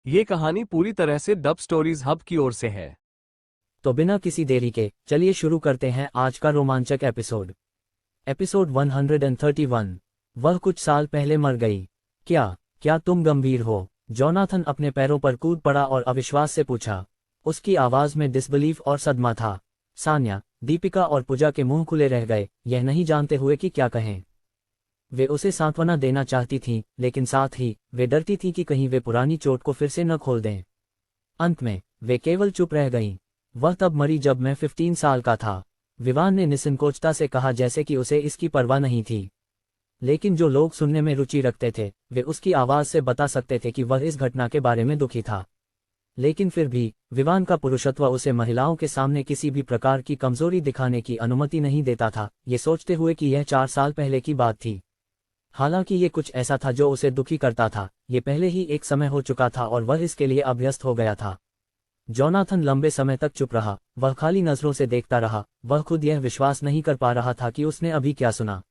ये कहानी पूरी तरह से डब स्टोरीज हब की ओर से है। तो बिना किसी देरी के चलिए शुरू करते हैं आज का रोमांचक एपिसोड। एपिसोड 131। वह कुछ साल पहले मर गई। क्या तुम गंभीर हो? जोनाथन अपने पैरों पर कूद पड़ा और अविश्वास से पूछा। उसकी आवाज में डिसबिलीफ और सदमा था। सान्या, दीपिका और पूजा के मुंह खुले रह गए, यह नहीं जानते हुए कि क्या कहें। वे उसे सांत्वना देना चाहती थीं, लेकिन साथ ही वे डरती थीं कि कहीं वे पुरानी चोट को फिर से न खोल दें। अंत में वे केवल चुप रह गईं। वह तब मरी जब मैं 15 साल का था, विवान ने निसंकोचता से कहा, जैसे कि उसे इसकी परवाह नहीं थी। लेकिन जो लोग सुनने में रुचि रखते थे वे उसकी आवाज से बता सकते थे कि वह इस घटना के बारे में दुखी था। लेकिन फिर भी विवान का पुरुषत्व उसे महिलाओं के सामने किसी भी प्रकार की कमजोरी दिखाने की अनुमति नहीं देता था, ये सोचते हुए कि यह 4 साल पहले की बात थी। हालांकि ये कुछ ऐसा था जो उसे दुखी करता था। ये पहले ही एक समय हो चुका था और वह इसके लिए अभ्यस्त हो गया था। जोनाथन लंबे समय तक चुप रहा। वह खाली नजरों से देखता रहा। वह खुद यह विश्वास नहीं कर पा रहा था कि उसने अभी क्या सुना।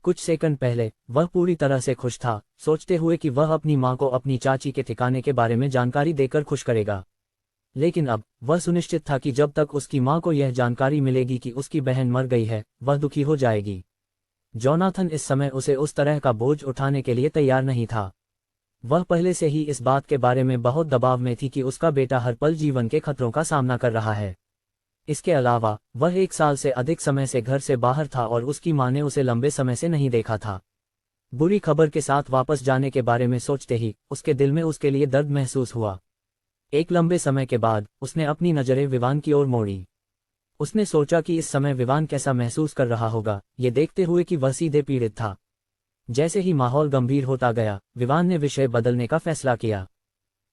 कुछ सेकंड पहले वह पूरी तरह से खुश था, सोचते हुए कि वह अपनी मां को अपनी चाची के ठिकाने के बारे में जानकारी देकर खुश करेगा। लेकिन अब वह सुनिश्चित था कि जब तक उसकी मां को यह जानकारी मिलेगी कि उसकी बहन मर गई है, वह दुखी हो जाएगी। जोनाथन इस समय उसे उस तरह का बोझ उठाने के लिए तैयार नहीं था। वह पहले से ही इस बात के बारे में बहुत दबाव में थी कि उसका बेटा हर पल जीवन के खतरों का सामना कर रहा है। इसके अलावा वह 1 साल से अधिक समय से घर से बाहर था और उसकी मां ने उसे लंबे समय से नहीं देखा था। बुरी खबर के साथ वापस जाने के बारे में सोचते ही उसके दिल में उसके लिए दर्द महसूस हुआ। एक लंबे समय के बाद उसने अपनी नजरें विवान की ओर मोड़ी। उसने सोचा कि इस समय विवान कैसा महसूस कर रहा होगा, ये देखते हुए कि वह सीधे पीड़ित था। जैसे ही माहौल गंभीर होता गया, विवान ने विषय बदलने का फैसला किया।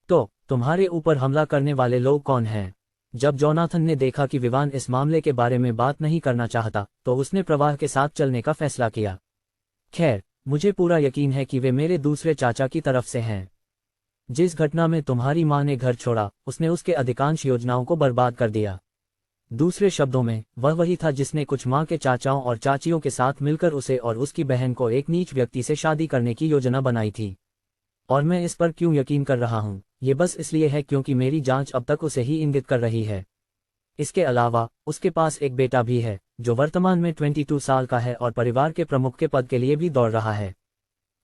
तो तुम्हारे ऊपर हमला करने वाले लोग कौन हैं? जब जोनाथन ने देखा कि विवान इस मामले के बारे में बात नहीं करना चाहता, तो उसने प्रवाह के साथ चलने का फैसला किया। खैर, मुझे पूरा यकीन है कि वे मेरे दूसरे चाचा की तरफ से हैं। जिस घटना में तुम्हारी मां ने घर छोड़ा, उसने उसके अधिकांश योजनाओं को बर्बाद कर दिया। दूसरे शब्दों में वह वही था जिसने कुछ मां के चाचाओं और चाचियों के साथ मिलकर उसे और उसकी बहन को एक नीच व्यक्ति से शादी करने की योजना बनाई थी। और मैं इस पर क्यों यकीन कर रहा हूं? ये बस इसलिए है क्योंकि मेरी जांच अब तक उसे ही इंगित कर रही है। इसके अलावा उसके पास एक बेटा भी है जो वर्तमान में 22 साल का है और परिवार के प्रमुख के पद के लिए भी दौड़ रहा है।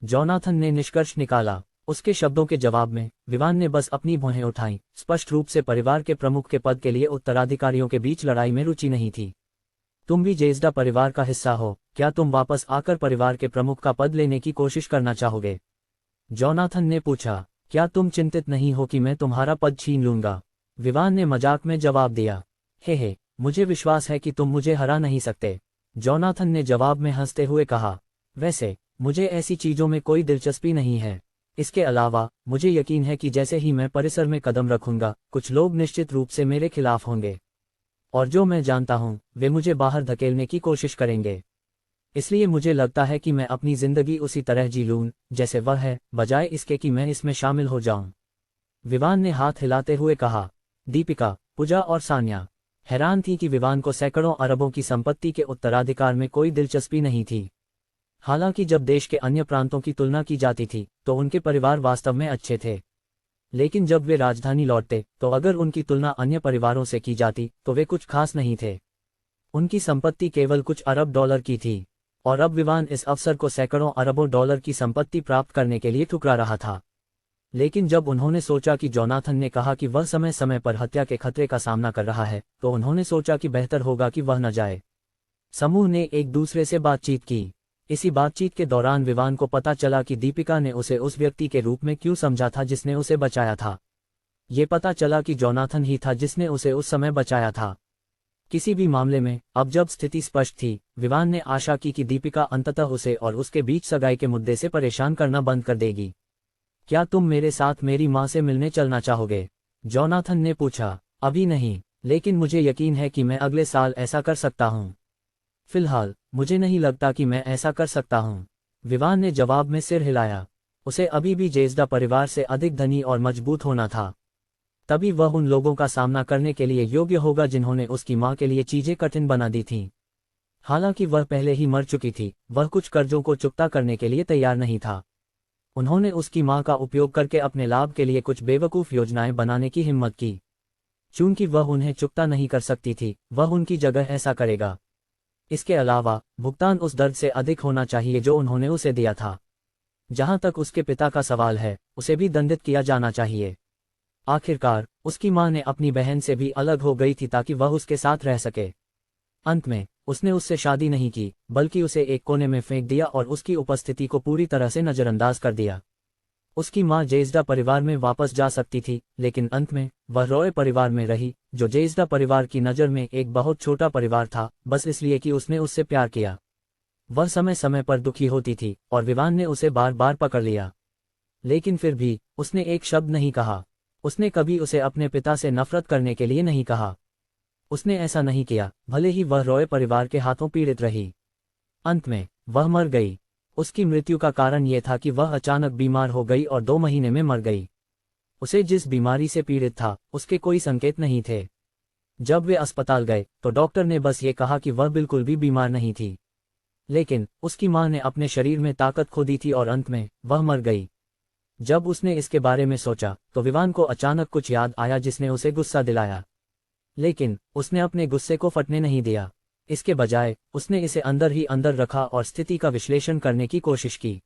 जोनाथन ने निष्कर्ष निकाला। उसके शब्दों के जवाब में विवान ने बस अपनी भौहें उठाईं। स्पष्ट रूप से परिवार के प्रमुख के पद के लिए उत्तराधिकारियों के बीच लड़ाई में रुचि नहीं थी। तुम भी जेज़्डा परिवार का हिस्सा हो, क्या तुम वापस आकर परिवार के प्रमुख का पद लेने की कोशिश करना चाहोगे? जोनाथन ने पूछा। क्या तुम चिंतित नहीं हो कि मैं तुम्हारा पद छीन लूंगा? विवान ने मजाक में जवाब दिया। हे, मुझे विश्वास है कि तुम मुझे हरा नहीं सकते, जोनाथन ने जवाब में हंसते हुए कहा। वैसे मुझे ऐसी चीजों में कोई दिलचस्पी नहीं है। इसके अलावा मुझे यकीन है कि जैसे ही मैं परिसर में कदम रखूंगा, कुछ लोग निश्चित रूप से मेरे खिलाफ होंगे। और जो मैं जानता हूं, वे मुझे बाहर धकेलने की कोशिश करेंगे। इसलिए मुझे लगता है कि मैं अपनी जिंदगी उसी तरह जी लूं जैसे वह है, बजाय इसके कि मैं इसमें शामिल हो जाऊं। विवान ने हाथ हिलाते हुए कहा। दीपिका, पूजा और सान्या हैरान थी कि विवान को सैकड़ों अरबों की संपत्ति के उत्तराधिकार में कोई दिलचस्पी नहीं थी। हालांकि जब देश के अन्य प्रांतों की तुलना की जाती थी तो उनके परिवार वास्तव में अच्छे थे। लेकिन जब वे राजधानी लौटते तो अगर उनकी तुलना अन्य परिवारों से की जाती तो वे कुछ खास नहीं थे। उनकी संपत्ति केवल कुछ अरब डॉलर की थी और अब विवान इस अवसर को सैकड़ों अरबों डॉलर की संपत्ति प्राप्त करने के लिए ठुकरा रहा था। लेकिन जब उन्होंने सोचा कि जोनाथन ने कहा कि वह समय समय पर हत्या के खतरे का सामना कर रहा है, तो उन्होंने सोचा कि बेहतर होगा कि वह न जाए। समूह ने एक दूसरे से बातचीत की। इसी बातचीत के दौरान विवान को पता चला कि दीपिका ने उसे उस व्यक्ति के रूप में क्यों समझा था जिसने उसे बचाया था। ये पता चला कि जोनाथन ही था जिसने उसे उस समय बचाया था। किसी भी मामले में अब जब स्थिति स्पष्ट थी, विवान ने आशा की कि दीपिका अंततः उसे और उसके बीच सगाई के मुद्दे से परेशान करना बंद कर देगी। क्या तुम मेरे साथ मेरी मां से मिलने चलना चाहोगे? जोनाथन ने पूछा। अभी नहीं, लेकिन मुझे यकीन है कि मैं अगले साल ऐसा कर सकता हूं। फिलहाल मुझे नहीं लगता कि मैं ऐसा कर सकता हूं, विवान ने जवाब में सिर हिलाया। उसे अभी भी जेज़्डा परिवार से अधिक धनी और मजबूत होना था। तभी वह उन लोगों का सामना करने के लिए योग्य होगा जिन्होंने उसकी मां के लिए चीजें कठिन बना दी थीं। हालांकि वह पहले ही मर चुकी थी, वह कुछ कर्जों को चुकता करने के लिए तैयार नहीं था। उन्होंने उसकी मां का उपयोग करके अपने लाभ के लिए कुछ बेवकूफ़ योजनाएं बनाने की हिम्मत की। चूंकि वह उन्हें चुकता नहीं कर सकती थी, वह उनकी जगह ऐसा करेगा। इसके अलावा भुगतान उस दर्द से अधिक होना चाहिए जो उन्होंने उसे दिया था। जहां तक उसके पिता का सवाल है, उसे भी दंडित किया जाना चाहिए। आखिरकार उसकी मां ने अपनी बहन से भी अलग हो गई थी ताकि वह उसके साथ रह सके। अंत में उसने उससे शादी नहीं की, बल्कि उसे एक कोने में फेंक दिया और उसकी उपस्थिति को पूरी तरह से नजरअंदाज कर दिया। उसकी मां जेज़्डा परिवार में वापस जा सकती थी, लेकिन अंत में वह रॉय परिवार में रही, जो जेज़्डा परिवार की नज़र में एक बहुत छोटा परिवार था, बस इसलिए कि उसने उससे प्यार किया। वह समय समय पर दुखी होती थी और विवान ने उसे बार बार पकड़ लिया, लेकिन फिर भी उसने एक शब्द नहीं कहा। उसने कभी उसे अपने पिता से नफरत करने के लिए नहीं कहा। उसने ऐसा नहीं किया, भले ही वह रॉय परिवार के हाथों पीड़ित रही। अंत में वह मर गई। उसकी मृत्यु का कारण यह था कि वह अचानक बीमार हो गई और 2 महीने में मर गई। उसे जिस बीमारी से पीड़ित था, उसके कोई संकेत नहीं थे। जब वे अस्पताल गए तो डॉक्टर ने बस ये कहा कि वह बिल्कुल भी बीमार नहीं थी। लेकिन उसकी मां ने अपने शरीर में ताकत खो दी थी और अंत में वह मर गई। जब उसने इसके बारे में सोचा तो विवान को अचानक कुछ याद आया जिसने उसे गुस्सा दिलाया। लेकिन उसने अपने गुस्से को फटने नहीं दिया। इसके बजाय उसने इसे अंदर ही अंदर रखा और स्थिति का विश्लेषण करने की कोशिश की।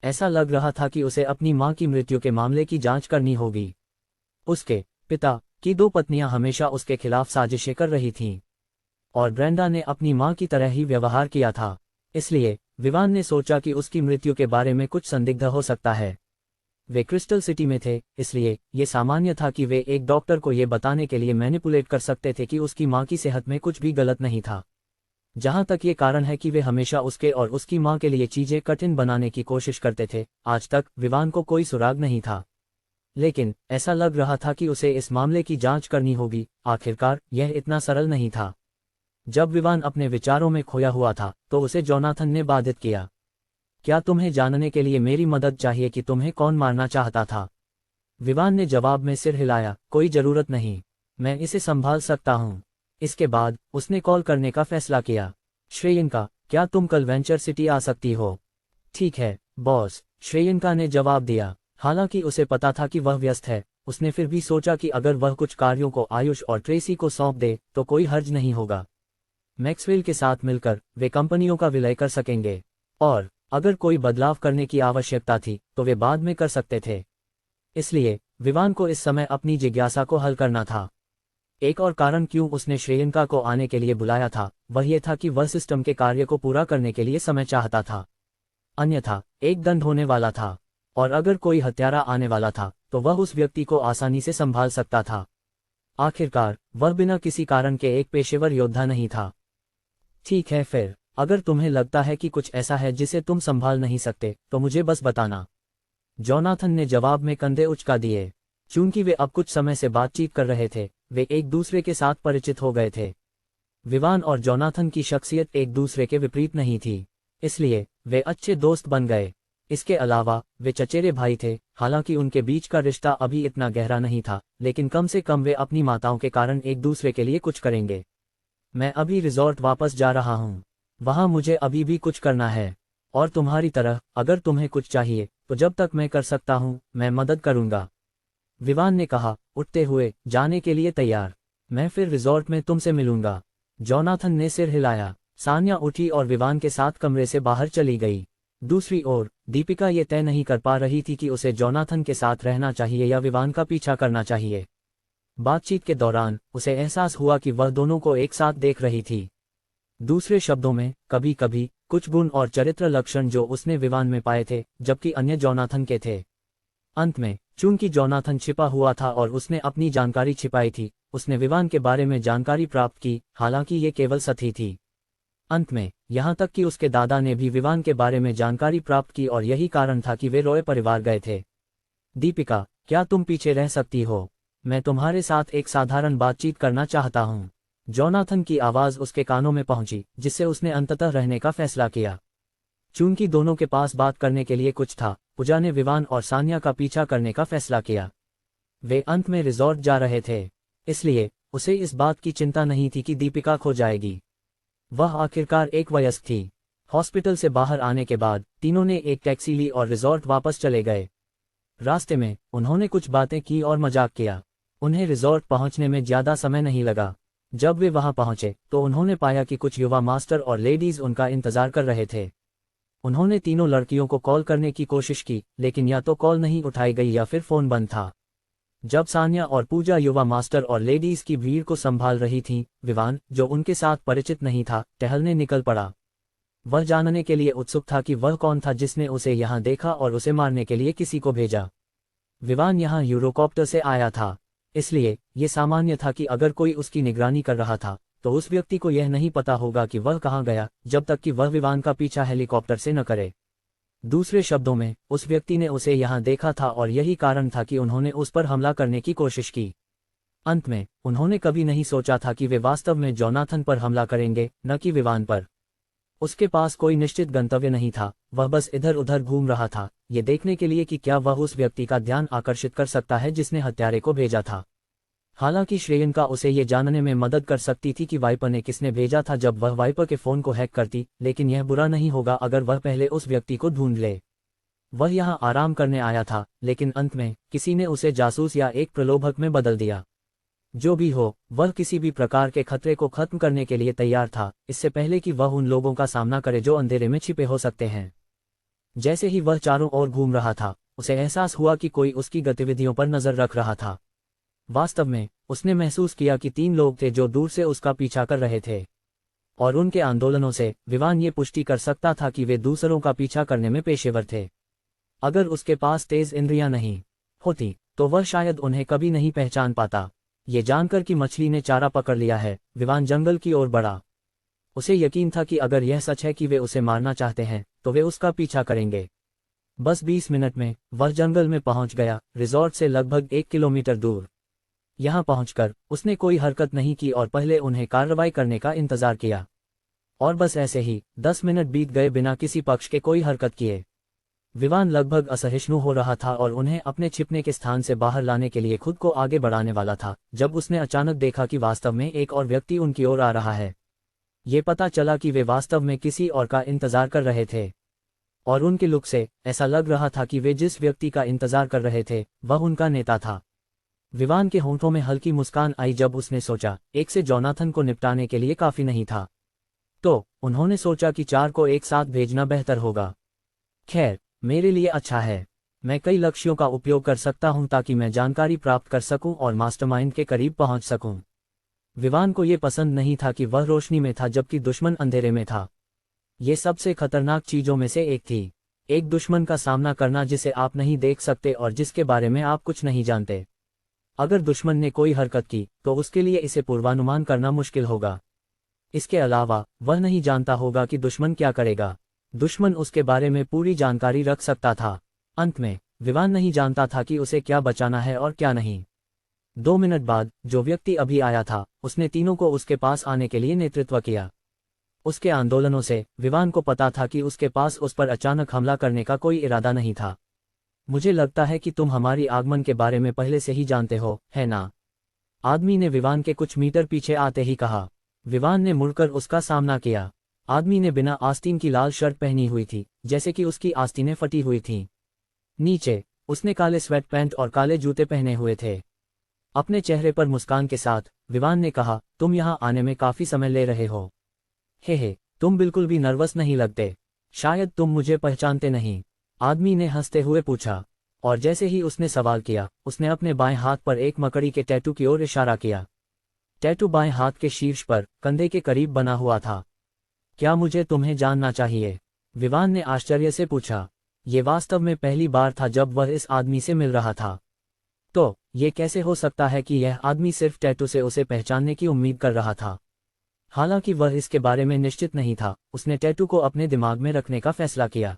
ऐसा लग रहा था कि उसे अपनी मां की मृत्यु के मामले की जांच करनी होगी। उसके पिता की 2 पत्नियां हमेशा उसके खिलाफ साजिशें कर रही थीं, और ब्रेंडा ने अपनी मां की तरह ही व्यवहार किया था। इसलिए विवान ने सोचा कि उसकी मृत्यु के बारे में कुछ संदिग्ध हो सकता है। वे क्रिस्टल सिटी में थे, इसलिए ये सामान्य था कि वे एक डॉक्टर को ये बताने के लिए मैनिपुलेट कर सकते थे कि उसकी मां की सेहत में कुछ भी गलत नहीं था। जहां तक ये कारण है कि वे हमेशा उसके और उसकी मां के लिए चीजें कठिन बनाने की कोशिश करते थे, आज तक विवान को कोई सुराग नहीं था। लेकिन ऐसा लग रहा था कि उसे इस मामले की जांच करनी होगी। आखिरकार यह इतना सरल नहीं था। जब विवान अपने विचारों में खोया हुआ था तो उसे जोनाथन ने बाधित किया। क्या तुम्हें जानने के लिए मेरी मदद चाहिए कि तुम्हें कौन मारना चाहता था? विवान ने जवाब में सिर हिलाया, कोई जरूरत नहीं, मैं इसे संभाल सकता हूँ। इसके बाद उसने कॉल करने का फैसला किया। श्रेयंका, क्या तुम कल वेंचर सिटी आ सकती हो? ठीक है बॉस, श्रेयंका ने जवाब दिया। हालांकि उसे पता था कि वह व्यस्त है, उसने फिर भी सोचा कि अगर वह कुछ कार्यों को आयुष और ट्रेसी को सौंप दे तो कोई हर्ज नहीं होगा। मैक्सवेल के साथ मिलकर वे कंपनियों का विलय कर सकेंगे, और अगर कोई बदलाव करने की आवश्यकता थी तो वे बाद में कर सकते थे। इसलिए विवान को इस समय अपनी जिज्ञासा को हल करना था। एक और कारण क्यों उसने श्रेयंका को आने के लिए बुलाया था, वह यह था कि वह सिस्टम के कार्य को पूरा करने के लिए समय चाहता था। अन्यथा एक दंड होने वाला था, और अगर कोई हत्यारा आने वाला था तो वह उस व्यक्ति को आसानी से संभाल सकता था। आखिरकार वह बिना किसी कारण के एक पेशेवर योद्धा नहीं था। ठीक है, फिर अगर तुम्हें लगता है कि कुछ ऐसा है जिसे तुम संभाल नहीं सकते तो मुझे बस बताना। जोनाथन ने जवाब में कंधे उचका दिए। चूंकि वे अब कुछ समय से बातचीत कर रहे थे, वे एक दूसरे के साथ परिचित हो गए थे। विवान और जोनाथन की शख्सियत एक दूसरे के विपरीत नहीं थी, इसलिए वे अच्छे दोस्त बन गए। इसके अलावा वे चचेरे भाई थे। हालांकि उनके बीच का रिश्ता अभी इतना गहरा नहीं था, लेकिन कम से कम वे अपनी माताओं के कारण एक दूसरे के लिए कुछ करेंगे। मैं अभी रिजॉर्ट वापस जा रहा हूँ, वहां मुझे अभी भी कुछ करना है, और तुम्हारी तरह अगर तुम्हें कुछ चाहिए तो जब तक मैं कर सकता हूँ मैं मदद करूंगा। विवान ने कहा, उठते हुए जाने के लिए तैयार। मैं फिर रिजॉर्ट में तुमसे मिलूंगा। जोनाथन ने सिर हिलाया। सान्या उठी और विवान के साथ कमरे से बाहर चली गई। दूसरी ओर दीपिका ये तय नहीं कर पा रही थी कि उसे जोनाथन के साथ रहना चाहिए या विवान का पीछा करना चाहिए। बातचीत के दौरान उसे एहसास हुआ कि वह दोनों को एक साथ देख रही थी। दूसरे शब्दों में, कभी कभी कुछ गुण और चरित्र लक्षण जो उसने विवान में पाए थे, जबकि अन्य जोनाथन के थे। अंत में चूंकि जोनाथन छिपा हुआ था और उसने अपनी जानकारी छिपाई थी, उसने विवान के बारे में जानकारी प्राप्त की, हालांकि ये केवल सही थी। अंत में यहाँ तक कि उसके दादा ने भी विवान के बारे में जानकारी प्राप्त की, और यही कारण था कि वे रॉय परिवार गए थे। दीपिका, क्या तुम पीछे रह सकती हो? मैं तुम्हारे साथ एक साधारण बातचीत करना चाहता हूँ। जोनाथन की आवाज उसके कानों में पहुंची, जिससे उसने अंततः रहने का फैसला किया। चूंकि दोनों के पास बात करने के लिए कुछ था, पूजा ने विवान और सान्या का पीछा करने का फैसला किया। वे अंत में रिजॉर्ट जा रहे थे, इसलिए उसे इस बात की चिंता नहीं थी कि दीपिका खो जाएगी। वह आखिरकार एक वयस्क थी। हॉस्पिटल से बाहर आने के बाद तीनों ने एक टैक्सी ली और रिजॉर्ट वापस चले गए। रास्ते में उन्होंने कुछ बातें की और मजाक किया। उन्हें रिजॉर्ट पहुंचने में ज्यादा समय नहीं लगा। जब वे वहां पहुंचे तो उन्होंने पाया कि कुछ युवा मास्टर और लेडीज उनका इंतजार कर रहे थे। उन्होंने तीनों लड़कियों को कॉल करने की कोशिश की, लेकिन या तो कॉल नहीं उठाई गई या फिर फोन बंद था। जब सान्या और पूजा युवा मास्टर और लेडीज की भीड़ को संभाल रही थीं, विवान, जो उनके साथ परिचित नहीं था, टहलने निकल पड़ा। वह जानने के लिए उत्सुक था कि वह कौन था जिसने उसे यहाँ देखा और उसे मारने के लिए किसी को भेजा। विवान यहाँ यूरोकॉप्टर से आया था, इसलिए ये सामान्य था कि अगर कोई उसकी निगरानी कर रहा था तो उस व्यक्ति को यह नहीं पता होगा कि वह कहाँ गया जब तक कि वह विवान का पीछा हेलीकॉप्टर से न करे। दूसरे शब्दों में, उस व्यक्ति ने उसे यहाँ देखा था और यही कारण था कि उन्होंने उस पर हमला करने की कोशिश की। अंत में उन्होंने कभी नहीं सोचा था कि वे वास्तव में जोनाथन पर हमला करेंगे, न कि विवान पर। उसके पास कोई निश्चित गंतव्य नहीं था, वह बस इधर उधर घूम रहा था, ये देखने के लिए कि क्या वह उस व्यक्ति का ध्यान आकर्षित कर सकता है जिसने हत्यारे को भेजा था। हालांकि श्रेयंका उसे ये जानने में मदद कर सकती थी कि वाइपर ने किसने भेजा था जब वह वाइपर के फोन को हैक करती, लेकिन यह बुरा नहीं होगा अगर वह पहले उस व्यक्ति को ढूंढ ले। वह यहाँ आराम करने आया था, लेकिन अंत में किसी ने उसे जासूस या एक प्रलोभक में बदल दिया। जो भी हो, वह किसी भी प्रकार के खतरे को खत्म करने के लिए तैयार था, इससे पहले कि वह उन लोगों का सामना करे जो अंधेरे में छिपे हो सकते हैं। जैसे ही वह चारों ओर घूम रहा था, उसे एहसास हुआ कि कोई उसकी गतिविधियों पर नजर रख रहा था। वास्तव में उसने महसूस किया कि 3 लोग थे जो दूर से उसका पीछा कर रहे थे, और उनके आंदोलनों से विवान ये पुष्टि कर सकता था कि वे दूसरों का पीछा करने में पेशेवर थे। अगर उसके पास तेज इंद्रियां नहीं होती तो वह शायद उन्हें कभी नहीं पहचान पाता। ये जानकर कि मछली ने चारा पकड़ लिया है, विवान जंगल की ओर बढ़ा। उसे यकीन था कि अगर यह सच है कि वे उसे मारना चाहते हैं तो वे उसका पीछा करेंगे। बस 20 मिनट में वह जंगल में पहुंच गया, रिजॉर्ट से लगभग 1 किलोमीटर दूर। यहां पहुंचकर उसने कोई हरकत नहीं की और पहले उन्हें कार्रवाई करने का इंतजार किया। और बस ऐसे ही 10 मिनट बीत गए बिना किसी पक्ष के कोई हरकत किए। विवान लगभग असहिष्णु हो रहा था और उन्हें अपने छिपने के स्थान से बाहर लाने के लिए खुद को आगे बढ़ाने वाला था, जब उसने अचानक देखा कि वास्तव में एक और व्यक्ति उनकी ओर आ रहा है। ये पता चला कि वे वास्तव में किसी और का इंतजार कर रहे थे, और उनके लुक से ऐसा लग रहा था कि वे जिस व्यक्ति का इंतजार कर रहे थे वह उनका नेता था। विवान के होंठों में हल्की मुस्कान आई जब उसने सोचा एक से जोनाथन को निपटाने के लिए काफी नहीं था, तो उन्होंने सोचा कि 4 को एक साथ भेजना बेहतर होगा। खैर, मेरे लिए अच्छा है, मैं कई लक्ष्यों का उपयोग कर सकता हूं ताकि मैं जानकारी प्राप्त कर सकूं और मास्टरमाइंड के करीब पहुंच सकूं। विवान को यह पसंद नहीं था कि वह रोशनी में था जबकि दुश्मन अंधेरे में था। ये सबसे खतरनाक चीजों में से एक थी, एक दुश्मन का सामना करना जिसे आप नहीं देख सकते और जिसके बारे में आप कुछ नहीं जानते। अगर दुश्मन ने कोई हरकत की तो उसके लिए इसे पूर्वानुमान करना मुश्किल होगा। इसके अलावा वह नहीं जानता होगा कि दुश्मन क्या करेगा। दुश्मन उसके बारे में पूरी जानकारी रख सकता था। अंत में विवान नहीं जानता था कि उसे क्या बचाना है और क्या नहीं। 2 मिनट बाद जो व्यक्ति अभी आया था उसने तीनों को उसके पास आने के लिए नेतृत्व किया। उसके आंदोलनों से विवान को पता था कि उसके पास उस पर अचानक हमला करने का कोई इरादा नहीं था। मुझे लगता है कि तुम हमारी आगमन के बारे में पहले से ही जानते हो, है ना? आदमी ने विवान के कुछ मीटर पीछे आते ही कहा। विवान ने मुड़कर उसका सामना किया। आदमी ने बिना आस्तीन की लाल शर्ट पहनी हुई थी, जैसे कि उसकी आस्तीनें फटी हुई थीं। नीचे उसने काले स्वेट पैंट और काले जूते पहने हुए थे। अपने चेहरे पर मुस्कान के साथ विवान ने कहा, तुम यहाँ आने में काफी समय ले रहे हो। हे, तुम बिल्कुल भी नर्वस नहीं लगते। शायद तुम मुझे पहचानते नहीं, आदमी ने हंसते हुए पूछा। और जैसे ही उसने सवाल किया, उसने अपने बाएं हाथ पर एक मकड़ी के टैटू की ओर इशारा किया। टैटू बाएं हाथ के शीर्ष पर कंधे के करीब बना हुआ था। क्या मुझे तुम्हें जानना चाहिए? विवान ने आश्चर्य से पूछा। ये वास्तव में पहली बार था जब वह इस आदमी से मिल रहा था। तो ये कैसे हो सकता है कि यह आदमी सिर्फ टैटू से उसे पहचानने की उम्मीद कर रहा था? हालांकि वह इसके बारे में निश्चित नहीं था, उसने टैटू को अपने दिमाग में रखने का फैसला किया।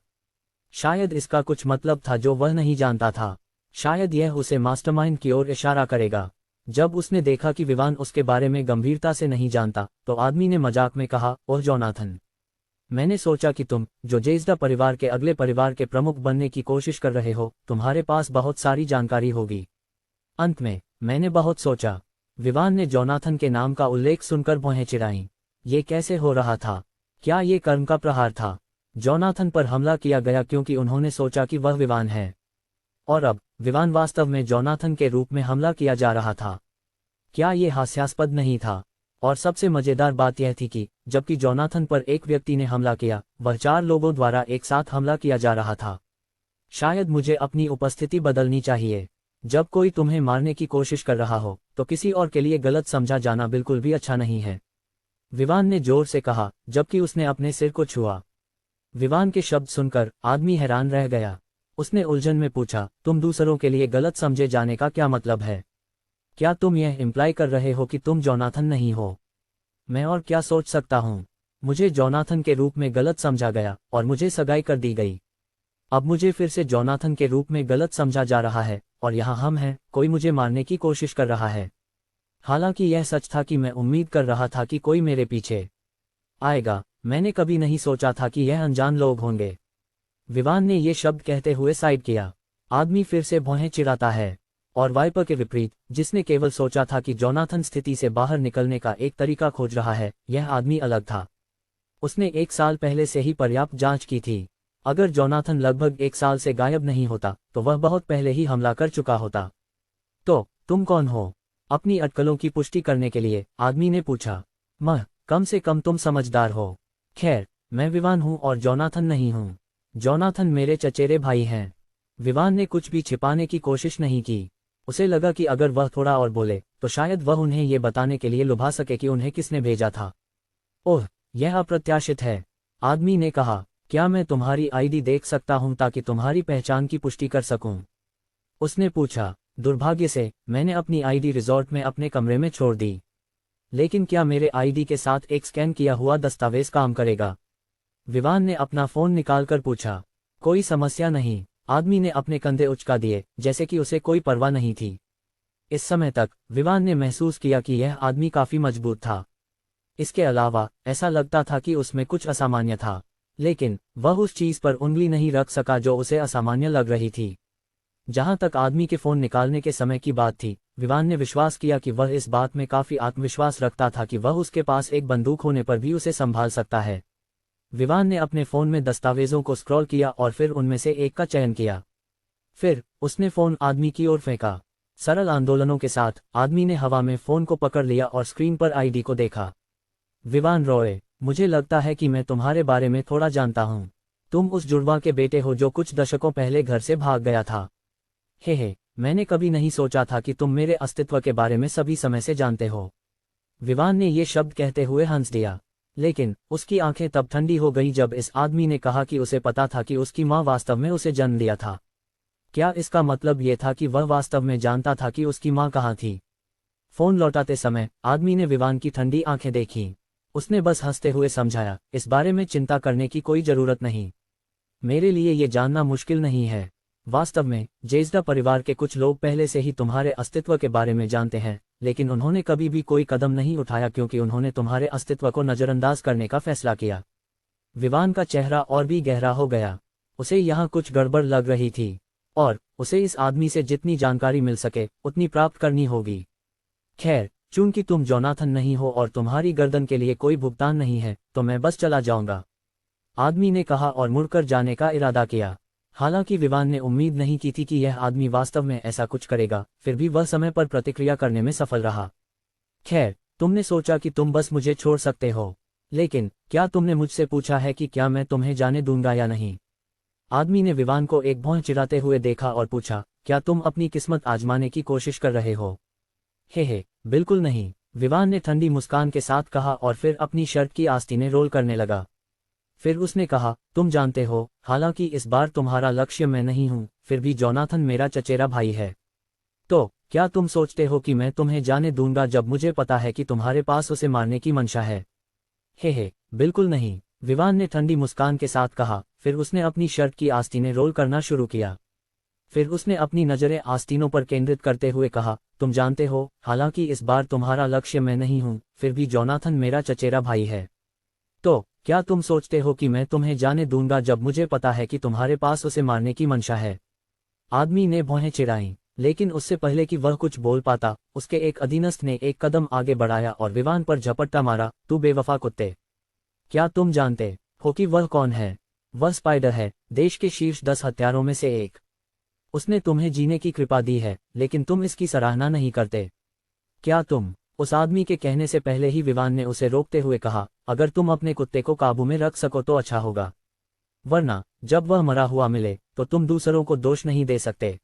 शायद इसका कुछ मतलब था जो वह नहीं जानता था। शायद यह उसे मास्टरमाइंड की ओर इशारा करेगा। जब उसने देखा कि विवान उसके बारे में गंभीरता से नहीं जानता, तो आदमी ने मजाक में कहा, ओह जोनाथन, मैंने सोचा कि तुम, जो जेज़्डा परिवार के अगले परिवार के प्रमुख बनने की कोशिश कर रहे हो, तुम्हारे पास बहुत सारी जानकारी होगी। अंत में मैंने बहुत सोचा। विवान ने जोनाथन के नाम का उल्लेख सुनकर भौहें चिराईं। ये कैसे हो रहा था? क्या ये कर्म का प्रहार था? जोनाथन पर हमला किया गया क्योंकि उन्होंने सोचा कि वह विवान है, और अब विवान वास्तव में जोनाथन के रूप में हमला किया जा रहा था। क्या ये हास्यास्पद नहीं था? और सबसे मजेदार बात यह थी कि जबकि जोनाथन पर एक व्यक्ति ने हमला किया, वह 4 लोगों द्वारा एक साथ हमला किया जा रहा था। शायद मुझे अपनी उपस्थिति बदलनी चाहिए। जब कोई तुम्हें मारने की कोशिश कर रहा हो तो किसी और के लिए गलत समझा जाना बिल्कुल भी अच्छा नहीं है, विवान ने जोर से कहा, जबकि उसने अपने सिर को छुआ। विवान के शब्द सुनकर आदमी हैरान रह गया। उसने उलझन में पूछा, तुम दूसरों के लिए गलत समझे जाने का क्या मतलब है? क्या तुम यह इम्प्लाई कर रहे हो कि तुम जोनाथन नहीं हो? मैं और क्या सोच सकता हूँ? मुझे जोनाथन के रूप में गलत समझा गया और मुझे सगाई कर दी गई। अब मुझे फिर से जोनाथन के रूप में गलत समझा जा रहा है और यहाँ हम हैं, कोई मुझे मारने की कोशिश कर रहा है। हालांकि यह सच था कि मैं उम्मीद कर रहा था कि कोई मेरे पीछे आएगा। मैंने कभी नहीं सोचा था कि यह अनजान लोग होंगे। विवान ने ये शब्द कहते हुए साइड किया। आदमी फिर से भौहें चिढ़ाता है। और वाइपर के विपरीत, जिसने केवल सोचा था कि जोनाथन स्थिति से बाहर निकलने का एक तरीका खोज रहा है, यह आदमी अलग था। उसने 1 साल पहले से ही पर्याप्त जांच की थी। अगर जोनाथन लगभग 1 साल से गायब नहीं होता तो वह बहुत पहले ही हमला कर चुका होता। तो तुम कौन हो? अपनी अटकलों की पुष्टि करने के लिए आदमी ने पूछा। कम से कम तुम समझदार हो। खैर, मैं विवान हूं और जोनाथन नहीं हूं। जोनाथन मेरे चचेरे भाई हैं। विवान ने कुछ भी छिपाने की कोशिश नहीं की। उसे लगा कि अगर वह थोड़ा और बोले तो शायद वह उन्हें ये बताने के लिए लुभा सके कि उन्हें किसने भेजा था। ओह, यह अप्रत्याशित है, आदमी ने कहा। क्या मैं तुम्हारी आईडी देख सकता हूं ताकि तुम्हारी पहचान की पुष्टि कर सकूं? उसने पूछा। दुर्भाग्य से मैंने अपनी आईडी रिजॉर्ट में अपने कमरे में छोड़ दी। लेकिन क्या मेरे आईडी के साथ एक स्कैन किया हुआ दस्तावेज काम करेगा? विवान ने अपना फोन निकालकर पूछा। कोई समस्या नहीं, आदमी ने अपने कंधे उचका दिए, जैसे कि उसे कोई परवाह नहीं थी। इस समय तक विवान ने महसूस किया कि यह आदमी काफी मजबूत था। इसके अलावा ऐसा लगता था कि उसमें कुछ असामान्य था, लेकिन वह उस चीज पर उंगली नहीं रख सका जो उसे असामान्य लग रही थी। जहां तक आदमी के फोन निकालने के समय की बात थी, विवान ने विश्वास किया कि वह इस बात में काफी आत्मविश्वास रखता था कि वह उसके पास एक बंदूक होने पर भी उसे संभाल सकता है। विवान ने अपने फोन में दस्तावेजों को स्क्रॉल किया और फिर उनमें से एक का चयन किया। फिर उसने फोन आदमी की ओर फेंका। सरल आंदोलनों के साथ आदमी ने हवा में फोन को पकड़ लिया और स्क्रीन पर आईडी को देखा। विवान रॉय, मुझे लगता है कि मैं तुम्हारे बारे में थोड़ा जानता हूं। तुम उस जुड़वा के बेटे हो जो कुछ दशकों पहले घर से भाग गया था। हे, मैंने कभी नहीं सोचा था कि तुम मेरे अस्तित्व के बारे में सभी समय से जानते हो। विवान ने ये शब्द कहते हुए हंस दिया, लेकिन उसकी आंखें तब ठंडी हो गईं जब इस आदमी ने कहा कि उसे पता था कि उसकी मां वास्तव में उसे जन्म दिया था। क्या इसका मतलब ये था कि वह वास्तव में जानता था कि उसकी मां कहाँ थी? फोन लौटाते समय आदमी ने विवान की ठंडी आंखें देखीं। उसने बस हंसते हुए समझाया, इस बारे में चिंता करने की कोई जरूरत नहीं। मेरे लिए ये जानना मुश्किल नहीं है। वास्तव में जेजदा परिवार के कुछ लोग पहले से ही तुम्हारे अस्तित्व के बारे में जानते हैं, लेकिन उन्होंने कभी भी कोई कदम नहीं उठाया क्योंकि उन्होंने तुम्हारे अस्तित्व को नजरअंदाज करने का फैसला किया। विवान का चेहरा और भी गहरा हो गया। उसे यहाँ कुछ गड़बड़ लग रही थी, और उसे इस आदमी से जितनी जानकारी मिल सके उतनी प्राप्त करनी होगी। खैर, चूंकि तुम जोनाथन नहीं हो और तुम्हारी गर्दन के लिए कोई भुगतान नहीं है, तो मैं बस चला जाऊंगा, आदमी ने कहा और मुड़कर जाने का इरादा किया। हालांकि विवान ने उम्मीद नहीं की थी कि यह आदमी वास्तव में ऐसा कुछ करेगा, फिर भी वह समय पर प्रतिक्रिया करने में सफल रहा। खैर, तुमने सोचा कि तुम बस मुझे छोड़ सकते हो, लेकिन क्या तुमने मुझसे पूछा है कि क्या मैं तुम्हें जाने दूंगा या नहीं? आदमी ने विवान को एक भौं चिढ़ाते हुए देखा और पूछा, क्या तुम अपनी किस्मत आजमाने की कोशिश कर रहे हो? हे, बिल्कुल नहीं, विवान ने ठंडी मुस्कान के साथ कहा और फिर अपनी शर्ट की आस्तीनें रोल करने लगा। फिर उसने कहा, तुम जानते हो, हालांकि इस बार तुम्हारा लक्ष्य मैं नहीं हूं, फिर भी जोनाथन मेरा चचेरा भाई है। तो क्या तुम सोचते हो कि मैं तुम्हें जाने दूंगा जब मुझे पता है कि तुम्हारे पास उसे मारने की मंशा है? हे, बिल्कुल नहीं, विवान ने ठंडी मुस्कान के साथ कहा। फिर उसने अपनी शर्ट की आस्तीनें रोल करना शुरू किया। फिर उसने अपनी नजरें आस्तीनों पर केंद्रित करते हुए कहा, तुम जानते हो, हालांकि इस बार तुम्हारा लक्ष्य मैं नहीं हूं, फिर भी जोनाथन मेरा चचेरा भाई है। तो क्या तुम सोचते हो कि मैं तुम्हें जाने दूंगा जब मुझे पता है कि तुम्हारे पास उसे मारने की मंशा है? आदमी ने भौहें चिढ़ाईं, लेकिन उससे पहले कि वह कुछ बोल पाता, उसके एक अधीनस्थ ने एक कदम आगे बढ़ाया और विवान पर झपट्टा मारा। तू बेवफा कुत्ते, क्या तुम जानते हो कि वह कौन है? वह स्पाइडर है, देश के शीर्ष 10 हत्यारों में से एक। उसने तुम्हें जीने की कृपा दी है, लेकिन तुम इसकी सराहना नहीं करते। क्या तुम? उस आदमी के कहने से पहले ही विवान ने उसे रोकते हुए कहा, अगर तुम अपने कुत्ते को काबू में रख सको तो अच्छा होगा, वरना जब वह मरा हुआ मिले तो तुम दूसरों को दोष नहीं दे सकते।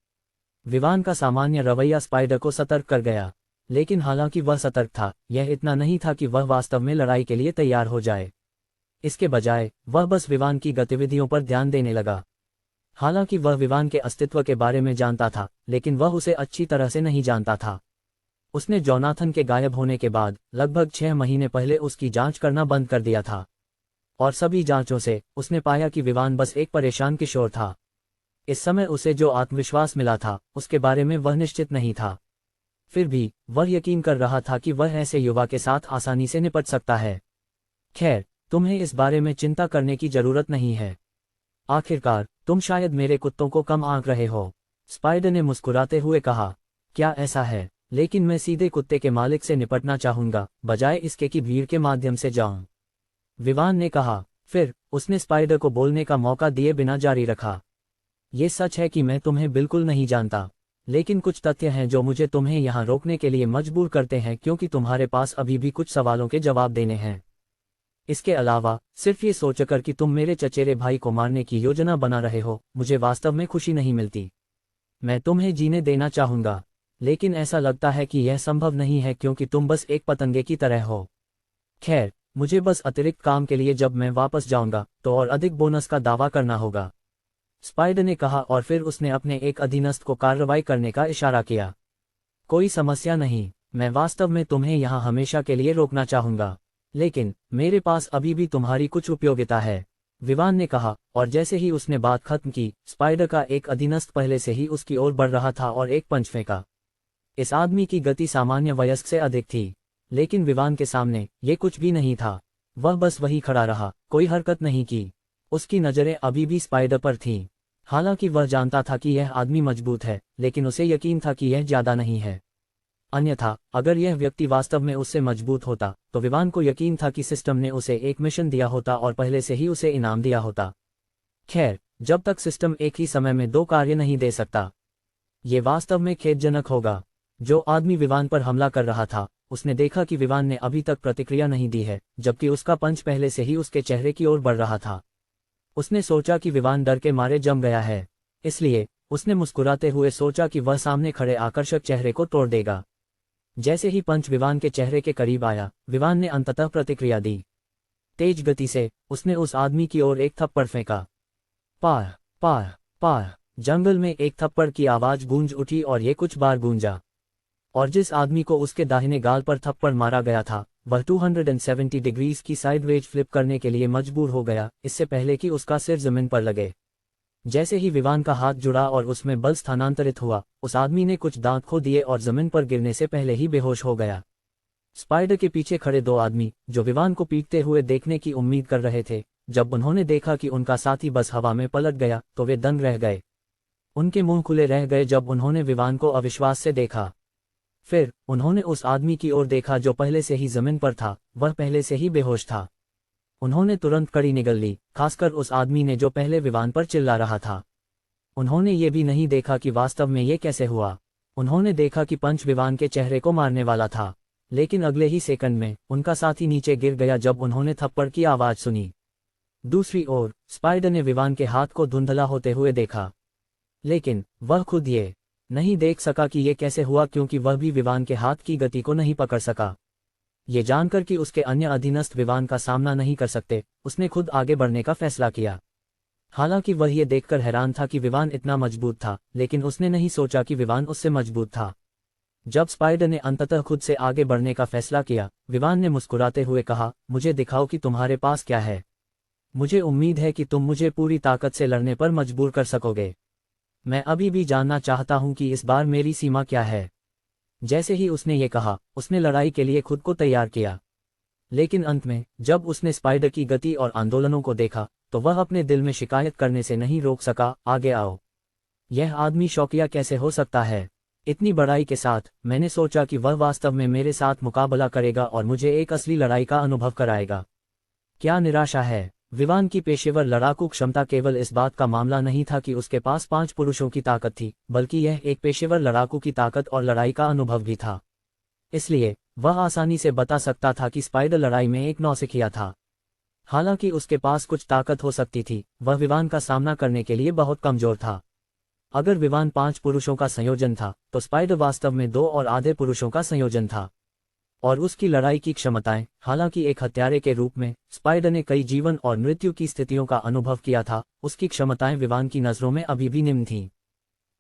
विवान का सामान्य रवैया स्पाइडर को सतर्क कर गया, लेकिन हालांकि वह सतर्क था, यह इतना नहीं था कि वह वास्तव में लड़ाई के लिए तैयार हो जाए। इसके बजाय वह बस विवान की गतिविधियों पर ध्यान देने लगा। हालांकि वह विवान के अस्तित्व के बारे में जानता था, लेकिन वह उसे अच्छी तरह से नहीं जानता था। उसने जोनाथन के गायब होने के बाद लगभग 6 महीने पहले उसकी जांच करना बंद कर दिया था, और सभी जांचों से उसने पाया कि विवान बस एक परेशान किशोर था। इस समय उसे जो आत्मविश्वास मिला था उसके बारे में वह निश्चित नहीं था। फिर भी वह यकीन कर रहा था कि वह ऐसे युवा के साथ आसानी से निपट सकता है। खैर, तुम्हें इस बारे में चिंता करने की जरूरत नहीं है। आखिरकार तुम शायद मेरे कुत्तों को कम आंक रहे हो, स्पाइडर ने मुस्कुराते हुए कहा। क्या ऐसा है? लेकिन मैं सीधे कुत्ते के मालिक से निपटना चाहूंगा, बजाय इसके कि भीड़ के माध्यम से जाऊं, विवान ने कहा। फिर उसने स्पाइडर को बोलने का मौका दिए बिना जारी रखा। ये सच है कि मैं तुम्हें बिल्कुल नहीं जानता, लेकिन कुछ तथ्य हैं जो मुझे तुम्हें यहाँ रोकने के लिए मजबूर करते हैं, क्योंकि तुम्हारे पास अभी भी कुछ सवालों के जवाब देने हैं। इसके अलावा सिर्फ ये सोचकर कि तुम मेरे चचेरे भाई को मारने की योजना बना रहे हो, मुझे वास्तव में खुशी नहीं मिलती। मैं तुम्हें जीने देना चाहूंगा, लेकिन ऐसा लगता है कि यह संभव नहीं है, क्योंकि तुम बस एक पतंगे की तरह हो। खैर, मुझे बस अतिरिक्त काम के लिए जब मैं वापस जाऊंगा तो और अधिक बोनस का दावा करना होगा, स्पाइडर ने कहा, और फिर उसने अपने एक अधीनस्थ को कार्रवाई करने का इशारा किया। कोई समस्या नहीं, मैं वास्तव में तुम्हें यहाँ हमेशा के लिए रोकना चाहूंगा, लेकिन मेरे पास अभी भी तुम्हारी कुछ उपयोगिता है, विवान ने कहा। और जैसे ही उसने बात खत्म की, स्पाइडर का एक अधीनस्थ पहले से ही उसकी ओर बढ़ रहा था और एक पंच फेंका। इस आदमी की गति सामान्य वयस्क से अधिक थी, लेकिन विवान के सामने ये कुछ भी नहीं था। वह बस वही खड़ा रहा, कोई हरकत नहीं की। उसकी नजरें अभी भी स्पाइडर पर थीं। हालांकि वह जानता था कि यह आदमी मजबूत है, लेकिन उसे यकीन था कि यह ज्यादा नहीं है। अन्यथा अगर यह व्यक्ति वास्तव में उससे मजबूत होता तो विवान को यकीन था कि सिस्टम ने उसे एक मिशन दिया होता और पहले से ही उसे इनाम दिया होता। खैर, जब तक सिस्टम एक ही समय में 2 कार्य नहीं दे सकता, ये वास्तव में खेदजनक होगा। जो आदमी विवान पर हमला कर रहा था, उसने देखा कि विवान ने अभी तक प्रतिक्रिया नहीं दी है, जबकि उसका पंच पहले से ही उसके चेहरे की ओर बढ़ रहा था। उसने सोचा कि विवान डर के मारे जम गया है, इसलिए उसने मुस्कुराते हुए सोचा कि वह सामने खड़े आकर्षक चेहरे को तोड़ देगा। जैसे ही पंच विवान के चेहरे के करीब आया, विवान ने अंततः प्रतिक्रिया दी। तेज गति से उसने उस आदमी की ओर एक थप्पड़ फेंका। पार पार पार, जंगल में एक थप्पड़ की आवाज गूंज उठी और ये कुछ बार गूंजा, और जिस आदमी को उसके दाहिने गाल पर थप्पड़ मारा गया था वह 270 डिग्रीज की साइडवेज फ्लिप करने के लिए मजबूर हो गया, इससे पहले कि उसका सिर जमीन पर लगे। जैसे ही विवान का हाथ जुड़ा और उसमें बल स्थानांतरित हुआ, उस आदमी ने कुछ दांत खो दिए और जमीन पर गिरने से पहले ही बेहोश हो गया। स्पाइडर के पीछे खड़े 2 आदमी, जो विवान को पीटते हुए देखने की उम्मीद कर रहे थे, जब उन्होंने देखा कि उनका साथी बस हवा में पलट गया तो वे दंग रह गए। उनके मुंह खुले रह गए जब उन्होंने विवान को अविश्वास से देखा। फिर उन्होंने उस आदमी की ओर देखा जो पहले से ही जमीन पर था, वह पहले से ही बेहोश था। उन्होंने तुरंत कड़ी निगल ली, खासकर उस आदमी ने जो पहले विवान पर चिल्ला रहा था। उन्होंने ये भी नहीं देखा कि वास्तव में ये कैसे हुआ। उन्होंने देखा कि पंच विवान के चेहरे को मारने वाला था, लेकिन अगले ही सेकंड में उनका साथी नीचे गिर गया जब उन्होंने थप्पड़ की आवाज सुनी। दूसरी ओर स्पाइडर ने विवान के हाथ को धुंधला होते हुए देखा, लेकिन वह खुद ये नहीं देख सका कि ये कैसे हुआ, क्योंकि वह भी विवान के हाथ की गति को नहीं पकड़ सका। ये जानकर कि उसके अन्य अधीनस्थ विवान का सामना नहीं कर सकते, उसने खुद आगे बढ़ने का फैसला किया। हालांकि वह ये देखकर हैरान था कि विवान इतना मजबूत था, लेकिन उसने नहीं सोचा कि विवान उससे मजबूत था। जब स्पाइडर ने अंततः खुद से आगे बढ़ने का फैसला किया, विवान ने मुस्कुराते हुए कहा, मुझे दिखाओ कि तुम्हारे पास क्या है। मुझे उम्मीद है कि तुम मुझे पूरी ताकत से लड़ने पर मजबूर कर सकोगे। मैं अभी भी जानना चाहता हूं कि इस बार मेरी सीमा क्या है। जैसे ही उसने ये कहा, उसने लड़ाई के लिए खुद को तैयार किया। लेकिन अंत में जब उसने स्पाइडर की गति और आंदोलनों को देखा तो वह अपने दिल में शिकायत करने से नहीं रोक सका, आगे आओ। यह आदमी शौकिया कैसे हो सकता है? इतनी बड़ाई के साथ मैंने सोचा कि वह वास्तव में मेरे साथ मुकाबला करेगा और मुझे एक असली लड़ाई का अनुभव कराएगा। क्या निराशा है। विवान की पेशेवर लड़ाकू क्षमता केवल इस बात का मामला नहीं था कि उसके पास 5 पुरुषों की ताकत थी, बल्कि यह एक पेशेवर लड़ाकू की ताकत और लड़ाई का अनुभव भी था। इसलिए वह आसानी से बता सकता था कि स्पाइडर लड़ाई में एक नौसिखिया था। हालांकि उसके पास कुछ ताकत हो सकती थी, वह विवान का सामना करने के लिए बहुत कमजोर था। अगर विवान 5 पुरुषों का संयोजन था, तो स्पाइडर वास्तव में 2 और आधे पुरुषों का संयोजन था। और उसकी लड़ाई की क्षमताएं, हालांकि एक हत्यारे के रूप में स्पाइडर ने कई जीवन और मृत्यु की स्थितियों का अनुभव किया था, उसकी क्षमताएं विवान की नजरों में अभी भी निम्न थीं।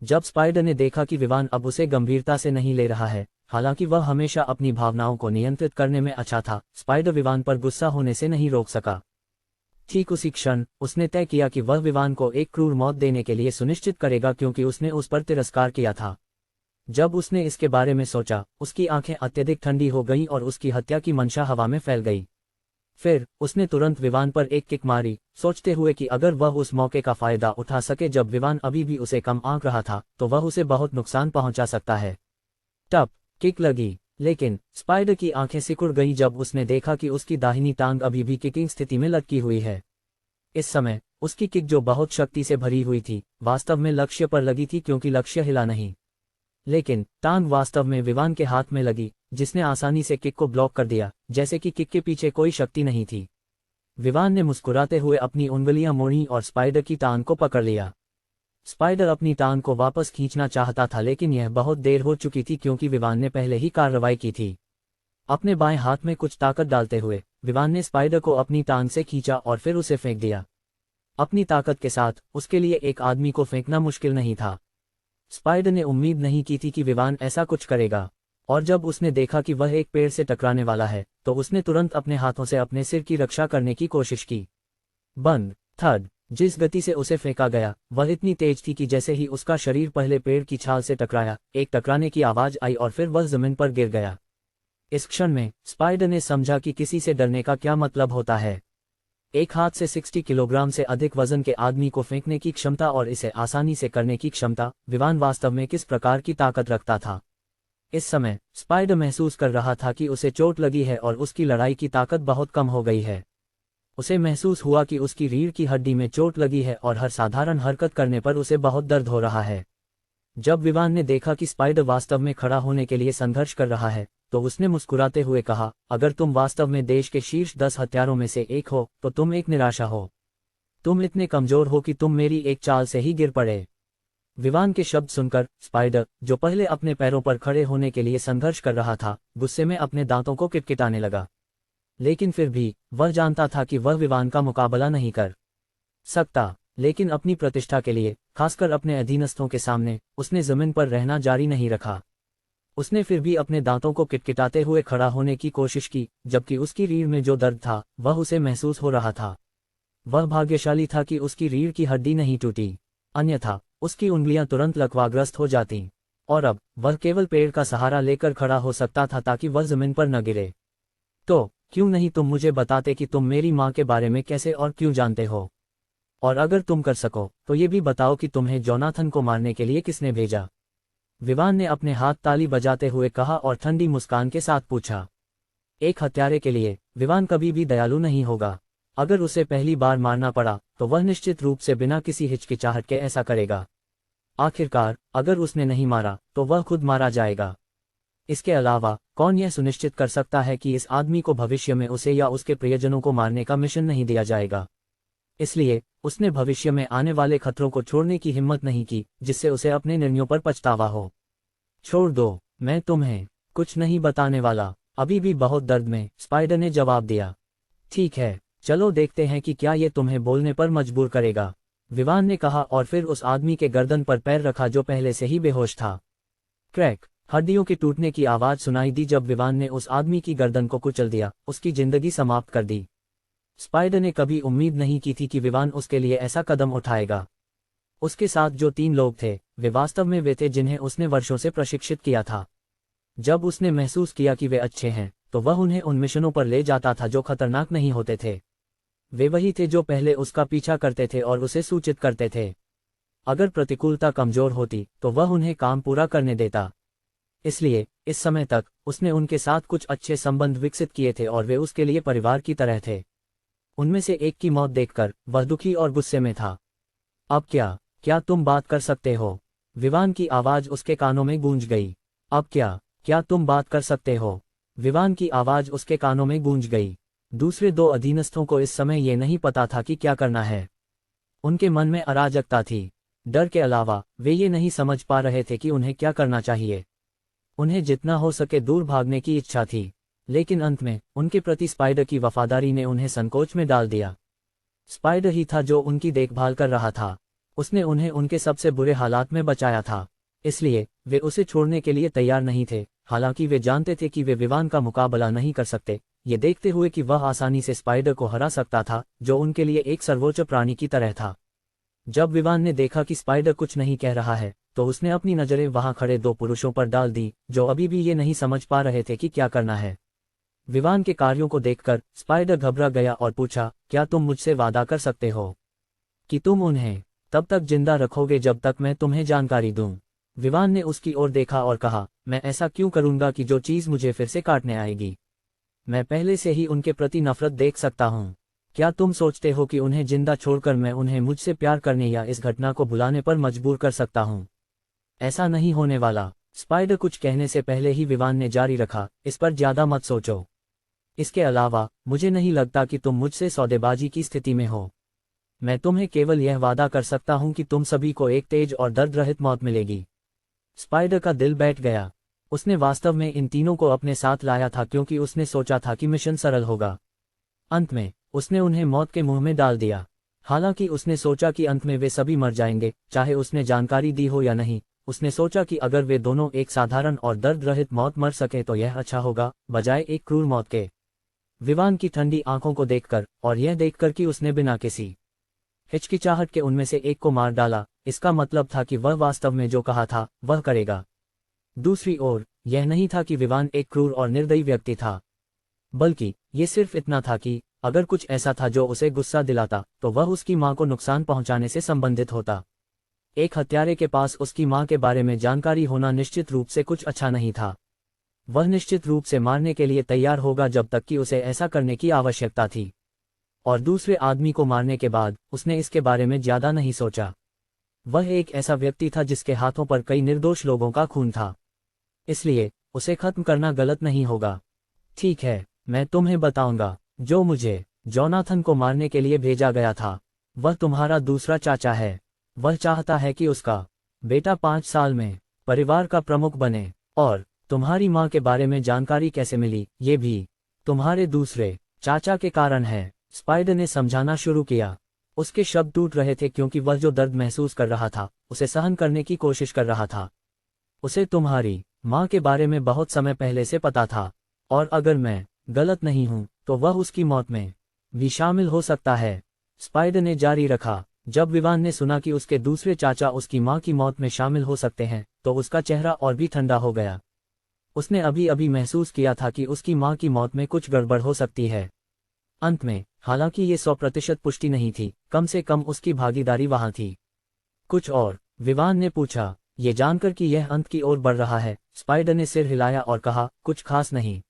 जब स्पाइडर ने देखा कि विवान अब उसे गंभीरता से नहीं ले रहा है, हालांकि वह हमेशा अपनी भावनाओं को नियंत्रित करने में अच्छा था, स्पाइडर विवान पर गुस्सा होने से नहीं रोक सका। ठीक उसी क्षण उसने तय किया कि वह विवान को एक क्रूर मौत देने के लिए सुनिश्चित करेगा, क्योंकि उसने उस पर तिरस्कार किया था। जब उसने इसके बारे में सोचा, उसकी आंखें अत्यधिक ठंडी हो गईं और उसकी हत्या की मंशा हवा में फैल गई। फिर उसने तुरंत विवान पर एक किक मारी, सोचते हुए कि अगर वह उस मौके का फायदा उठा सके जब विवान अभी भी उसे कम आंक रहा था, तो वह उसे बहुत नुकसान पहुंचा सकता है। टप किक लगी, लेकिन स्पाइडर की आंखें सिकुड़ गईं जब उसने देखा कि उसकी दाहिनी टांग अभी भी किकिंग स्थिति में लटकी हुई है। इस समय उसकी किक, जो बहुत शक्ति से भरी हुई थी, वास्तव में लक्ष्य पर लगी थी, क्योंकि लक्ष्य हिला नहीं। लेकिन टांग वास्तव में विवान के हाथ में लगी, जिसने आसानी से किक को ब्लॉक कर दिया, जैसे कि किक के पीछे कोई शक्ति नहीं थी। विवान ने मुस्कुराते हुए अपनी उंगलियां मोड़ी और स्पाइडर की टांग को पकड़ लिया। स्पाइडर अपनी टांग को वापस खींचना चाहता था, लेकिन यह बहुत देर हो चुकी थी, क्योंकि विवान ने पहले ही कार्रवाई की थी। अपने बाएं हाथ में कुछ ताकत डालते हुए विवान ने स्पाइडर को अपनी टांग से खींचा और फिर उसे फेंक दिया। अपनी ताकत के साथ उसके लिए एक आदमी को फेंकना मुश्किल नहीं था। स्पाइडर ने उम्मीद नहीं की थी कि विवान ऐसा कुछ करेगा, और जब उसने देखा कि वह एक पेड़ से टकराने वाला है, तो उसने तुरंत अपने हाथों से अपने सिर की रक्षा करने की कोशिश की। बंद थर्ड जिस गति से उसे फेंका गया वह इतनी तेज थी कि जैसे ही उसका शरीर पहले पेड़ की छाल से टकराया, एक टकराने की आवाज आई और फिर वह जमीन पर गिर गया। इस क्षण में स्पाइडर ने समझा कि किसी से डरने का क्या मतलब होता है। एक हाथ से 60 किलोग्राम से अधिक वजन के आदमी को फेंकने की क्षमता और इसे आसानी से करने की क्षमता, विवान वास्तव में किस प्रकार की ताकत रखता था। इस समय स्पाइडर महसूस कर रहा था कि उसे चोट लगी है और उसकी लड़ाई की ताकत बहुत कम हो गई है। उसे महसूस हुआ कि उसकी रीढ़ की हड्डी में चोट लगी है और हर साधारण हरकत करने पर उसे बहुत दर्द हो रहा है। जब विवान ने देखा कि स्पाइडर वास्तव में खड़ा होने के लिए संघर्ष कर रहा है, तो उसने मुस्कुराते हुए कहा, अगर तुम वास्तव में देश के शीर्ष 10 हत्यारों में से एक हो, तो तुम एक निराशा हो। तुम इतने कमजोर हो कि तुम मेरी एक चाल से ही गिर पड़े। विवान के शब्द सुनकर स्पाइडर, जो पहले अपने पैरों पर खड़े होने के लिए संघर्ष कर रहा था, गुस्से में अपने दांतों को किटकिटाने लगा। लेकिन फिर भी वह जानता था कि वह विवान का मुकाबला नहीं कर सकता। लेकिन अपनी प्रतिष्ठा के लिए, खासकर अपने अधीनस्थों के सामने, उसने जमीन पर रहना जारी नहीं रखा। उसने फिर भी अपने दांतों को किटकिटाते हुए खड़ा होने की कोशिश की, जबकि उसकी रीढ़ में जो दर्द था वह उसे महसूस हो रहा था। वह भाग्यशाली था कि उसकी रीढ़ की हड्डी नहीं टूटी, अन्यथा उसकी उंगलियां तुरंत लकवाग्रस्त हो जातीं, और अब वह केवल पेड़ का सहारा लेकर खड़ा हो सकता था ताकि वह जमीन पर न गिरे। तो क्यों नहीं तुम मुझे बताते कि तुम मेरी माँ के बारे में कैसे और क्यों जानते हो? और अगर तुम कर सको तो ये भी बताओ कि तुम्हें जोनाथन को मारने के लिए किसने भेजा? विवान ने अपने हाथ ताली बजाते हुए कहा और ठंडी मुस्कान के साथ पूछा। एक हत्यारे के लिए विवान कभी भी दयालु नहीं होगा। अगर उसे पहली बार मारना पड़ा तो वह निश्चित रूप से बिना किसी हिचकिचाहट के ऐसा करेगा। आखिरकार अगर उसने नहीं मारा तो वह खुद मारा जाएगा। इसके अलावा कौन यह सुनिश्चित कर सकता है कि इस आदमी को भविष्य में उसे या उसके प्रियजनों को मारने का मिशन नहीं दिया जाएगा? इसलिए उसने भविष्य में आने वाले खतरों को छोड़ने की हिम्मत नहीं की, जिससे उसे अपने निर्णयों पर पछतावा हो। छोड़ दो, मैं तुम्हें कुछ नहीं बताने वाला। अभी भी बहुत दर्द में, स्पाइडर ने जवाब दिया। ठीक है, चलो देखते हैं कि क्या ये तुम्हें बोलने पर मजबूर करेगा, विवान ने कहा और फिर उस आदमी के गर्दन पर पैर रखा जो पहले से ही बेहोश था। क्रैक, हड्डियों के टूटने की आवाज सुनाई दी जब विवान ने उस आदमी की गर्दन को कुचल दिया, उसकी जिंदगी समाप्त कर दी। स्पाइडर ने कभी उम्मीद नहीं की थी कि विवान उसके लिए ऐसा कदम उठाएगा। उसके साथ जो 3 लोग थे, वे वास्तव में वे थे जिन्हें उसने वर्षों से प्रशिक्षित किया था। जब उसने महसूस किया कि वे अच्छे हैं, तो वह उन्हें उन मिशनों पर ले जाता था जो खतरनाक नहीं होते थे। वे वही थे जो पहले उसका पीछा करते थे और उसे सूचित करते थे। अगर प्रतिकूलता कमजोर होती तो वह उन्हें काम पूरा करने देता। इसलिए इस समय तक उसने उनके साथ कुछ अच्छे संबंध विकसित किए थे और वे उसके लिए परिवार की तरह थे। उनमें से एक की मौत देखकर वह दुखी और गुस्से में था। अब क्या तुम बात कर सकते हो? विवान की आवाज उसके कानों में गूंज गई। अब क्या तुम बात कर सकते हो? विवान की आवाज उसके कानों में गूंज गई। दूसरे दो अधीनस्थों को इस समय ये नहीं पता था कि क्या करना है। उनके मन में अराजकता थी। डर के अलावा वे ये नहीं समझ पा रहे थे कि उन्हें क्या करना चाहिए। उन्हें जितना हो सके दूर भागने की इच्छा थी, लेकिन अंत में उनके प्रति स्पाइडर की वफादारी ने उन्हें संकोच में डाल दिया। स्पाइडर ही था जो उनकी देखभाल कर रहा था। उसने उन्हें उनके सबसे बुरे हालात में बचाया था, इसलिए वे उसे छोड़ने के लिए तैयार नहीं थे। हालांकि वे जानते थे कि वे विवान का मुकाबला नहीं कर सकते, ये देखते हुए कि वह आसानी से स्पाइडर को हरा सकता था, जो उनके लिए एक सर्वोच्च प्राणी की तरह था। जब विवान ने देखा कि स्पाइडर कुछ नहीं कह रहा है, तो उसने अपनी नजरें वहां खड़े दो पुरुषों पर डाल दी, जो अभी भी ये नहीं समझ पा रहे थे कि क्या करना है। विवान के कार्यों को देखकर स्पाइडर घबरा गया और पूछा, क्या तुम मुझसे वादा कर सकते हो कि तुम उन्हें तब तक जिंदा रखोगे जब तक मैं तुम्हें जानकारी दूं? विवान ने उसकी ओर देखा और कहा, मैं ऐसा क्यों करूंगा कि जो चीज मुझे फिर से काटने आएगी? मैं पहले से ही उनके प्रति नफरत देख सकता हूँ। क्या तुम सोचते हो कि उन्हें जिंदा छोड़कर मैं उन्हें मुझसे प्यार करने या इस घटना को भुलाने पर मजबूर कर सकता हूँ? ऐसा नहीं होने वाला। स्पाइडर कुछ कहने से पहले ही विवान ने जारी रखा, इस पर ज्यादा मत सोचो। इसके अलावा मुझे नहीं लगता कि तुम मुझसे सौदेबाजी की स्थिति में हो। मैं तुम्हें केवल यह वादा कर सकता हूं कि तुम सभी को एक तेज और दर्द रहित मौत मिलेगी। स्पाइडर का दिल बैठ गया। उसने वास्तव में इन तीनों को अपने साथ लाया था क्योंकि उसने सोचा था कि मिशन सरल होगा। अंत में उसने उन्हें मौत के मुंह में डाल दिया। हालांकि उसने सोचा कि अंत में वे सभी मर जाएंगे, चाहे उसने जानकारी दी हो या नहीं। उसने सोचा कि अगर वे दोनों एक साधारण और दर्द रहित मौत मर सके तो यह अच्छा होगा, बजाय एक क्रूर मौत के। विवान की ठंडी आंखों को देखकर और यह देखकर कि उसने बिना किसी हिचकिचाहट के उनमें से एक को मार डाला, इसका मतलब था कि वह वास्तव में जो कहा था वह करेगा। दूसरी ओर यह नहीं था कि विवान एक क्रूर और निर्दयी व्यक्ति था, बल्कि ये सिर्फ इतना था कि अगर कुछ ऐसा था जो उसे गुस्सा दिलाता तो वह उसकी मां को नुकसान पहुंचाने से संबंधित होता। एक हत्यारे के पास उसकी मां के बारे में जानकारी होना निश्चित रूप से कुछ अच्छा नहीं था। वह निश्चित रूप से मारने के लिए तैयार होगा जब तक कि उसे ऐसा करने की आवश्यकता थी। और दूसरे आदमी को मारने के बाद उसने इसके बारे में ज्यादा नहीं सोचा। वह एक ऐसा व्यक्ति था जिसके हाथों पर कई निर्दोष लोगों का खून था, इसलिए उसे खत्म करना गलत नहीं होगा। ठीक है, मैं तुम्हें बताऊंगा। जो मुझे जोनाथन को मारने के लिए भेजा गया था, वह तुम्हारा दूसरा चाचा है। वह चाहता है कि उसका बेटा 5 साल में परिवार का प्रमुख बने। और तुम्हारी मां के बारे में जानकारी कैसे मिली, ये भी तुम्हारे दूसरे चाचा के कारण है। स्पाइडर ने समझाना शुरू किया। उसके शब्द टूट रहे थे क्योंकि वह जो दर्द महसूस कर रहा था उसे सहन करने की कोशिश कर रहा था। उसे तुम्हारी मां के बारे में बहुत समय पहले से पता था, और अगर मैं गलत नहीं हूं तो वह उसकी मौत में भी शामिल हो सकता है। स्पाइडर ने जारी रखा। जब विवान ने सुना कि उसके दूसरे चाचा उसकी मां की मौत में शामिल हो सकते हैं तो उसका चेहरा और भी ठंडा हो गया। उसने अभी अभी महसूस किया था कि उसकी मां की मौत में कुछ गड़बड़ हो सकती है। अंत में, हालांकि ये 100% पुष्टि नहीं थी, कम से कम उसकी भागीदारी वहां थी। कुछ और? विवान ने पूछा, ये जानकर कि यह अंत की ओर बढ़ रहा है। स्पाइडर ने सिर हिलाया और कहा, कुछ खास नहीं,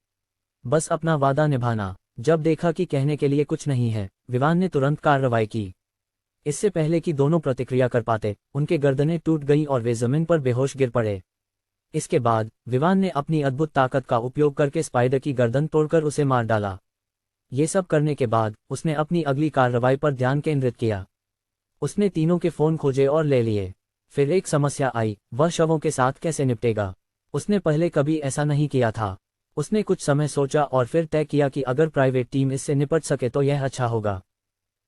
बस अपना वादा निभाना। जब देखा कि कहने के लिए कुछ नहीं है, विवान ने तुरंत कार्रवाई की। इससे पहले कि दोनों प्रतिक्रिया कर पाते, उनके गर्दनें टूट गईं और वे जमीन पर बेहोश गिर पड़े। इसके बाद विवान ने अपनी अद्भुत ताकत का उपयोग करके स्पाइडर की गर्दन तोड़कर उसे मार डाला। ये सब करने के बाद उसने अपनी अगली कार्रवाई पर ध्यान केंद्रित किया। उसने तीनों के फोन खोजे और ले लिए। फिर एक समस्या आई, वह शवों के साथ कैसे निपटेगा। उसने पहले कभी ऐसा नहीं किया था। उसने कुछ समय सोचा और फिर तय किया कि अगर प्राइवेट टीम इससे निपट सके तो यह अच्छा होगा।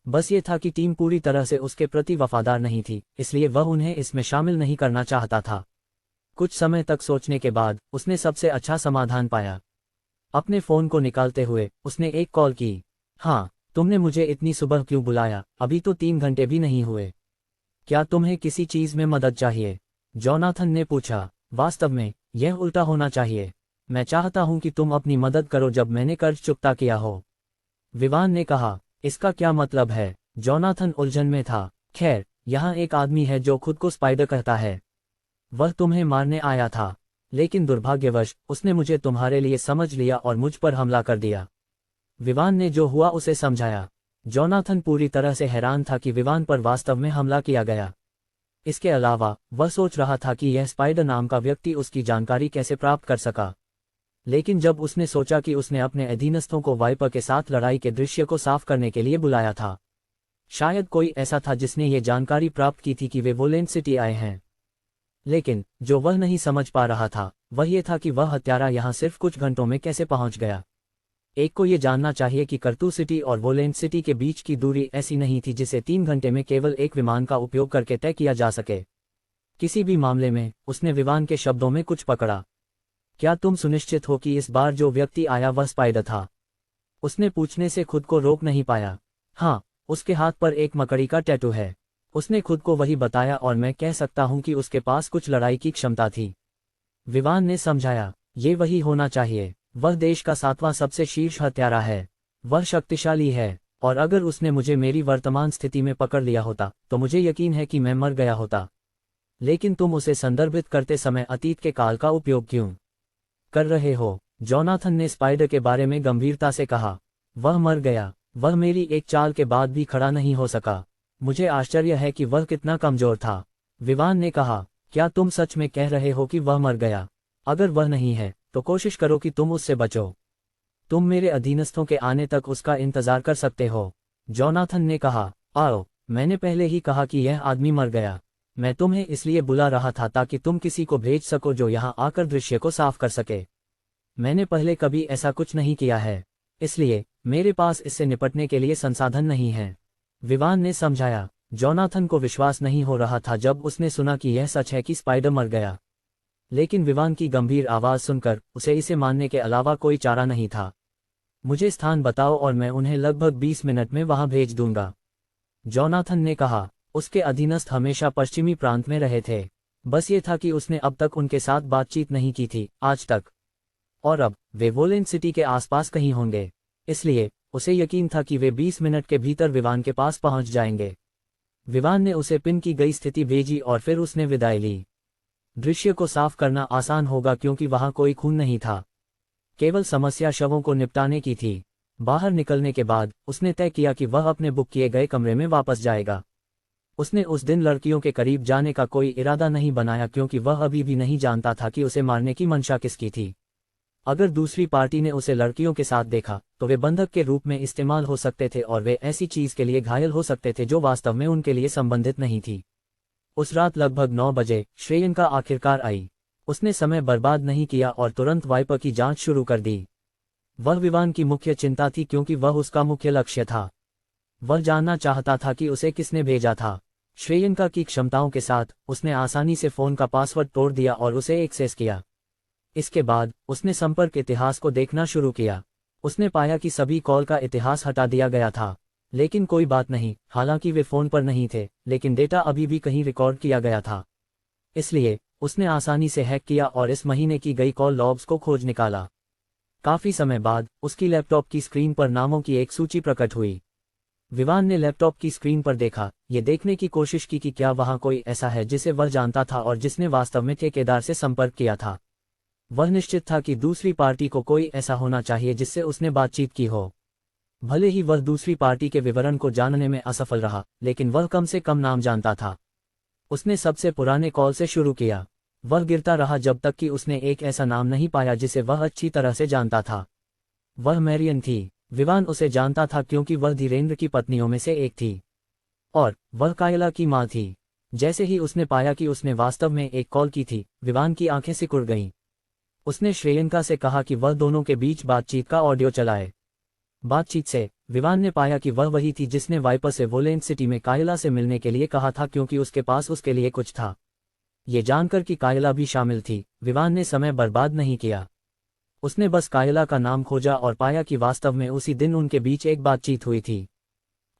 बस ये था कि टीम पूरी तरह से उसके प्रति वफादार नहीं थी, इसलिए वह उन्हें इसमें शामिल नहीं करना चाहता था। कुछ समय तक सोचने के बाद उसने सबसे अच्छा समाधान पाया। अपने फोन को निकालते हुए उसने एक कॉल की। हाँ, तुमने मुझे इतनी सुबह क्यों बुलाया? अभी तो 3 घंटे भी नहीं हुए। क्या तुम्हें किसी चीज में मदद चाहिए? जोनाथन ने पूछा। वास्तव में यह उल्टा होना चाहिए। मैं चाहता हूं कि तुम अपनी मदद करो जब मैंने कर्ज चुकता किया हो। विवान ने कहा। इसका क्या मतलब है? जोनाथन उलझन में था। खैर, यहाँ एक आदमी है जो खुद को स्पाइडर कहता है। वह तुम्हें मारने आया था, लेकिन दुर्भाग्यवश उसने मुझे तुम्हारे लिए समझ लिया और मुझ पर हमला कर दिया। विवान ने जो हुआ उसे समझाया। जोनाथन पूरी तरह से हैरान था कि विवान पर वास्तव में हमला किया गया। इसके अलावा वह सोच रहा था कि यह स्पाइडर नाम का व्यक्ति उसकी जानकारी कैसे प्राप्त कर सका। लेकिन जब उसने सोचा कि उसने अपने अधीनस्थों को वाइपर के साथ लड़ाई के दृश्य को साफ करने के लिए बुलाया था, शायद कोई ऐसा था जिसने ये जानकारी प्राप्त की थी कि वे वोलेंट सिटी आए हैं। लेकिन जो वह नहीं समझ पा रहा था वह ये था कि वह हत्यारा यहाँ सिर्फ कुछ घंटों में कैसे पहुंच गया। एक को ये जानना चाहिए कि कर्तू सिटी और वोलेंट सिटी के बीच की दूरी ऐसी नहीं थी जिसे 3 घंटे में केवल एक विमान का उपयोग करके तय किया जा सके। किसी भी मामले में उसने विवान के शब्दों में कुछ पकड़ा। क्या तुम सुनिश्चित हो कि इस बार जो व्यक्ति आया वह स्पाइडर था? उसने पूछने से खुद को रोक नहीं पाया। हाँ, उसके हाथ पर एक मकड़ी का टैटू है। उसने खुद को वही बताया और मैं कह सकता हूं कि उसके पास कुछ लड़ाई की क्षमता थी। विवान ने समझाया, ये वही होना चाहिए। वह देश का 7वां सबसे शीर्ष हत्यारा है। वह शक्तिशाली है और अगर उसने मुझे मेरी वर्तमान स्थिति में पकड़ लिया होता तो मुझे यकीन है कि मैं मर गया होता। लेकिन तुम उसे संदर्भित करते समय अतीत के काल का उपयोग क्यों कर रहे हो? जोनाथन ने स्पाइडर के बारे में गंभीरता से कहा। वह मर गया। वह मेरी एक चाल के बाद भी खड़ा नहीं हो सका। मुझे आश्चर्य है कि वह कितना कमजोर था। विवान ने कहा, क्या तुम सच में कह रहे हो कि वह मर गया? अगर वह नहीं है तो कोशिश करो कि तुम उससे बचो। तुम मेरे अधीनस्थों के आने तक उसका इंतजार कर सकते हो। जोनाथन ने कहा, आओ, मैंने पहले ही कहा कि यह आदमी मर गया। मैं तुम्हें इसलिए बुला रहा था ताकि तुम किसी को भेज सको जो यहाँ आकर दृश्य को साफ कर सके। मैंने पहले कभी ऐसा कुछ नहीं किया है, इसलिए मेरे पास इससे निपटने के लिए संसाधन नहीं है। विवान ने समझाया। जोनाथन को विश्वास नहीं हो रहा था जब उसने सुना कि यह सच है कि स्पाइडर मर गया। लेकिन विवान की गंभीर आवाज सुनकर उसे इसे मानने के अलावा कोई चारा नहीं था। मुझे स्थान बताओ और मैं उन्हें लगभग 20 मिनट में वहां भेज दूंगा, जोनाथन ने कहा। उसके अधीनस्थ हमेशा पश्चिमी प्रांत में रहे थे। बस ये था कि उसने अब तक उनके साथ बातचीत नहीं की थी आज तक, और अब वे वोलेंट सिटी के आसपास कहीं होंगे। इसलिए उसे यकीन था कि वे 20 मिनट के भीतर विवान के पास पहुंच जाएंगे। विवान ने उसे पिन की गई स्थिति भेजी और फिर उसने विदाई ली। दृश्य को साफ करना आसान होगा क्योंकि वहां कोई खून नहीं था, केवल समस्या शवों को निपटाने की थी। बाहर निकलने के बाद उसने तय किया कि वह अपने बुक किए गए कमरे में वापस जाएगा। उसने उस दिन लड़कियों के करीब जाने का कोई इरादा नहीं बनाया क्योंकि वह अभी भी नहीं जानता था कि उसे मारने की मंशा किसकी थी। अगर दूसरी पार्टी ने उसे लड़कियों के साथ देखा तो वे बंधक के रूप में इस्तेमाल हो सकते थे और वे ऐसी चीज के लिए घायल हो सकते थे जो वास्तव में उनके लिए संबंधित नहीं थी। उस रात लगभग 9 बजे श्रेयन का आखिरकार आई। उसने समय बर्बाद नहीं किया और तुरंत वाइपर की जांच शुरू कर दी। वह विवान की मुख्य चिंता थी क्योंकि वह उसका मुख्य लक्ष्य था। वह जानना चाहता था कि उसे किसने भेजा था। श्रेयंका की क्षमताओं के साथ उसने आसानी से फोन का पासवर्ड तोड़ दिया और उसे एक्सेस किया। इसके बाद उसने संपर्क इतिहास को देखना शुरू किया। उसने पाया कि सभी कॉल का इतिहास हटा दिया गया था, लेकिन कोई बात नहीं। हालांकि वे फोन पर नहीं थे, लेकिन डेटा अभी भी कहीं रिकॉर्ड किया गया था। इसलिए उसने आसानी से हैक किया और इस महीने की गई कॉल लॉग्स को खोज निकाला। काफी समय बाद उसकी लैपटॉप की स्क्रीन पर नामों की एक सूची प्रकट हुई। विवान ने लैपटॉप की स्क्रीन पर देखा, ये देखने की कोशिश की कि क्या वहां कोई ऐसा है जिसे वह जानता था और जिसने वास्तव में ठेकेदार से संपर्क किया था। वह निश्चित था कि दूसरी पार्टी को कोई ऐसा होना चाहिए जिससे उसने बातचीत की हो। भले ही वह दूसरी पार्टी के विवरण को जानने में असफल रहा, लेकिन वह कम से कम नाम जानता था। उसने सबसे पुराने कॉल से शुरू किया। वह गिरता रहा जब तक कि उसने एक ऐसा नाम नहीं पाया जिसे वह अच्छी तरह से जानता था। वह मैरियन थी। विवान उसे जानता था क्योंकि वह धीरेन्द्र की पत्नियों में से एक थी और वह कायला की मां थी। जैसे ही उसने पाया कि उसने वास्तव में एक कॉल की थी, विवान की आंखें सिकुड़ गईं। उसने श्रेयंका से कहा कि वह दोनों के बीच बातचीत का ऑडियो चलाए। बातचीत से विवान ने पाया कि वह वही थी जिसने वाइपर से वोलेंट सिटी में कायला से मिलने के लिए कहा था क्योंकि उसके पास उसके लिए कुछ था। ये जानकर कि कायला भी शामिल थी, विवान ने समय बर्बाद नहीं किया। उसने बस कायला का नाम खोजा और पाया कि वास्तव में उसी दिन उनके बीच एक बातचीत हुई थी।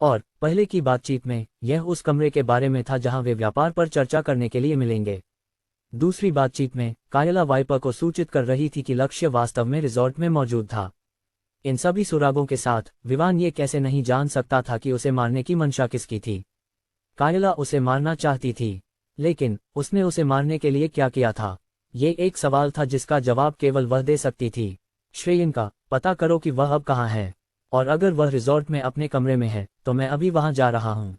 और पहले की बातचीत में यह उस कमरे के बारे में था जहां वे व्यापार पर चर्चा करने के लिए मिलेंगे। दूसरी बातचीत में कायला वाइपर को सूचित कर रही थी कि लक्ष्य वास्तव में रिजॉर्ट में मौजूद था। इन सभी सुरागों के साथ विवान ये कैसे नहीं जान सकता था कि उसे मारने की मंशा किसकी थी। कायला उसे मारना चाहती थी, लेकिन उसने उसे मारने के लिए क्या किया था? ये एक सवाल था जिसका जवाब केवल वह दे सकती थी। श्रेयंका, पता करो कि वह अब कहाँ है। और अगर वह रिजॉर्ट में अपने कमरे में है तो मैं अभी वहां जा रहा हूं।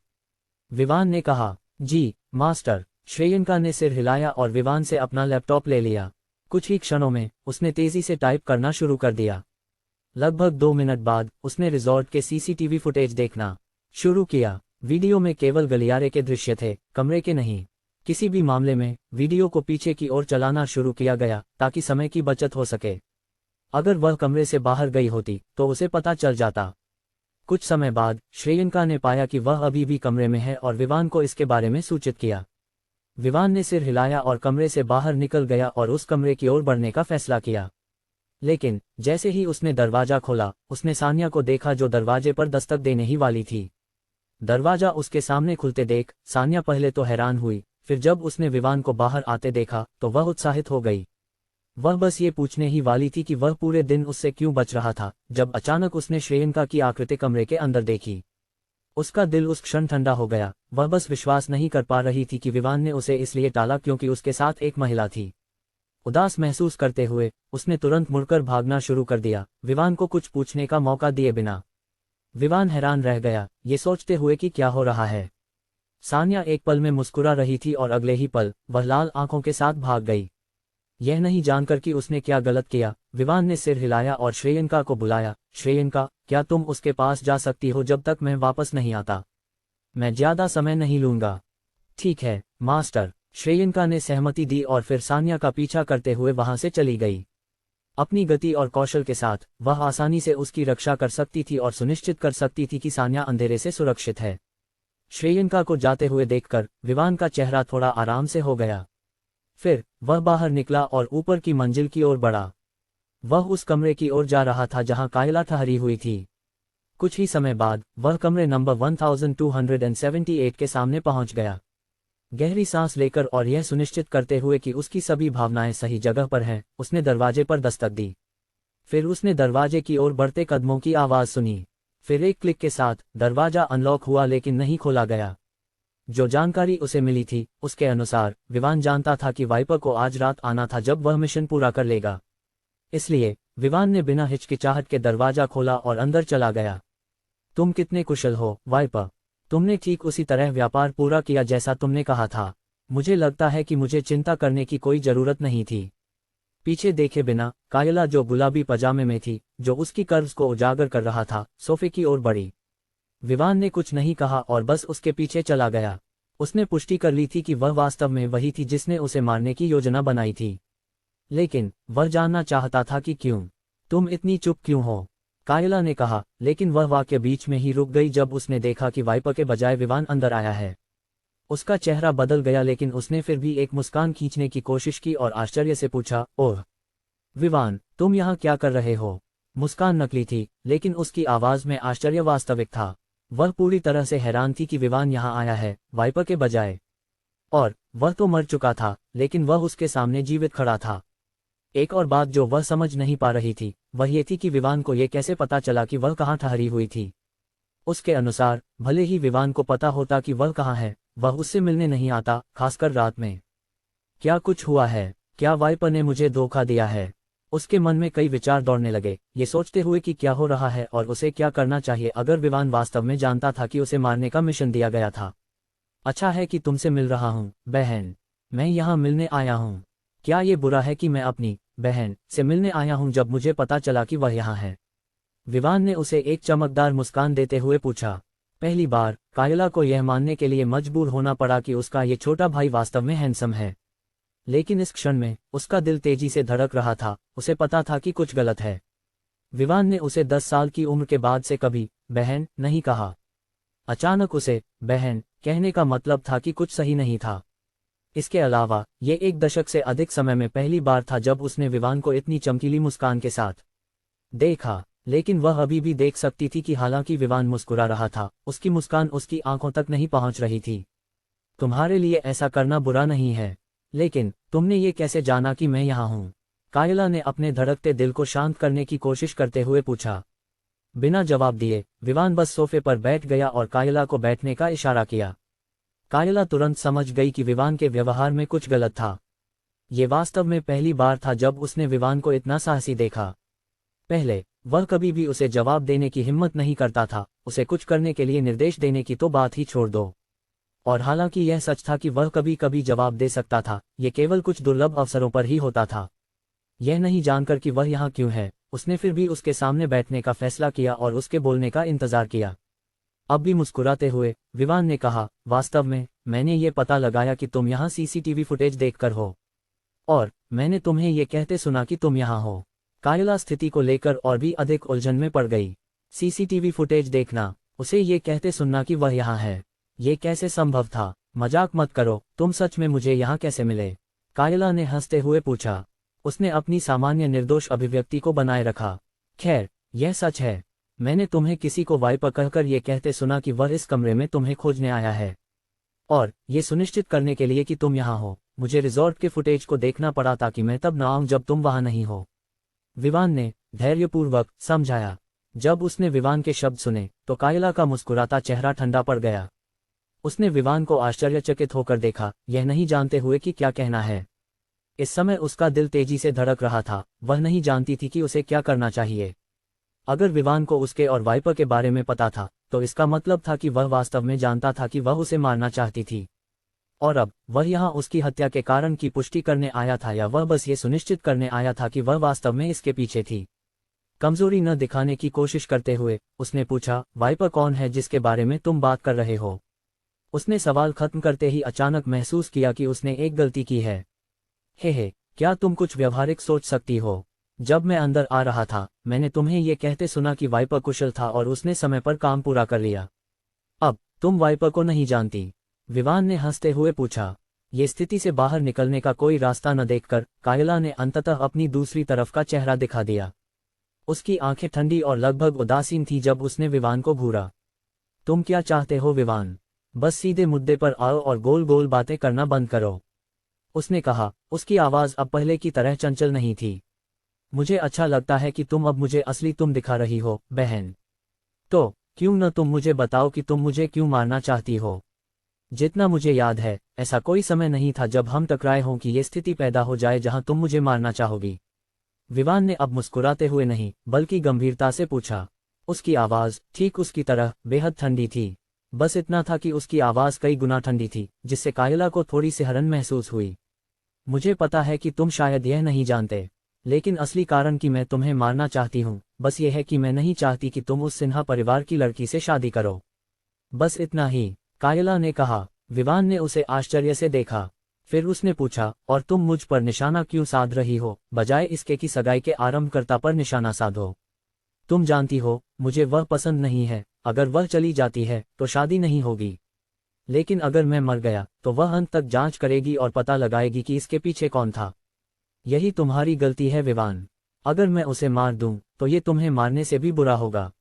विवान ने कहा। जी मास्टर। श्रेयंका ने सिर हिलाया और विवान से अपना लैपटॉप ले लिया। कुछ ही क्षणों में उसने तेजी से टाइप करना शुरू कर दिया। लगभग 2 मिनट बाद उसने रिजॉर्ट के सीसीटीवी फुटेज देखना शुरू किया। वीडियो में केवल गलियारे के दृश्य थे, कमरे के नहीं। किसी भी मामले में वीडियो को पीछे की ओर चलाना शुरू किया गया ताकि समय की बचत हो सके। अगर वह कमरे से बाहर गई होती तो उसे पता चल जाता। कुछ समय बाद श्रेयंका ने पाया कि वह अभी भी कमरे में है और विवान को इसके बारे में सूचित किया। विवान ने सिर हिलाया और कमरे से बाहर निकल गया और उस कमरे की ओर बढ़ने का फैसला किया। लेकिन जैसे ही उसने दरवाजा खोला उसने सान्या को देखा जो दरवाजे पर दस्तक देने ही वाली थी। दरवाजा उसके सामने खुलते देख सान्या पहले तो हैरान हुई, फिर जब उसने विवान को बाहर आते देखा तो वह उत्साहित हो गई। वह बस ये पूछने ही वाली थी कि वह पूरे दिन उससे क्यों बच रहा था, जब अचानक उसने श्रेयंका की आकृति कमरे के अंदर देखी। उसका दिल उस क्षण ठंडा हो गया। वह बस विश्वास नहीं कर पा रही थी कि विवान ने उसे इसलिए टाला क्योंकि उसके साथ एक महिला थी। उदास महसूस करते हुए उसने तुरंत मुड़कर भागना शुरू कर दिया, विवान को कुछ पूछने का मौका दिए बिना। विवान हैरान रह गया, ये सोचते हुए कि क्या हो रहा है। सान्या एक पल में मुस्कुरा रही थी और अगले ही पल वह लाल आंखों के साथ भाग गई। यह नहीं जानकर कि उसने क्या गलत किया, विवान ने सिर हिलाया और श्रेयंका को बुलाया। श्रेयंका, क्या तुम उसके पास जा सकती हो जब तक मैं वापस नहीं आता? मैं ज्यादा समय नहीं लूंगा। ठीक है मास्टर। श्रेयंका ने सहमति दी और फिर सान्या का पीछा करते हुए वहां से चली गई। अपनी गति और कौशल के साथ वह आसानी से उसकी रक्षा कर सकती थी और सुनिश्चित कर सकती थी कि सान्या अंधेरे से सुरक्षित है। श्रेयंका को जाते हुए देखकर विवान का चेहरा थोड़ा आराम से हो गया। फिर वह बाहर निकला और ऊपर की मंजिल की ओर बढ़ा। वह उस कमरे की ओर जा रहा था जहां कायला ठहरी हुई थी। कुछ ही समय बाद वह कमरे नंबर 1278 के सामने पहुंच गया। गहरी सांस लेकर और यह सुनिश्चित करते हुए कि उसकी सभी भावनाएं सही जगह पर हैं, उसने दरवाजे पर दस्तक दी। फिर उसने दरवाजे की ओर बढ़ते कदमों की आवाज सुनी। फिर एक क्लिक के साथ दरवाजा अनलॉक हुआ लेकिन नहीं खोला गया। जो जानकारी उसे मिली थी उसके अनुसार विवान जानता था कि वाइपर को आज रात आना था जब वह मिशन पूरा कर लेगा। इसलिए विवान ने बिना हिचकिचाहट के दरवाजा खोला और अंदर चला गया। तुम कितने कुशल हो वाइपर। तुमने ठीक उसी तरह व्यापार पूरा किया जैसा तुमने कहा था। मुझे लगता है कि मुझे चिंता करने की कोई जरूरत नहीं थी। पीछे देखे बिना कायला जो गुलाबी पजामे में थी, जो उसकी कर्व्स को उजागर कर रहा था, सोफे की ओर बढ़ी। विवान ने कुछ नहीं कहा और बस उसके पीछे चला गया। उसने पुष्टि कर ली थी कि वह वास्तव में वही थी जिसने उसे मारने की योजना बनाई थी। लेकिन वह जानना चाहता था कि क्यों। तुम इतनी चुप क्यों हो? कायला ने कहा, लेकिन वह वाक्य बीच में ही रुक गई जब उसने देखा कि वाइपर के बजाय विवान अंदर आया है। उसका चेहरा बदल गया लेकिन उसने फिर भी एक मुस्कान खींचने की कोशिश की और आश्चर्य से पूछा, ओह विवान, तुम यहाँ क्या कर रहे हो? मुस्कान नकली थी लेकिन उसकी आवाज में आश्चर्य वास्तविक था। वह पूरी तरह से हैरान थी कि विवान यहाँ आया है, वाइपर के बजाय। और वह तो मर चुका था, लेकिन वह उसके सामने जीवित खड़ा था। एक और बात जो वह समझ नहीं पा रही थी वह ये थी कि विवान को ये कैसे पता चला कि वह कहाँ ठहरी हुई थी। उसके अनुसार भले ही विवान को पता होता कि वह कहाँ है, वह उससे मिलने नहीं आता, खासकर रात में। क्या कुछ हुआ है? क्या वाइपर ने मुझे धोखा दिया है? उसके मन में कई विचार दौड़ने लगे, ये सोचते हुए कि क्या हो रहा है और उसे क्या करना चाहिए अगर विवान वास्तव में जानता था कि उसे मारने का मिशन दिया गया था। अच्छा है कि तुमसे मिल रहा हूँ बहन। मैं यहाँ मिलने आया हूँ। क्या ये बुरा है कि मैं अपनी बहन से मिलने आया हूँ जब मुझे पता चला कि वह यहाँ है? विवान ने उसे एक चमकदार मुस्कान देते हुए पूछा। पहली बार कायला को यह मानने के लिए मजबूर होना पड़ा कि उसका ये छोटा भाई वास्तव में हैंडसम है। लेकिन इस क्षण में उसका दिल तेजी से धड़क रहा था। उसे पता था कि कुछ गलत है। विवान ने उसे 10 साल की उम्र के बाद से कभी बहन नहीं कहा। अचानक उसे बहन कहने का मतलब था कि कुछ सही नहीं था। इसके अलावा ये 1 दशक से अधिक समय में पहली बार था जब उसने विवान को इतनी चमकीली मुस्कान के साथ देखा। लेकिन वह अभी भी देख सकती थी कि हालांकि विवान मुस्कुरा रहा था, उसकी मुस्कान उसकी आंखों तक नहीं पहुंच रही थी। तुम्हारे लिए ऐसा करना बुरा नहीं है, लेकिन तुमने ये कैसे जाना कि मैं यहाँ हूँ? कायला ने अपने धड़कते दिल को शांत करने की कोशिश करते हुए पूछा। बिना जवाब दिए विवान बस सोफे पर बैठ गया और कायला को बैठने का इशारा किया। कायला तुरंत समझ गई कि विवान के व्यवहार में कुछ गलत था। ये वास्तव में पहली बार था जब उसने विवान को इतना साहसी देखा। पहले वह कभी भी उसे जवाब देने की हिम्मत नहीं करता था, उसे कुछ करने के लिए निर्देश देने की तो बात ही छोड़ दो। और हालांकि यह सच था कि वह कभी कभी जवाब दे सकता था, ये केवल कुछ दुर्लभ अवसरों पर ही होता था। यह नहीं जानकर कि वह यहाँ क्यों है, उसने फिर भी उसके सामने बैठने का फैसला किया और उसके बोलने का इंतजार किया। अब भी मुस्कुराते हुए विवान ने कहा, वास्तव में मैंने ये पता लगाया कि तुम यहाँ सीसीटीवी फुटेज देखकर हो, और मैंने तुम्हें ये कहते सुना कि तुम यहाँ हो। कायला स्थिति को लेकर और भी अधिक उलझन में पड़ गई। सीसीटीवी फुटेज देखना, उसे ये कहते सुनना कि वह यहाँ है, ये कैसे संभव था? मजाक मत करो, तुम सच में मुझे यहाँ कैसे मिले? कायला ने हंसते हुए पूछा। उसने अपनी सामान्य निर्दोष अभिव्यक्ति को बनाए रखा। खैर, यह सच है, मैंने तुम्हें किसी को वाइपर कहकर ये कहते सुना कि वह इस कमरे में तुम्हें खोजने आया है, और ये सुनिश्चित करने के लिए कि तुम यहाँ हो, मुझे रिजॉर्ट के फुटेज को देखना पड़ा ताकि मैं तब न आऊं जब तुम वहां नहीं हो। विवान ने धैर्यपूर्वक समझाया। जब उसने विवान के शब्द सुने तो कायला का मुस्कुराता चेहरा ठंडा पड़ गया। उसने विवान को आश्चर्यचकित होकर देखा, यह नहीं जानते हुए कि क्या कहना है। इस समय उसका दिल तेजी से धड़क रहा था, वह नहीं जानती थी कि उसे क्या करना चाहिए। अगर विवान को उसके और वाइपर के बारे में पता था, तो इसका मतलब था कि वह वास्तव में जानता था कि वह उसे मारना चाहती थी। और अब वह यहाँ उसकी हत्या के कारण की पुष्टि करने आया था, या वह बस ये सुनिश्चित करने आया था कि वह वास्तव में इसके पीछे थी। कमजोरी न दिखाने की कोशिश करते हुए उसने पूछा, वाइपर कौन है जिसके बारे में तुम बात कर रहे हो? उसने सवाल खत्म करते ही अचानक महसूस किया कि उसने एक गलती की है। हे, क्या तुम कुछ व्यवहारिक सोच सकती हो? जब मैं अंदर आ रहा था, मैंने तुम्हें ये कहते सुना कि वाइपर कुशल था और उसने समय पर काम पूरा कर लिया। अब तुम वाइपर को नहीं जानती? विवान ने हंसते हुए पूछा। ये स्थिति से बाहर निकलने का कोई रास्ता न देखकर कायला ने अंततः अपनी दूसरी तरफ का चेहरा दिखा दिया। उसकी आंखें ठंडी और लगभग उदासीन थी जब उसने विवान को घूरा। तुम क्या चाहते हो विवान? बस सीधे मुद्दे पर आओ और गोल गोल बातें करना बंद करो, उसने कहा। उसकी आवाज अब पहले की तरह चंचल नहीं थी। मुझे अच्छा लगता है कि तुम अब मुझे असली तुम दिखा रही हो, बहन। तो क्यों न तुम मुझे बताओ कि तुम मुझे क्यों मारना चाहती हो? जितना मुझे याद है, ऐसा कोई समय नहीं था जब हम टकराए हों कि ये स्थिति पैदा हो जाए जहां तुम मुझे मारना चाहोगी। विवान ने अब मुस्कुराते हुए नहीं बल्कि गंभीरता से पूछा। उसकी आवाज ठीक उसकी तरह बेहद ठंडी थी। बस इतना था कि उसकी आवाज कई गुना ठंडी थी, जिससे कायला को थोड़ी सिहरन महसूस हुई। मुझे पता है कि तुम शायद यह नहीं जानते, लेकिन असली कारण कि मैं तुम्हें मारना चाहती हूँ बस ये है कि मैं नहीं चाहती कि तुम उस सिन्हा परिवार की लड़की से शादी करो। बस इतना ही, कायला ने कहा। विवान ने उसे आश्चर्य से देखा। फिर उसने पूछा, और तुम मुझ पर निशाना क्यों साध रही हो, बजाय इसके कि सगाई के आरंभकर्ता पर निशाना साधो? तुम जानती हो, मुझे वह पसंद नहीं है। अगर वह चली जाती है तो शादी नहीं होगी, लेकिन अगर मैं मर गया तो वह अंत तक जांच करेगी और पता लगाएगी कि इसके पीछे कौन था। यही तुम्हारी गलती है विवान। अगर मैं उसे मार दूं तो ये तुम्हें मारने से भी बुरा होगा।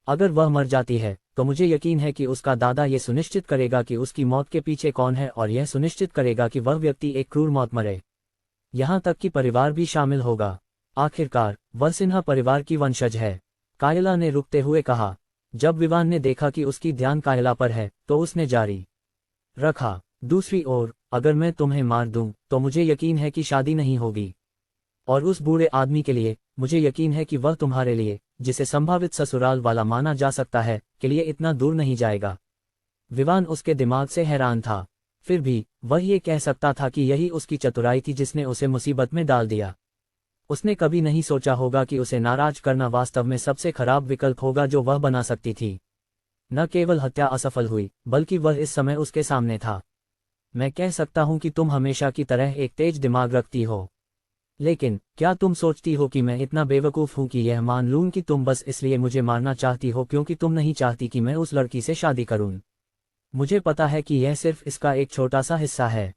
अगर वह मर जाती है तो मुझे यकीन है कि उसका दादा ये सुनिश्चित करेगा कि उसकी मौत के पीछे कौन है, और यह सुनिश्चित करेगा कि वह व्यक्ति एक क्रूर मौत मरे। यहाँ तक कि परिवार भी शामिल होगा। आखिरकार वह सिन्हा परिवार की वंशज है, कायला ने रुकते हुए कहा। जब विवान ने देखा कि उसकी ध्यान कायला पर है तो उसने जारी रखा, दूसरी ओर अगर मैं तुम्हें मार दूं तो मुझे यकीन है कि शादी नहीं होगी, और उस बूढ़े आदमी के लिए मुझे यकीन है कि वह तुम्हारे लिए, जिसे संभावित ससुराल वाला माना जा सकता है, के लिए इतना दूर नहीं जाएगा। विवान उसके दिमाग से हैरान था। फिर भी वह ये कह सकता था कि यही उसकी चतुराई थी जिसने उसे मुसीबत में डाल दिया। उसने कभी नहीं सोचा होगा कि उसे नाराज करना वास्तव में सबसे खराब विकल्प होगा जो वह बना सकती थी। न केवल हत्या असफल हुई, बल्कि वह इस समय उसके सामने था। मैं कह सकता हूं कि तुम हमेशा की तरह एक तेज दिमाग रखती हो, लेकिन क्या तुम सोचती हो कि मैं इतना बेवकूफ़ हूं कि यह मान लूं कि तुम बस इसलिए मुझे मारना चाहती हो क्योंकि तुम नहीं चाहती कि मैं उस लड़की से शादी करूं? मुझे पता है कि यह सिर्फ इसका एक छोटा सा हिस्सा है।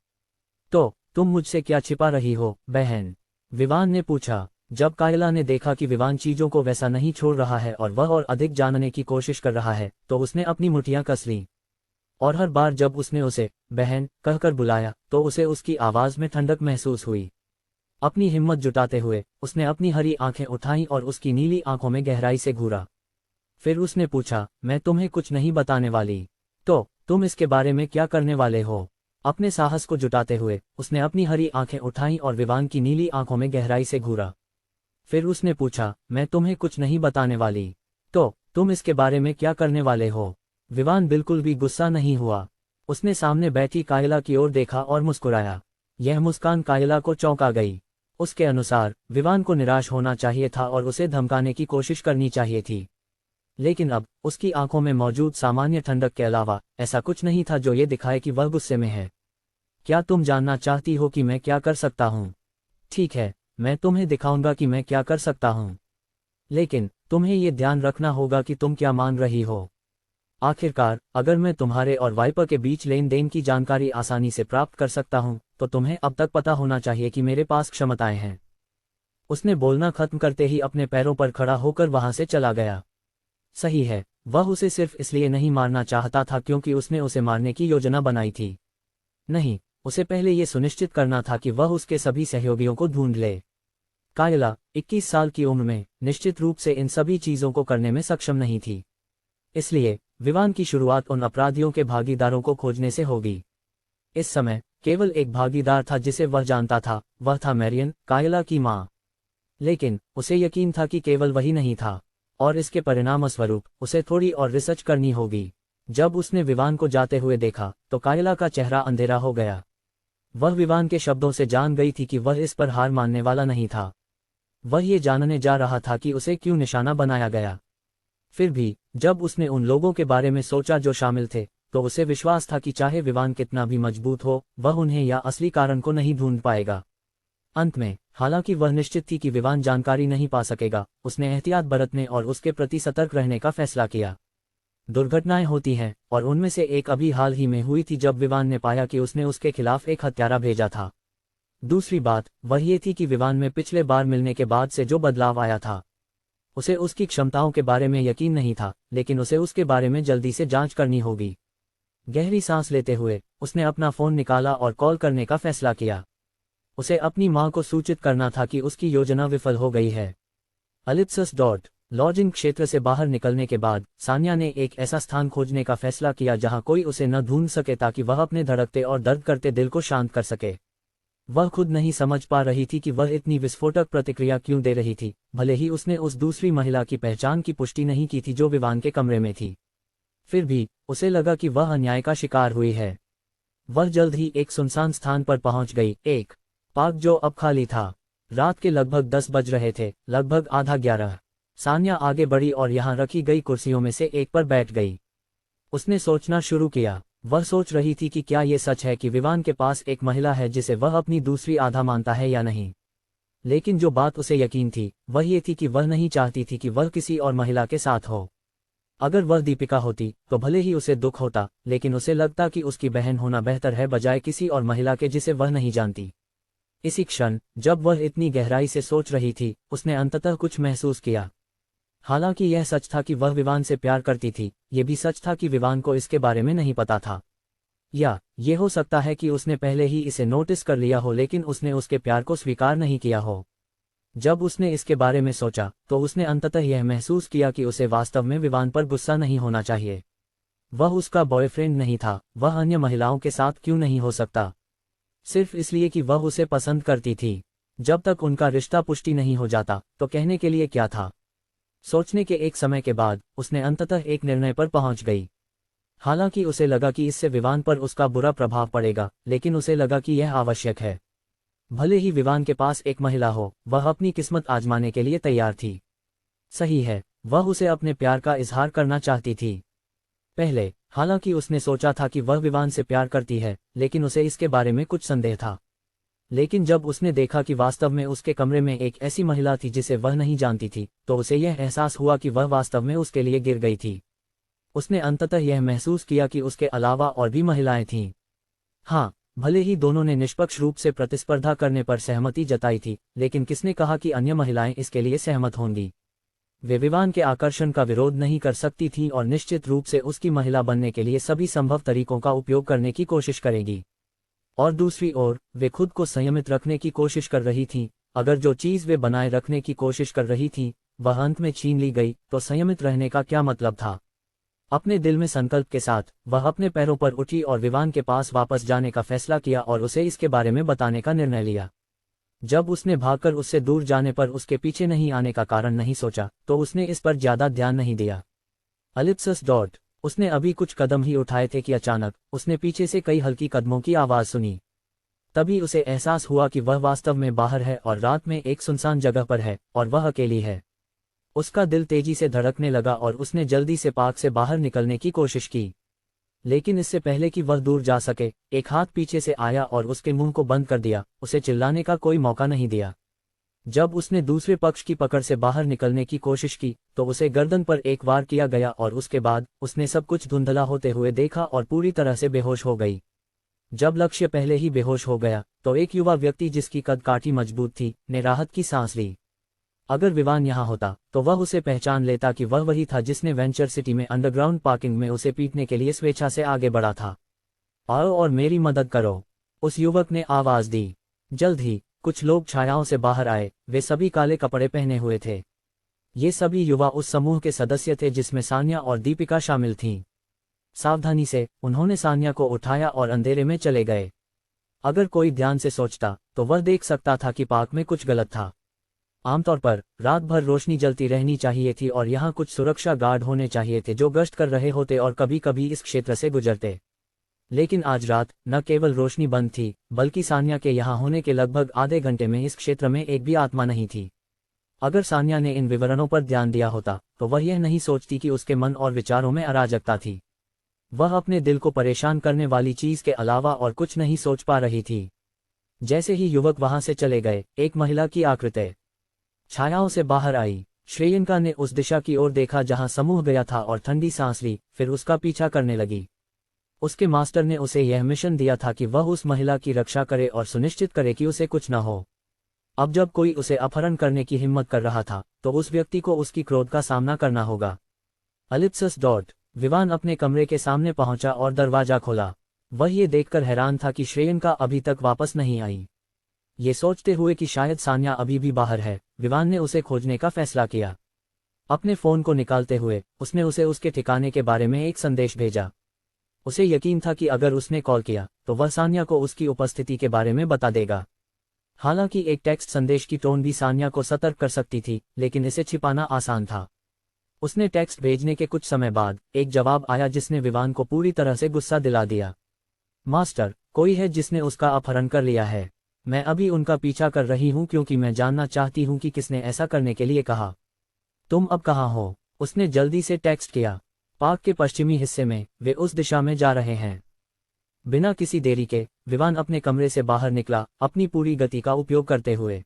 तो तुम मुझसे क्या छिपा रही हो, बहन? विवान ने पूछा। जब कायला ने देखा कि विवान चीजों को वैसा नहीं छोड़ रहा है और वह और अधिक जानने की कोशिश कर रहा है, तो उसने अपनी मुठ्ठियां कस लीं। और हर बार जब उसने उसे बहन कहकर बुलाया तो उसे उसकी आवाज में ठंडक महसूस हुई। अपनी हिम्मत जुटाते हुए उसने अपनी हरी आंखें उठाईं और उसकी नीली आंखों में गहराई से घूरा। फिर उसने पूछा, मैं तुम्हें कुछ नहीं बताने वाली, तो तुम इसके बारे में क्या करने वाले हो? अपने साहस को जुटाते हुए उसने अपनी हरी आंखें उठाईं और विवान की नीली आंखों में गहराई से घूरा। फिर उसने पूछा, मैं तुम्हें कुछ नहीं बताने वाली, तो तुम इसके बारे में क्या करने वाले हो? विवान बिल्कुल भी गुस्सा नहीं हुआ। उसने सामने बैठी कायला की ओर देखा और मुस्कुराया। यह मुस्कान कायला को चौंका गई। उसके अनुसार विवान को निराश होना चाहिए था और उसे धमकाने की कोशिश करनी चाहिए थी, लेकिन अब उसकी आंखों में मौजूद सामान्य ठंडक के अलावा ऐसा कुछ नहीं था जो ये दिखाए कि वह गुस्से में है। क्या तुम जानना चाहती हो कि मैं क्या कर सकता हूँ? ठीक है, मैं तुम्हें दिखाऊंगा कि मैं क्या कर सकता हूँ, लेकिन तुम्हें ये ध्यान रखना होगा कि तुम क्या मांग रही हो। आखिरकार, अगर मैं तुम्हारे और वाइपर के बीच लेन देन की जानकारी आसानी से प्राप्त कर सकता हूँ, तो तुम्हें अब तक पता होना चाहिए कि मेरे पास क्षमताएं हैं। उसने बोलना खत्म करते ही अपने पैरों पर खड़ा होकर वहां से चला गया। सही है, वह उसे सिर्फ इसलिए नहीं मारना चाहता था क्योंकि उसने उसे मारने की योजना बनाई थी। नहीं, उसे पहले ये सुनिश्चित करना था कि वह उसके सभी सहयोगियों को ढूंढ ले। कायला 21 साल की उम्र में निश्चित रूप से इन सभी चीजों को करने में सक्षम नहीं थी। इसलिए विवान की शुरुआत उन अपराधियों के भागीदारों को खोजने से होगी। इस समय केवल एक भागीदार था जिसे वह जानता था, वह था मैरियन, कायला की मां। लेकिन उसे यकीन था कि केवल वही नहीं था, और इसके परिणामस्वरूप उसे थोड़ी और रिसर्च करनी होगी। जब उसने विवान को जाते हुए देखा तो कायला का चेहरा अंधेरा हो गया। वह विवान के शब्दों से जान गई थी कि वह इस पर हार मानने वाला नहीं था। वह ये जानने जा रहा था कि उसे क्यों निशाना बनाया गया। फिर भी जब उसने उन लोगों के बारे में सोचा जो शामिल थे, तो उसे विश्वास था कि चाहे विवान कितना भी मजबूत हो, वह उन्हें या असली कारण को नहीं ढूंढ पाएगा। अंत में, हालांकि वह निश्चित थी कि विवान जानकारी नहीं पा सकेगा, उसने एहतियात बरतने और उसके प्रति सतर्क रहने का फैसला किया। दुर्घटनाएं होती हैं, और उनमें से एक अभी हाल ही में हुई थी जब विवान ने पाया कि उसने उसके खिलाफ एक हत्यारा भेजा था। दूसरी बात वह ये थी कि विवान में पिछले बार मिलने के बाद से जो बदलाव आया था, उसे उसकी क्षमताओं के बारे में यकीन नहीं था, लेकिन उसे उसके बारे में जल्दी से जांच करनी होगी। गहरी सांस लेते हुए उसने अपना फोन निकाला और कॉल करने का फैसला किया। उसे अपनी मां को सूचित करना था कि उसकी योजना विफल हो गई है। अलिप्सस डॉट लॉजिंग क्षेत्र से बाहर निकलने के बाद सान्या ने एक ऐसा स्थान खोजने का फैसला किया जहां कोई उसे न ढूंढ सके, ताकि वह अपने धड़कते और दर्द करते दिल को शांत कर सके। वह खुद नहीं समझ पा रही थी कि वह इतनी विस्फोटक प्रतिक्रिया क्यों दे रही थी, भले ही उसने उस दूसरी महिला की पहचान की पुष्टि नहीं की थी जो विवान के कमरे में थी। फिर भी उसे लगा कि वह अन्याय का शिकार हुई है। वह जल्द ही एक सुनसान स्थान पर पहुंच गई, एक पार्क जो अब खाली था। रात के लगभग 10 बज रहे थे, लगभग आधा 11। सान्या आगे बढ़ी और यहाँ रखी गई कुर्सियों में से एक पर बैठ गई। उसने सोचना शुरू किया। वह सोच रही थी कि क्या ये सच है कि विवान के पास एक महिला है जिसे वह अपनी दूसरी आधा मानता है या नहीं। लेकिन जो बात उसे यकीन थी वह ये थी कि वह नहीं चाहती थी कि वह किसी और महिला के साथ हो। अगर वह दीपिका होती तो भले ही उसे दुख होता, लेकिन उसे लगता कि उसकी बहन होना बेहतर है बजाय किसी और महिला के जिसे वह नहीं जानती। इसी क्षण जब वह इतनी गहराई से सोच रही थी, उसने अंततः कुछ महसूस किया। हालांकि यह सच था कि वह विवान से प्यार करती थी, ये भी सच था कि विवान को इसके बारे में नहीं पता था। या ये हो सकता है कि उसने पहले ही इसे नोटिस कर लिया हो लेकिन उसने उसके प्यार को स्वीकार नहीं किया हो। जब उसने इसके बारे में सोचा तो उसने अंततः यह महसूस किया कि उसे वास्तव में विवान पर गुस्सा नहीं होना चाहिए। वह उसका बॉयफ्रेंड नहीं था, वह अन्य महिलाओं के साथ क्यों नहीं हो सकता? सिर्फ इसलिए कि वह उसे पसंद करती थी। जब तक उनका रिश्ता पुष्टि नहीं हो जाता तो कहने के लिए क्या था? सोचने के एक समय के बाद उसने अंततः एक निर्णय पर पहुंच गई। हालांकि उसे लगा कि इससे विवान पर उसका बुरा प्रभाव पड़ेगा, लेकिन उसे लगा कि यह आवश्यक है। भले ही विवान के पास एक महिला हो, वह अपनी किस्मत आजमाने के लिए तैयार थी। सही है, वह उसे अपने प्यार का इजहार करना चाहती थी। पहले हालांकि उसने सोचा था कि वह विवान से प्यार करती है, लेकिन उसे इसके बारे में कुछ संदेह था। लेकिन जब उसने देखा कि वास्तव में उसके कमरे में एक ऐसी महिला थी जिसे वह नहीं जानती थी, तो उसे यह एहसास हुआ कि वह वास्तव में उसके लिए गिर गई थी। उसने अंततः यह महसूस किया कि उसके अलावा और भी महिलाएं थीं। हाँ, भले ही दोनों ने निष्पक्ष रूप से प्रतिस्पर्धा करने पर सहमति जताई थी, लेकिन किसने कहा कि अन्य महिलाएं इसके लिए सहमत होंगी? वे विवान के आकर्षण का विरोध नहीं कर सकती थीं और निश्चित रूप से उसकी महिला बनने के लिए सभी संभव तरीकों का उपयोग करने की कोशिश करेगी। और दूसरी ओर वे खुद को संयमित रखने की कोशिश कर रही थीं। अगर जो चीज़ वे बनाए रखने की कोशिश कर रही थीं वह अंत में छीन ली गई, तो संयमित रहने का क्या मतलब था? अपने दिल में संकल्प के साथ वह अपने पैरों पर उठी और विवान के पास वापस जाने का फैसला किया और उसे इसके बारे में बताने का निर्णय लिया। जब उसने भागकर उससे दूर जाने पर उसके पीछे नहीं आने का कारण नहीं सोचा तो उसने इस पर ज्यादा ध्यान नहीं दिया। अलिप्सस डॉट। उसने अभी कुछ कदम ही उठाए थे कि अचानक उसने पीछे से कई हल्की कदमों की आवाज सुनी। तभी उसे एहसास हुआ कि वह वास्तव में बाहर है और रात में एक सुनसान जगह पर है और वह अकेली है। उसका दिल तेजी से धड़कने लगा और उसने जल्दी से पार्क से बाहर निकलने की कोशिश की। लेकिन इससे पहले कि वह दूर जा सके, एक हाथ पीछे से आया और उसके मुंह को बंद कर दिया, उसे चिल्लाने का कोई मौका नहीं दिया। जब उसने दूसरे पक्ष की पकड़ से बाहर निकलने की कोशिश की तो उसे गर्दन पर एक वार किया गया और उसके बाद उसने सब कुछ धुंधला होते हुए देखा और पूरी तरह से बेहोश हो गई। जब लक्ष्य पहले ही बेहोश हो गया तो एक युवा व्यक्ति जिसकी कदकाठी मजबूत थी ने राहत की सांस ली। अगर विवान यहाँ होता तो वह उसे पहचान लेता कि वह वही था जिसने वेंचर सिटी में अंडरग्राउंड पार्किंग में उसे पीटने के लिए स्वेच्छा से आगे बढ़ा था। आओ और मेरी मदद करो, उस युवक ने आवाज दी। जल्द ही कुछ लोग छायाओं से बाहर आए, वे सभी काले कपड़े पहने हुए थे। ये सभी युवा उस समूह के सदस्य थे जिसमें सान्या और दीपिका शामिल थीं। सावधानी से उन्होंने सान्या को उठाया और अंधेरे में चले गए। अगर कोई ध्यान से सोचता तो वह देख सकता था कि पार्क में कुछ गलत था। आमतौर पर रात भर रोशनी जलती रहनी चाहिए थी और यहाँ कुछ सुरक्षा गार्ड होने चाहिए थे जो गश्त कर रहे होते और कभी कभी इस क्षेत्र से गुजरते। लेकिन आज रात न केवल रोशनी बंद थी बल्कि सान्या के यहाँ होने के लगभग आधे घंटे में इस क्षेत्र में एक भी आत्मा नहीं थी। अगर सान्या ने इन विवरणों पर ध्यान दिया होता तो वह यह नहीं सोचती कि उसके मन और विचारों में अराजकता थी। वह अपने दिल को परेशान करने वाली चीज के अलावा और कुछ नहीं सोच पा रही थी। जैसे ही युवक वहां से चले गए, एक महिला की आकृति छायाओं से बाहर आई। श्रेयंका ने उस दिशा की ओर देखा जहां समूह गया था और ठंडी सांस ली, फिर उसका पीछा करने लगी। उसके मास्टर ने उसे यह मिशन दिया था कि वह उस महिला की रक्षा करे और सुनिश्चित करे कि उसे कुछ न हो। अब जब कोई उसे अपहरण करने की हिम्मत कर रहा था तो उस व्यक्ति को उसकी क्रोध का सामना करना होगा। अलिप्सस डॉट। विवान अपने कमरे के सामने पहुंचा और दरवाजा खोला। वह ये देखकर हैरान था कि श्रेयंका अभी तक वापस नहीं आई। ये सोचते हुए कि शायद सान्या अभी भी बाहर है, विवान ने उसे खोजने का फैसला किया। अपने फोन को निकालते हुए उसने उसे उसके ठिकाने के बारे में एक संदेश भेजा। उसे यकीन था कि अगर उसने कॉल किया तो वह सान्या को उसकी उपस्थिति के बारे में बता देगा। हालांकि एक टेक्स्ट संदेश की टोन भी सान्या को सतर्क कर सकती थी, लेकिन इसे छिपाना आसान था। उसने टेक्स्ट भेजने के कुछ समय बाद एक जवाब आया जिसने विवान को पूरी तरह से गुस्सा दिला दिया। मास्टर, कोई है जिसने उसका अपहरण कर लिया है। मैं अभी उनका पीछा कर रही हूं क्योंकि मैं जानना चाहती हूं कि किसने ऐसा करने के लिए कहा। तुम अब कहाँ हो? उसने जल्दी से टेक्स्ट किया। पार्क के पश्चिमी हिस्से में, वे उस दिशा में जा रहे हैं। बिना किसी देरी के विवान अपने कमरे से बाहर निकला, अपनी पूरी गति का उपयोग करते हुए।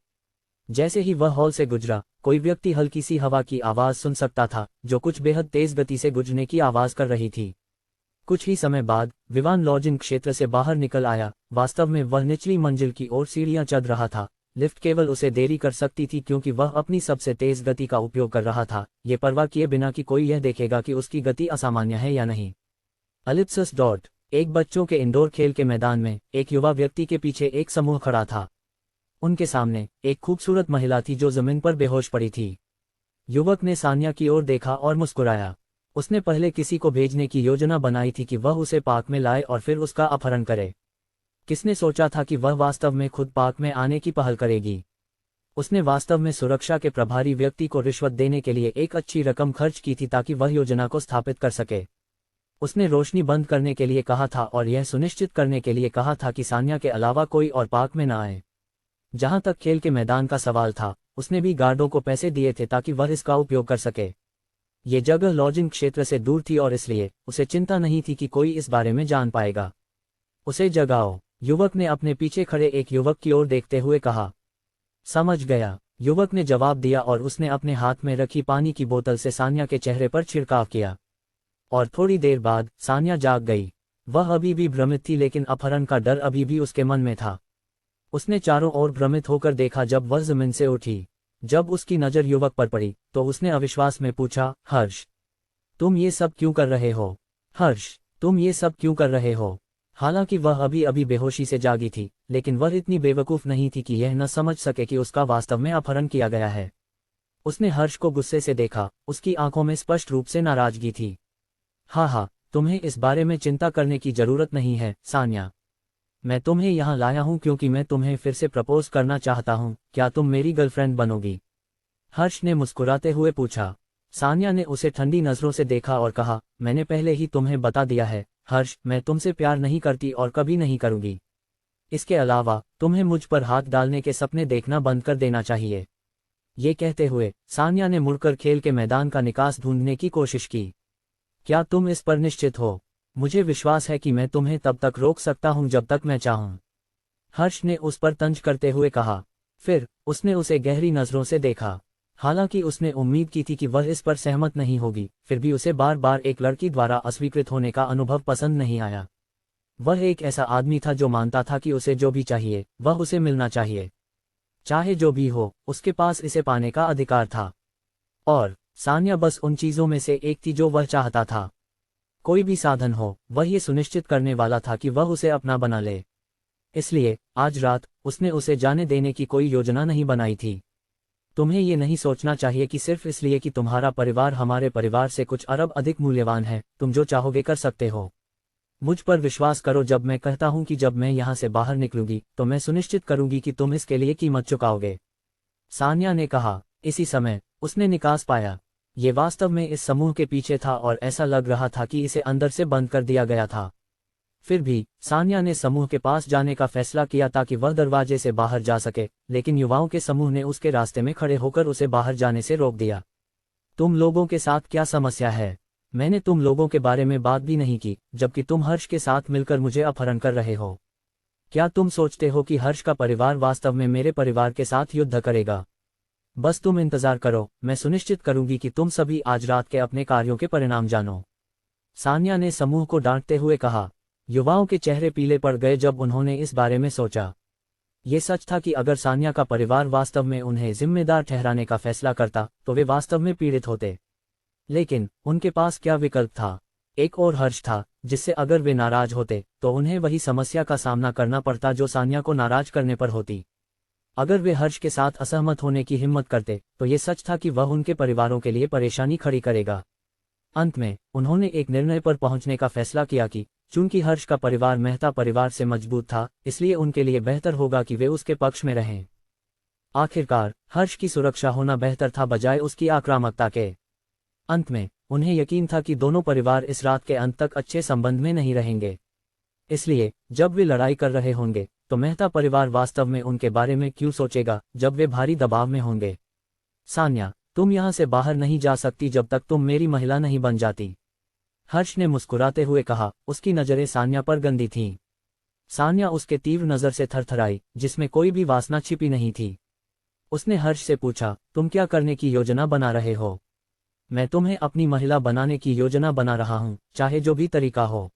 जैसे ही वह हॉल से गुजरा, कोई व्यक्ति हल्की सी हवा की आवाज सुन सकता था जो कुछ बेहद तेज गति से गुजरने की आवाज कर रही थी। कुछ ही समय बाद विवान लॉजिंग क्षेत्र से बाहर निकल आया। वास्तव में वह निचली मंजिल की ओर सीढ़ियां चढ़ रहा था। लिफ्ट केवल उसे देरी कर सकती थी क्योंकि वह अपनी सबसे तेज गति का उपयोग कर रहा था, ये परवाह किए बिना कि कोई यह देखेगा कि उसकी गति असामान्य है या नहीं। अलिप्सस डॉट। एक बच्चों के इंडोर खेल के मैदान में एक युवा व्यक्ति के पीछे एक समूह खड़ा था। उनके सामने एक खूबसूरत महिला थी जो जमीन पर बेहोश पड़ी थी। युवक ने सान्या की ओर देखा और मुस्कुराया। उसने पहले किसी को भेजने की योजना बनाई थी कि वह उसे पार्क में लाए और फिर उसका अपहरण करे। किसने सोचा था कि वह वास्तव में खुद पार्क में आने की पहल करेगी। उसने वास्तव में सुरक्षा के प्रभारी व्यक्ति को रिश्वत देने के लिए एक अच्छी रकम खर्च की थी ताकि वह योजना को स्थापित कर सके। उसने रोशनी बंद करने के लिए कहा था और यह सुनिश्चित करने के लिए कहा था कि सान्या के अलावा कोई और पार्क में न आए। जहां तक खेल के मैदान का सवाल था, उसने भी गार्डों को पैसे दिए थे ताकि वह इसका उपयोग कर सके। ये जगह लॉजिंग क्षेत्र से दूर थी और इसलिए उसे चिंता नहीं थी कि कोई इस बारे में जान पाएगा। उसे जगाओ, युवक ने अपने पीछे खड़े एक युवक की ओर देखते हुए कहा। समझ गया, युवक ने जवाब दिया और उसने अपने हाथ में रखी पानी की बोतल से सान्या के चेहरे पर छिड़काव किया। और थोड़ी देर बाद सान्या जाग गई। वह अभी भी भ्रमित थी लेकिन अपहरण का डर अभी भी उसके मन में था। उसने चारों ओर भ्रमित होकर देखा जब वह जमीन से उठी। जब उसकी नज़र युवक पर पड़ी तो उसने अविश्वास में पूछा, हर्ष, तुम ये सब क्यों कर रहे हो? हर्ष, तुम ये सब क्यों कर रहे हो? हालांकि वह अभी अभी बेहोशी से जागी थी, लेकिन वह इतनी बेवकूफ़ नहीं थी कि यह न समझ सके कि उसका वास्तव में अपहरण किया गया है। उसने हर्ष को गुस्से से देखा, उसकी आंखों में स्पष्ट रूप से नाराजगी थी। हाँ, तुम्हें इस बारे में चिंता करने की जरूरत नहीं है, सान्या। मैं तुम्हें यहाँ लाया हूँ क्योंकि मैं तुम्हें फिर से प्रपोज करना चाहता हूँ, क्या तुम मेरी गर्लफ्रेंड बनोगी? हर्ष ने मुस्कुराते हुए पूछा। सान्या ने उसे ठंडी नजरों से देखा और कहा, मैंने पहले ही तुम्हें बता दिया है हर्ष, मैं तुमसे प्यार नहीं करती और कभी नहीं करूँगी। इसके अलावा तुम्हें मुझ पर हाथ डालने के सपने देखना बंद कर देना चाहिए। ये कहते हुए सान्या ने मुड़कर खेल के मैदान का निकास ढूंढने की कोशिश की। क्या तुम इस पर निश्चित हो? मुझे विश्वास है कि मैं तुम्हें तब तक रोक सकता हूं जब तक मैं चाहूं। हर्ष ने उस पर तंज करते हुए कहा। फिर उसने उसे गहरी नजरों से देखा। हालांकि उसने उम्मीद की थी कि वह इस पर सहमत नहीं होगी, फिर भी उसे बार बार एक लड़की द्वारा अस्वीकृत होने का अनुभव पसंद नहीं आया। वह एक ऐसा आदमी था जो मानता था कि उसे जो भी चाहिए वह उसे मिलना चाहिए। चाहे जो भी हो, उसके पास इसे पाने का अधिकार था। और सान्या बस उन चीजों में से एक थी जो वह चाहता था। कोई भी साधन हो, वह ये सुनिश्चित करने वाला था कि वह उसे अपना बना ले। इसलिए आज रात उसने उसे जाने देने की कोई योजना नहीं बनाई थी। तुम्हें ये नहीं सोचना चाहिए कि सिर्फ इसलिए कि तुम्हारा परिवार हमारे परिवार से कुछ अरब अधिक मूल्यवान है, तुम जो चाहोगे कर सकते हो। मुझ पर विश्वास करो, जब मैं कहता हूं कि जब मैं यहां से बाहर निकलूंगी तो मैं सुनिश्चित करूंगी कि तुम इसके लिए कीमत चुकाओगे। सान्या ने कहा। इसी समय उसने निकास पाया। ये वास्तव में इस समूह के पीछे था और ऐसा लग रहा था कि इसे अंदर से बंद कर दिया गया था। फिर भी सान्या ने समूह के पास जाने का फैसला किया ताकि वह दरवाजे से बाहर जा सके, लेकिन युवाओं के समूह ने उसके रास्ते में खड़े होकर उसे बाहर जाने से रोक दिया। तुम लोगों के साथ क्या समस्या है? मैंने तुम लोगों के बारे में बात भी नहीं की, जबकि तुम हर्ष के साथ मिलकर मुझे अपहरण कर रहे हो। क्या तुम सोचते हो कि हर्ष का परिवार वास्तव में मेरे परिवार के साथ युद्ध करेगा? बस तुम इंतजार करो, मैं सुनिश्चित करूंगी कि तुम सभी आज रात के अपने कार्यों के परिणाम जानो। सान्या ने समूह को डांटते हुए कहा। युवाओं के चेहरे पीले पड़ गए जब उन्होंने इस बारे में सोचा। ये सच था कि अगर सान्या का परिवार वास्तव में उन्हें जिम्मेदार ठहराने का फैसला करता तो वे वास्तव में पीड़ित होते। लेकिन उनके पास क्या विकल्प था? एक और हर्ष था, जिससे अगर वे नाराज होते तो उन्हें वही समस्या का सामना करना पड़ता जो सान्या को नाराज करने पर होती। अगर वे हर्ष के साथ असहमत होने की हिम्मत करते तो ये सच था कि वह उनके परिवारों के लिए परेशानी खड़ी करेगा। अंत में उन्होंने एक निर्णय पर पहुंचने का फैसला किया कि चूंकि हर्ष का परिवार मेहता परिवार से मजबूत था, इसलिए उनके लिए बेहतर होगा कि वे उसके पक्ष में रहें। आखिरकार हर्ष की सुरक्षा होना बेहतर था बजाय उसकी आक्रामकता के। अंत में उन्हें यकीन था कि दोनों परिवार इस रात के अंत तक अच्छे संबंध में नहीं रहेंगे। इसलिए जब वे लड़ाई कर रहे होंगे तो मेहता परिवार वास्तव में उनके बारे में क्यों सोचेगा जब वे भारी दबाव में होंगे। सान्या, तुम यहाँ से बाहर नहीं जा सकती जब तक तुम मेरी महिला नहीं बन जाती। हर्ष ने मुस्कुराते हुए कहा। उसकी नजरें सान्या पर गंदी थीं। सान्या उसके तीव्र नजर से थरथराई, जिसमें कोई भी वासना छिपी नहीं थी। उसने हर्ष से पूछा, तुम क्या करने की योजना बना रहे हो? मैं तुम्हें अपनी महिला बनाने की योजना बना रहा हूं, चाहे जो भी तरीका हो।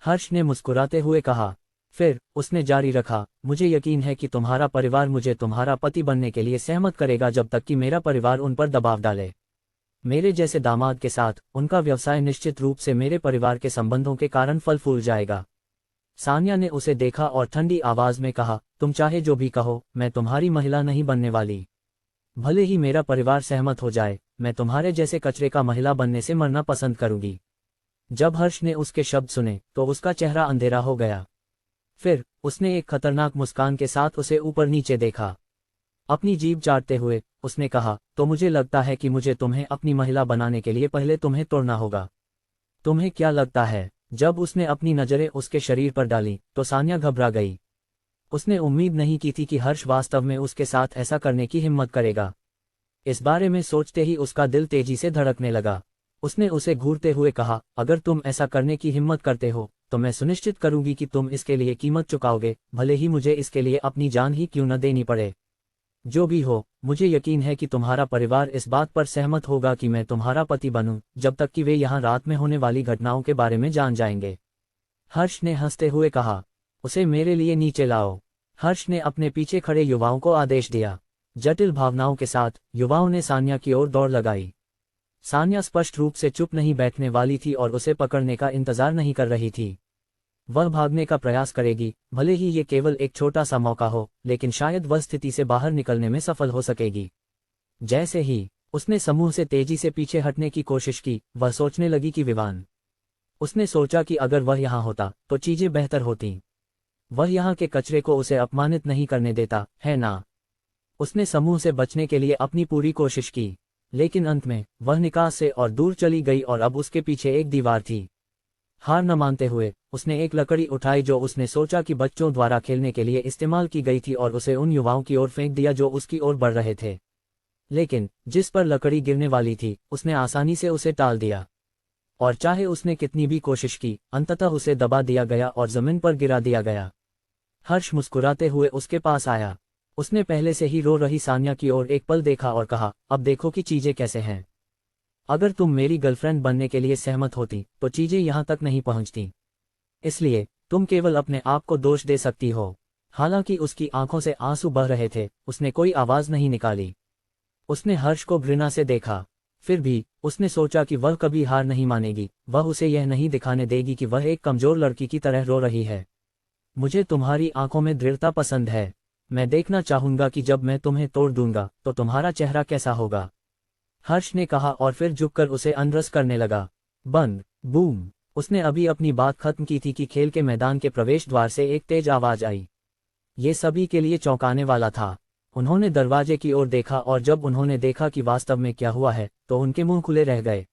हर्ष ने मुस्कुराते हुए कहा। फिर उसने जारी रखा, मुझे यकीन है कि तुम्हारा परिवार मुझे तुम्हारा पति बनने के लिए सहमत करेगा जब तक कि मेरा परिवार उन पर दबाव डाले। मेरे जैसे दामाद के साथ उनका व्यवसाय निश्चित रूप से मेरे परिवार के संबंधों के कारण फल फूल जाएगा। सान्या ने उसे देखा और ठंडी आवाज में कहा, तुम चाहे जो भी कहो, मैं तुम्हारी महिला नहीं बनने वाली। भले ही मेरा परिवार सहमत हो जाए, मैं तुम्हारे जैसे कचरे का महिला बनने से मरना पसंद करूंगी। जब हर्ष ने उसके शब्द सुने तो उसका चेहरा अंधेरा हो गया। फिर उसने एक खतरनाक मुस्कान के साथ उसे ऊपर नीचे देखा। अपनी जीभ चाटते हुए उसने कहा, तो मुझे लगता है कि मुझे तुम्हें अपनी महिला बनाने के लिए पहले तुम्हें तोड़ना होगा। तुम्हें क्या लगता है? जब उसने अपनी नजरें उसके शरीर पर डाली तो सान्या घबरा गई। उसने उम्मीद नहीं की थी कि हर्ष वास्तव में उसके साथ ऐसा करने की हिम्मत करेगा। इस बारे में सोचते ही उसका दिल तेजी से धड़कने लगा। उसने उसे घूरते हुए कहा, अगर तुम ऐसा करने की हिम्मत करते हो तो मैं सुनिश्चित करूंगी कि तुम इसके लिए कीमत चुकाओगे, भले ही मुझे इसके लिए अपनी जान ही क्यों न देनी पड़े। जो भी हो, मुझे यकीन है कि तुम्हारा परिवार इस बात पर सहमत होगा कि मैं तुम्हारा पति बनूं, जब तक कि वे यहाँ रात में होने वाली घटनाओं के बारे में जान जाएंगे। हर्ष ने हंसते हुए कहा, उसे मेरे लिए नीचे लाओ। हर्ष ने अपने पीछे खड़े युवाओं को आदेश दिया। जटिल भावनाओं के साथ युवाओं ने सान्या की ओर दौड़ लगाई। सान्या स्पष्ट रूप से चुप नहीं बैठने वाली थी और उसे पकड़ने का इंतजार नहीं कर रही थी। वह भागने का प्रयास करेगी, भले ही ये केवल एक छोटा सा मौका हो, लेकिन शायद वह स्थिति से बाहर निकलने में सफल हो सकेगी। जैसे ही उसने समूह से तेजी से पीछे हटने की कोशिश की, वह सोचने लगी कि विवान। उसने सोचा कि अगर वह यहाँ होता तो चीजें बेहतर होती। वह यहाँ के कचरे को उसे अपमानित नहीं करने देता है ना। उसने समूह से बचने के लिए अपनी पूरी कोशिश की, लेकिन अंत में वह निकास से और दूर चली गई और अब उसके पीछे एक दीवार थी। हार न मानते हुए उसने एक लकड़ी उठाई जो उसने सोचा कि बच्चों द्वारा खेलने के लिए इस्तेमाल की गई थी और उसे उन युवाओं की ओर फेंक दिया जो उसकी ओर बढ़ रहे थे। लेकिन जिस पर लकड़ी गिरने वाली थी उसने आसानी से उसे टाल दिया, और चाहे उसने कितनी भी कोशिश की अंततः उसे दबा दिया गया और जमीन पर गिरा दिया गया। हर्ष मुस्कुराते हुए उसके पास आया। उसने पहले से ही रो रही सान्या की ओर एक पल देखा और कहा, अब देखो कि चीजें कैसे हैं। अगर तुम मेरी गर्लफ्रेंड बनने के लिए सहमत होती तो चीजें यहां तक नहीं पहुंचती, इसलिए तुम केवल अपने आप को दोष दे सकती हो। हालांकि उसकी आंखों से आंसू बह रहे थे, उसने कोई आवाज नहीं निकाली। उसने हर्ष को घृणा से देखा, फिर भी उसने सोचा कि वह कभी हार नहीं मानेगी। वह उसे यह नहीं दिखाने देगी कि वह एक कमजोर लड़की की तरह रो रही है। मुझे तुम्हारी आंखों में दृढ़ता पसंद है। मैं देखना चाहूंगा कि जब मैं तुम्हें तोड़ दूंगा तो तुम्हारा चेहरा कैसा होगा, हर्ष ने कहा और फिर झुककर उसे अनरस करने लगा। बंद। बूम। उसने अभी अपनी बात खत्म की थी कि खेल के मैदान के प्रवेश द्वार से एक तेज आवाज आई। ये सभी के लिए चौंकाने वाला था। उन्होंने दरवाजे की ओर देखा और जब उन्होंने देखा कि वास्तव में क्या हुआ है तो उनके मुंह खुले रह गए।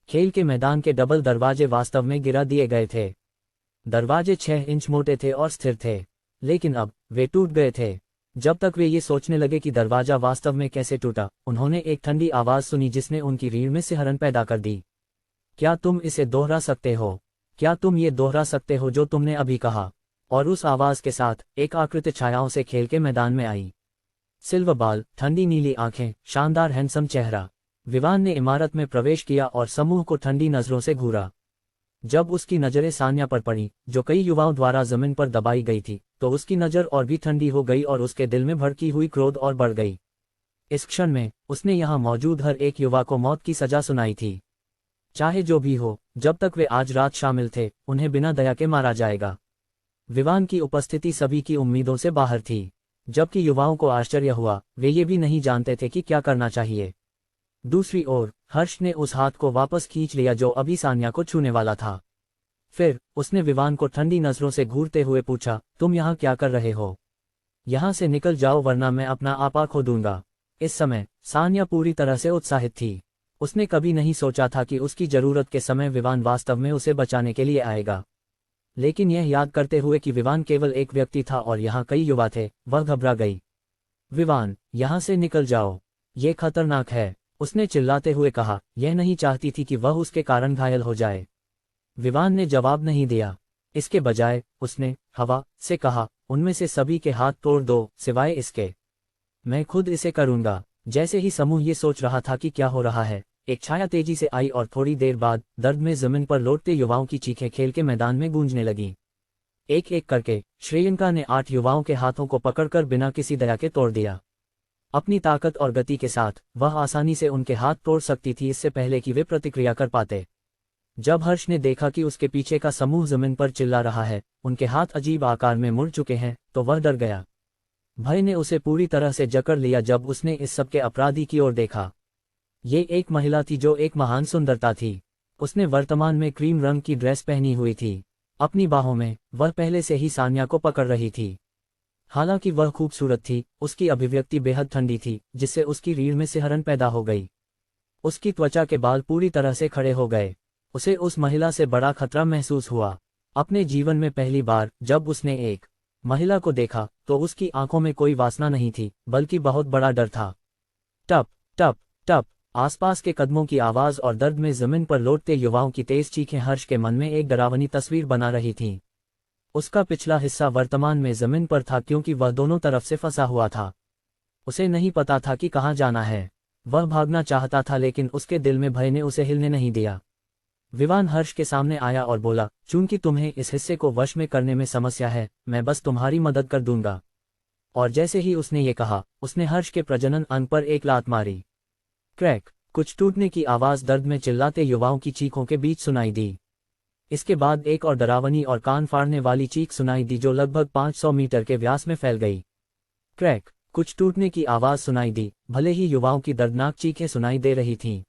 खेल के मैदान के डबल दरवाजे वास्तव में गिरा दिए गए थे। दरवाजे 6 इंच मोटे थे और स्थिर थे, लेकिन अब वे टूट गए थे। जब तक वे ये सोचने लगे कि दरवाजा वास्तव में कैसे टूटा, उन्होंने एक ठंडी आवाज सुनी जिसने उनकी रीढ़ में सिहरन पैदा कर दी। क्या तुम इसे दोहरा सकते हो? क्या तुम ये दोहरा सकते हो जो तुमने अभी कहा? और उस आवाज के साथ एक आकृति छायाओं से खेल के मैदान में आई। सिल्वर बाल, ठंडी नीली आंखें, शानदार हैंडसम चेहरा। विवान ने इमारत में प्रवेश किया और समूह को ठंडी नजरों से घूरा। जब उसकी नजरें सान्या पर पड़ी, जो कई युवाओं द्वारा जमीन पर दबाई गई थी, तो उसकी नजर और भी ठंडी हो गई और उसके दिल में भड़की हुई क्रोध और बढ़ गई। इस क्षण में उसने यहाँ मौजूद हर एक युवा को मौत की सजा सुनाई थी। चाहे जो भी हो, जब तक वे आज रात शामिल थे, उन्हें बिना दया के मारा जाएगा। विवान की उपस्थिति सभी की उम्मीदों से बाहर थी। जबकि युवाओं को आश्चर्य हुआ, वे ये भी नहीं जानते थे कि क्या करना चाहिए। दूसरी ओर हर्ष ने उस हाथ को वापस खींच लिया जो अभी सान्या को छूने वाला था। फिर उसने विवान को ठंडी नजरों से घूरते हुए पूछा, तुम यहाँ क्या कर रहे हो? यहाँ से निकल जाओ वरना मैं अपना आपा खो दूंगा। इस समय सान्या पूरी तरह से उत्साहित थी। उसने कभी नहीं सोचा था कि उसकी जरूरत के समय विवान वास्तव में उसे बचाने के लिए आएगा। लेकिन यह याद करते हुए कि विवान केवल एक व्यक्ति था और यहाँ कई युवा थे, वह घबरा गई। विवान, यहाँ से निकल जाओ, ये खतरनाक है, उसने चिल्लाते हुए कहा। यह नहीं चाहती थी कि वह उसके कारण घायल हो जाए। विवान ने जवाब नहीं दिया। इसके बजाय उसने हवा से कहा, उनमें से सभी के हाथ तोड़ दो सिवाय इसके। मैं खुद इसे करूंगा। जैसे ही समूह ये सोच रहा था कि क्या हो रहा है, एक छाया तेजी से आई और थोड़ी देर बाद दर्द में जमीन पर लौटते युवाओं की चीखें खेल के मैदान में गूंजने लगीं। एक एक करके श्रेयंका ने 8 युवाओं के हाथों को पकड़कर बिना किसी दया के तोड़ दिया। अपनी ताकत और गति के साथ वह आसानी से उनके हाथ तोड़ सकती थी इससे पहले कि वे प्रतिक्रिया कर पाते। जब हर्ष ने देखा कि उसके पीछे का समूह जमीन पर चिल्ला रहा है, उनके हाथ अजीब आकार में मुड़ चुके हैं, तो वह डर गया। भय ने उसे पूरी तरह से जकड़ लिया जब उसने इस सब के अपराधी की ओर देखा। ये एक महिला थी जो एक महान सुंदरता थी। उसने वर्तमान में क्रीम रंग की ड्रेस पहनी हुई थी। अपनी बाहों में वह पहले से ही सान्या को पकड़ रही थी। हालांकि वह खूबसूरत थी, उसकी अभिव्यक्ति बेहद ठंडी थी, जिससे उसकी रीढ़ में सिहरन पैदा हो गई। उसकी त्वचा के बाल पूरी तरह से खड़े हो गए। उसे उस महिला से बड़ा खतरा महसूस हुआ। अपने जीवन में पहली बार जब उसने एक महिला को देखा तो उसकी आंखों में कोई वासना नहीं थी, बल्कि बहुत बड़ा डर था। टप टप टप, आसपास के कदमों की आवाज और दर्द में जमीन पर लौटते युवाओं की तेज चीखें हर्ष के मन में एक डरावनी तस्वीर बना रही थीं। उसका पिछला हिस्सा वर्तमान में जमीन पर था क्योंकि वह दोनों तरफ से फंसा हुआ था। उसे नहीं पता था कि कहाँ जाना है। वह भागना चाहता था लेकिन उसके दिल में भय ने उसे हिलने नहीं दिया। विवान हर्ष के सामने आया और बोला, चूंकि तुम्हें इस हिस्से को वश में करने में समस्या है, मैं बस तुम्हारी मदद कर दूंगा। और जैसे ही उसने ये कहा, उसने हर्ष के प्रजनन अंग पर एक लात मारी। क्रैक, कुछ टूटने की आवाज दर्द में चिल्लाते युवाओं की चीखों के बीच सुनाई दी। इसके बाद एक और डरावनी और कान फाड़ने वाली चीख सुनाई दी जो लगभग 500 मीटर के व्यास में फैल गई। क्रैक, कुछ टूटने की आवाज सुनाई दी, भले ही युवाओं की दर्दनाक चीखें सुनाई दे रही थीं।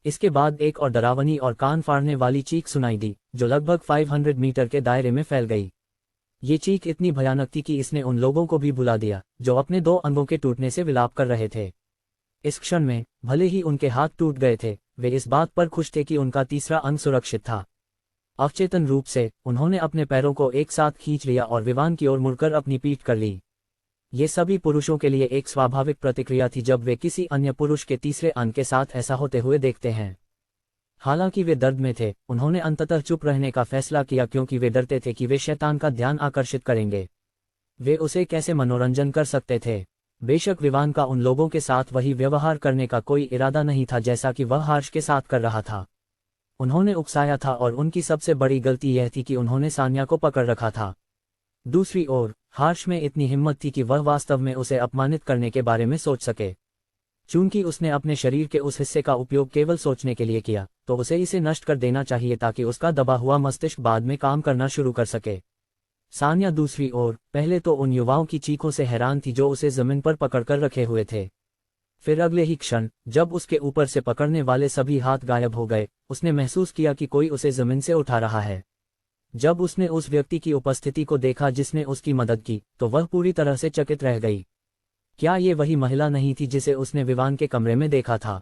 इसके बाद एक और डरावनी और कान फाड़ने वाली चीख सुनाई दी, जो लगभग 500 मीटर के दायरे में फैल गई। ये चीख इतनी भयानक थी कि इसने उन लोगों को भी भुला दिया जो अपने 2 अंगों के टूटने से विलाप कर रहे थे। इस क्षण में भले ही उनके हाथ टूट गए थे, वे इस बात पर खुश थे कि उनका तीसरा अंग सुरक्षित था। अवचेतन रूप से उन्होंने अपने पैरों को एक साथ खींच लिया और विवान की ओर मुड़कर अपनी पीठ कर ली। ये सभी पुरुषों के लिए एक स्वाभाविक प्रतिक्रिया थी जब वे किसी अन्य पुरुष के तीसरे अंग के साथ ऐसा होते हुए देखते हैं। हालांकि वे दर्द में थे, उन्होंने अंततः चुप रहने का फैसला किया क्योंकि वे डरते थे कि वे शैतान का ध्यान आकर्षित करेंगे। वे उसे कैसे मनोरंजन कर सकते थे। बेशक विवान का उन लोगों के साथ वही व्यवहार करने का कोई इरादा नहीं था जैसा कि वह हार्श के साथ कर रहा था। उन्होंने उकसाया था और उनकी सबसे बड़ी गलती यह थी कि उन्होंने सान्या को पकड़ रखा था। दूसरी ओर हार्श में इतनी हिम्मत थी कि वह वास्तव में उसे अपमानित करने के बारे में सोच सके। चूंकि उसने अपने शरीर के उस हिस्से का उपयोग केवल सोचने के लिए किया, तो उसे इसे नष्ट कर देना चाहिए ताकि उसका दबा हुआ मस्तिष्क बाद में काम करना शुरू कर सके। सान्या दूसरी ओर पहले तो उन युवाओं की चीखों से हैरान थी जो उसे जमीन पर पकड़कर रखे हुए थे। फिर अगले ही क्षण जब उसके ऊपर से पकड़ने वाले सभी हाथ गायब हो गए, उसने महसूस किया कि कोई उसे जमीन से उठा रहा है। जब उसने उस व्यक्ति की उपस्थिति को देखा जिसने उसकी मदद की, तो वह पूरी तरह से चकित रह गई। क्या ये वही महिला नहीं थी जिसे उसने विवान के कमरे में देखा था?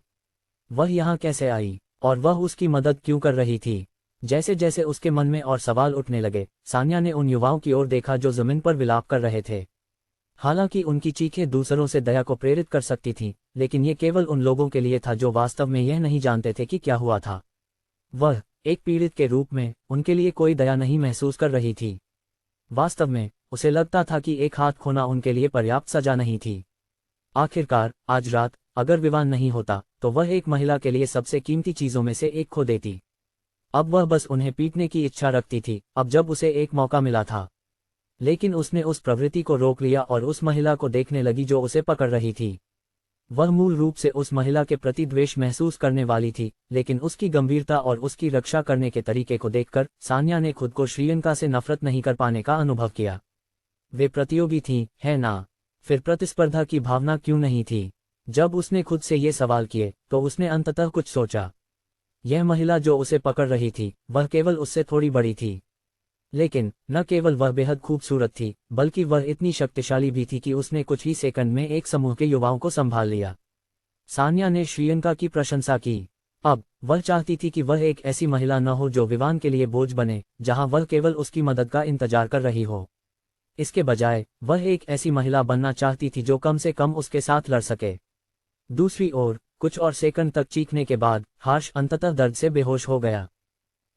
वह यहाँ कैसे आई और वह उसकी मदद क्यों कर रही थी? जैसे जैसे उसके मन में और सवाल उठने लगे, सान्या ने उन युवाओं की ओर देखा जो जमीन पर विलाप कर रहे थे। हालांकि उनकी चीखें दूसरों से दया को प्रेरित कर सकती थीं, लेकिन ये केवल उन लोगों के लिए था जो वास्तव में यह नहीं जानते थे कि क्या हुआ था। वह एक पीड़ित के रूप में उनके लिए कोई दया नहीं महसूस कर रही थी। वास्तव में उसे लगता था कि एक हाथ खोना उनके लिए पर्याप्त सजा नहीं थी। आखिरकार आज रात अगर विवान नहीं होता तो वह एक महिला के लिए सबसे कीमती चीजों में से एक खो देती। अब वह बस उन्हें पीटने की इच्छा रखती थी, अब जब उसे एक मौका मिला था। लेकिन उसने उस प्रवृत्ति को रोक लिया और उस महिला को देखने लगी जो उसे पकड़ रही थी। वह मूल रूप से उस महिला के प्रति द्वेष महसूस करने वाली थी, लेकिन उसकी गंभीरता और उसकी रक्षा करने के तरीके को देखकर सान्या ने खुद को श्रीलंका से नफरत नहीं कर पाने का अनुभव किया। वे प्रतियोगी थीं, है ना? फिर प्रतिस्पर्धा की भावना क्यों नहीं थी? जब उसने खुद से ये सवाल किए तो उसने अंततः कुछ सोचा। यह महिला जो उसे पकड़ रही थी वह केवल उससे थोड़ी बड़ी थी, लेकिन न केवल वह बेहद खूबसूरत थी बल्कि वह इतनी शक्तिशाली भी थी कि उसने कुछ ही सेकंड में एक समूह के युवाओं को संभाल लिया। सान्या ने श्रीलंका की प्रशंसा की। अब वह चाहती थी कि वह एक ऐसी महिला न हो जो विवान के लिए बोझ बने, जहां वह केवल उसकी मदद का इंतजार कर रही हो। इसके बजाय वह एक ऐसी महिला बनना चाहती थी जो कम से कम उसके साथ लड़ सके। दूसरी ओर कुछ और सेकंड तक चीखने के बाद हार्श अंततः दर्द से बेहोश हो गया।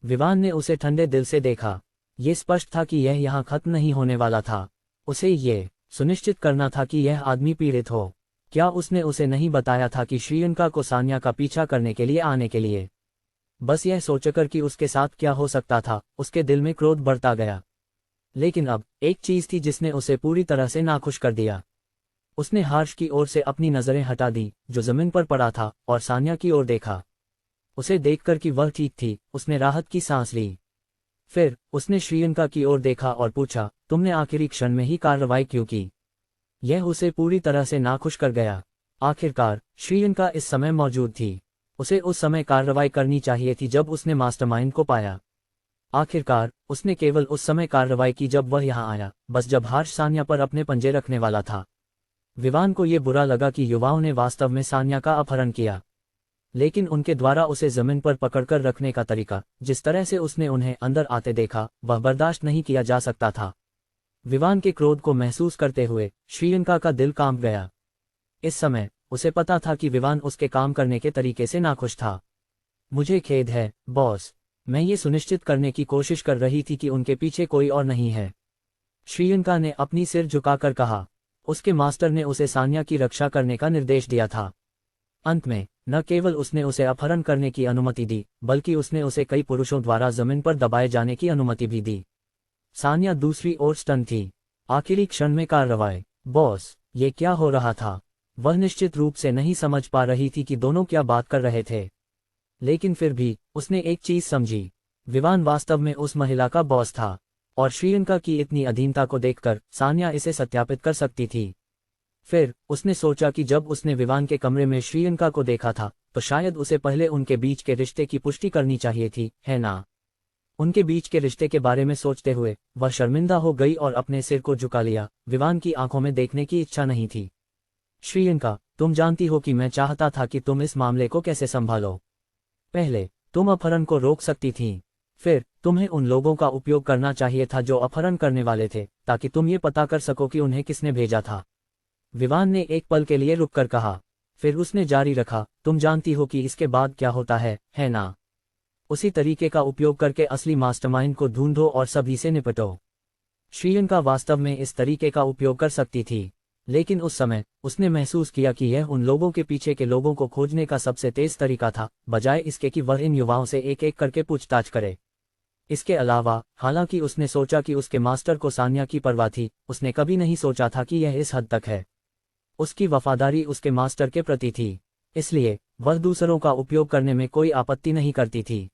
विवान ने उसे ठंडे दिल से देखा। ये स्पष्ट था कि यह यहाँ खत्म नहीं होने वाला था। उसे ये सुनिश्चित करना था कि यह आदमी पीड़ित हो। क्या उसने उसे नहीं बताया था कि श्रीलंका को सान्या का पीछा करने के लिए आने के लिए? बस यह सोचकर कि उसके साथ क्या हो सकता था, उसके दिल में क्रोध बढ़ता गया। लेकिन अब एक चीज थी जिसने उसे पूरी तरह से नाखुश कर दिया। उसने हार्श की ओर से अपनी नजरें हटा दी जो जमीन पर पड़ा था और सान्या की ओर देखा। उसे देखकर कि वह ठीक थी, उसने राहत की सांस ली। फिर उसने श्रीलंका की ओर देखा और पूछा, तुमने आखिरी क्षण में ही कार्रवाई क्यों की? यह उसे पूरी तरह से नाखुश कर गया। आखिरकार श्रीलंका इस समय मौजूद थी। उसे उस समय कार्रवाई करनी चाहिए थी जब उसने मास्टरमाइंड को पाया। आखिरकार उसने केवल उस समय कार्रवाई की जब वह यहाँ आया, बस जब हार्श सान्या पर अपने पंजे रखने वाला था। विवान को यह बुरा लगा कि युवाओं ने वास्तव में सान्या का अपहरण किया, लेकिन उनके द्वारा उसे जमीन पर पकड़कर रखने का तरीका, जिस तरह से उसने उन्हें अंदर आते देखा, वह बर्दाश्त नहीं किया जा सकता था। विवान के क्रोध को महसूस करते हुए श्रीलंका का दिल कांप गया। इस समय उसे पता था कि विवान उसके काम करने के तरीके से नाखुश था। मुझे खेद है बॉस, मैं ये सुनिश्चित करने की कोशिश कर रही थी कि उनके पीछे कोई और नहीं है, श्रीलंका ने अपनी सिर झुकाकर कहा। उसके मास्टर ने उसे सान्या की रक्षा करने का निर्देश दिया था। अंत में न केवल उसने उसे अपहरण करने की अनुमति दी, बल्कि उसने उसे कई पुरुषों द्वारा जमीन पर दबाए जाने की अनुमति भी दी। सान्या दूसरी ओर स्टन थी। आखिरी क्षण में कार्रवाई। बॉस, ये क्या हो रहा था? वह निश्चित रूप से नहीं समझ पा रही थी कि दोनों क्या बात कर रहे थे, लेकिन फिर भी उसने एक चीज समझी। विवान वास्तव में उस महिला का बॉस था, और श्रीलंका की इतनी अधीनता को देखकर सान्या इसे सत्यापित कर सकती थी। फिर उसने सोचा कि जब उसने विवान के कमरे में श्रीलंका को देखा था, तो शायद उसे पहले उनके बीच के रिश्ते की पुष्टि करनी चाहिए थी, है ना? उनके बीच के रिश्ते के बारे में सोचते हुए वह शर्मिंदा हो गई और अपने सिर को झुका लिया। विवान की आंखों में देखने की इच्छा नहीं थी। श्रीयंका, तुम जानती हो कि मैं चाहता था कि तुम इस मामले को कैसे संभालो। पहले तुम अपहरण को रोक सकती थीं। फिर तुम्हें उन लोगों का उपयोग करना चाहिए था जो अपहरण करने वाले थे, ताकि तुम ये पता कर सको कि उन्हें किसने भेजा था। विवान ने एक पल के लिए रुककर कहा। फिर उसने जारी रखा, तुम जानती हो कि इसके बाद क्या होता है ना? उसी तरीके का उपयोग करके असली मास्टरमाइंड को ढूंढो और सभी से निपटो। श्रीयंका वास्तव में इस तरीके का उपयोग कर सकती थी, लेकिन उस समय उसने महसूस किया कि यह उन लोगों के पीछे के लोगों को खोजने का सबसे तेज तरीका था, बजाय इसके कि वह इन युवाओं से एक एक करके पूछताछ करे। इसके अलावा, हालांकि उसने सोचा कि उसके मास्टर को सान्या की परवाह थी, उसने कभी नहीं सोचा था कि यह इस हद तक है। उसकी वफादारी उसके मास्टर के प्रति थी, इसलिए वह दूसरों का उपयोग करने में कोई आपत्ति नहीं करती थी।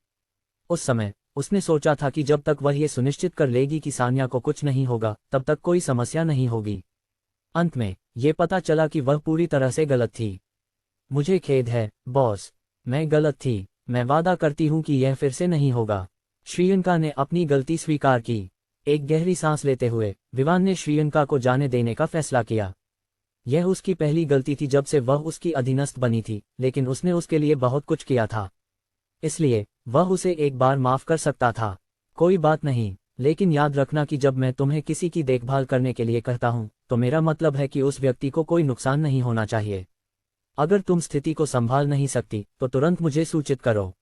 उस समय उसने सोचा था कि जब तक वह ये सुनिश्चित कर लेगी कि सान्या को कुछ नहीं होगा, तब तक कोई समस्या नहीं होगी। अंत में ये पता चला कि वह पूरी तरह से गलत थी। मुझे खेद है बॉस, मैं गलत थी। मैं वादा करती हूँ कि यह फिर से नहीं होगा। श्रीयंका ने अपनी गलती स्वीकार की। एक गहरी सांस लेते हुए विवान ने श्रीयंका को जाने देने का फैसला किया। यह उसकी पहली गलती थी जब से वह उसकी अधीनस्थ बनी थी, लेकिन उसने उसके लिए बहुत कुछ किया था, इसलिए वह उसे एक बार माफ कर सकता था। कोई बात नहीं, लेकिन याद रखना कि जब मैं तुम्हें किसी की देखभाल करने के लिए कहता हूं, तो मेरा मतलब है कि उस व्यक्ति को कोई नुकसान नहीं होना चाहिए। अगर तुम स्थिति को संभाल नहीं सकती तो तुरंत मुझे सूचित करो।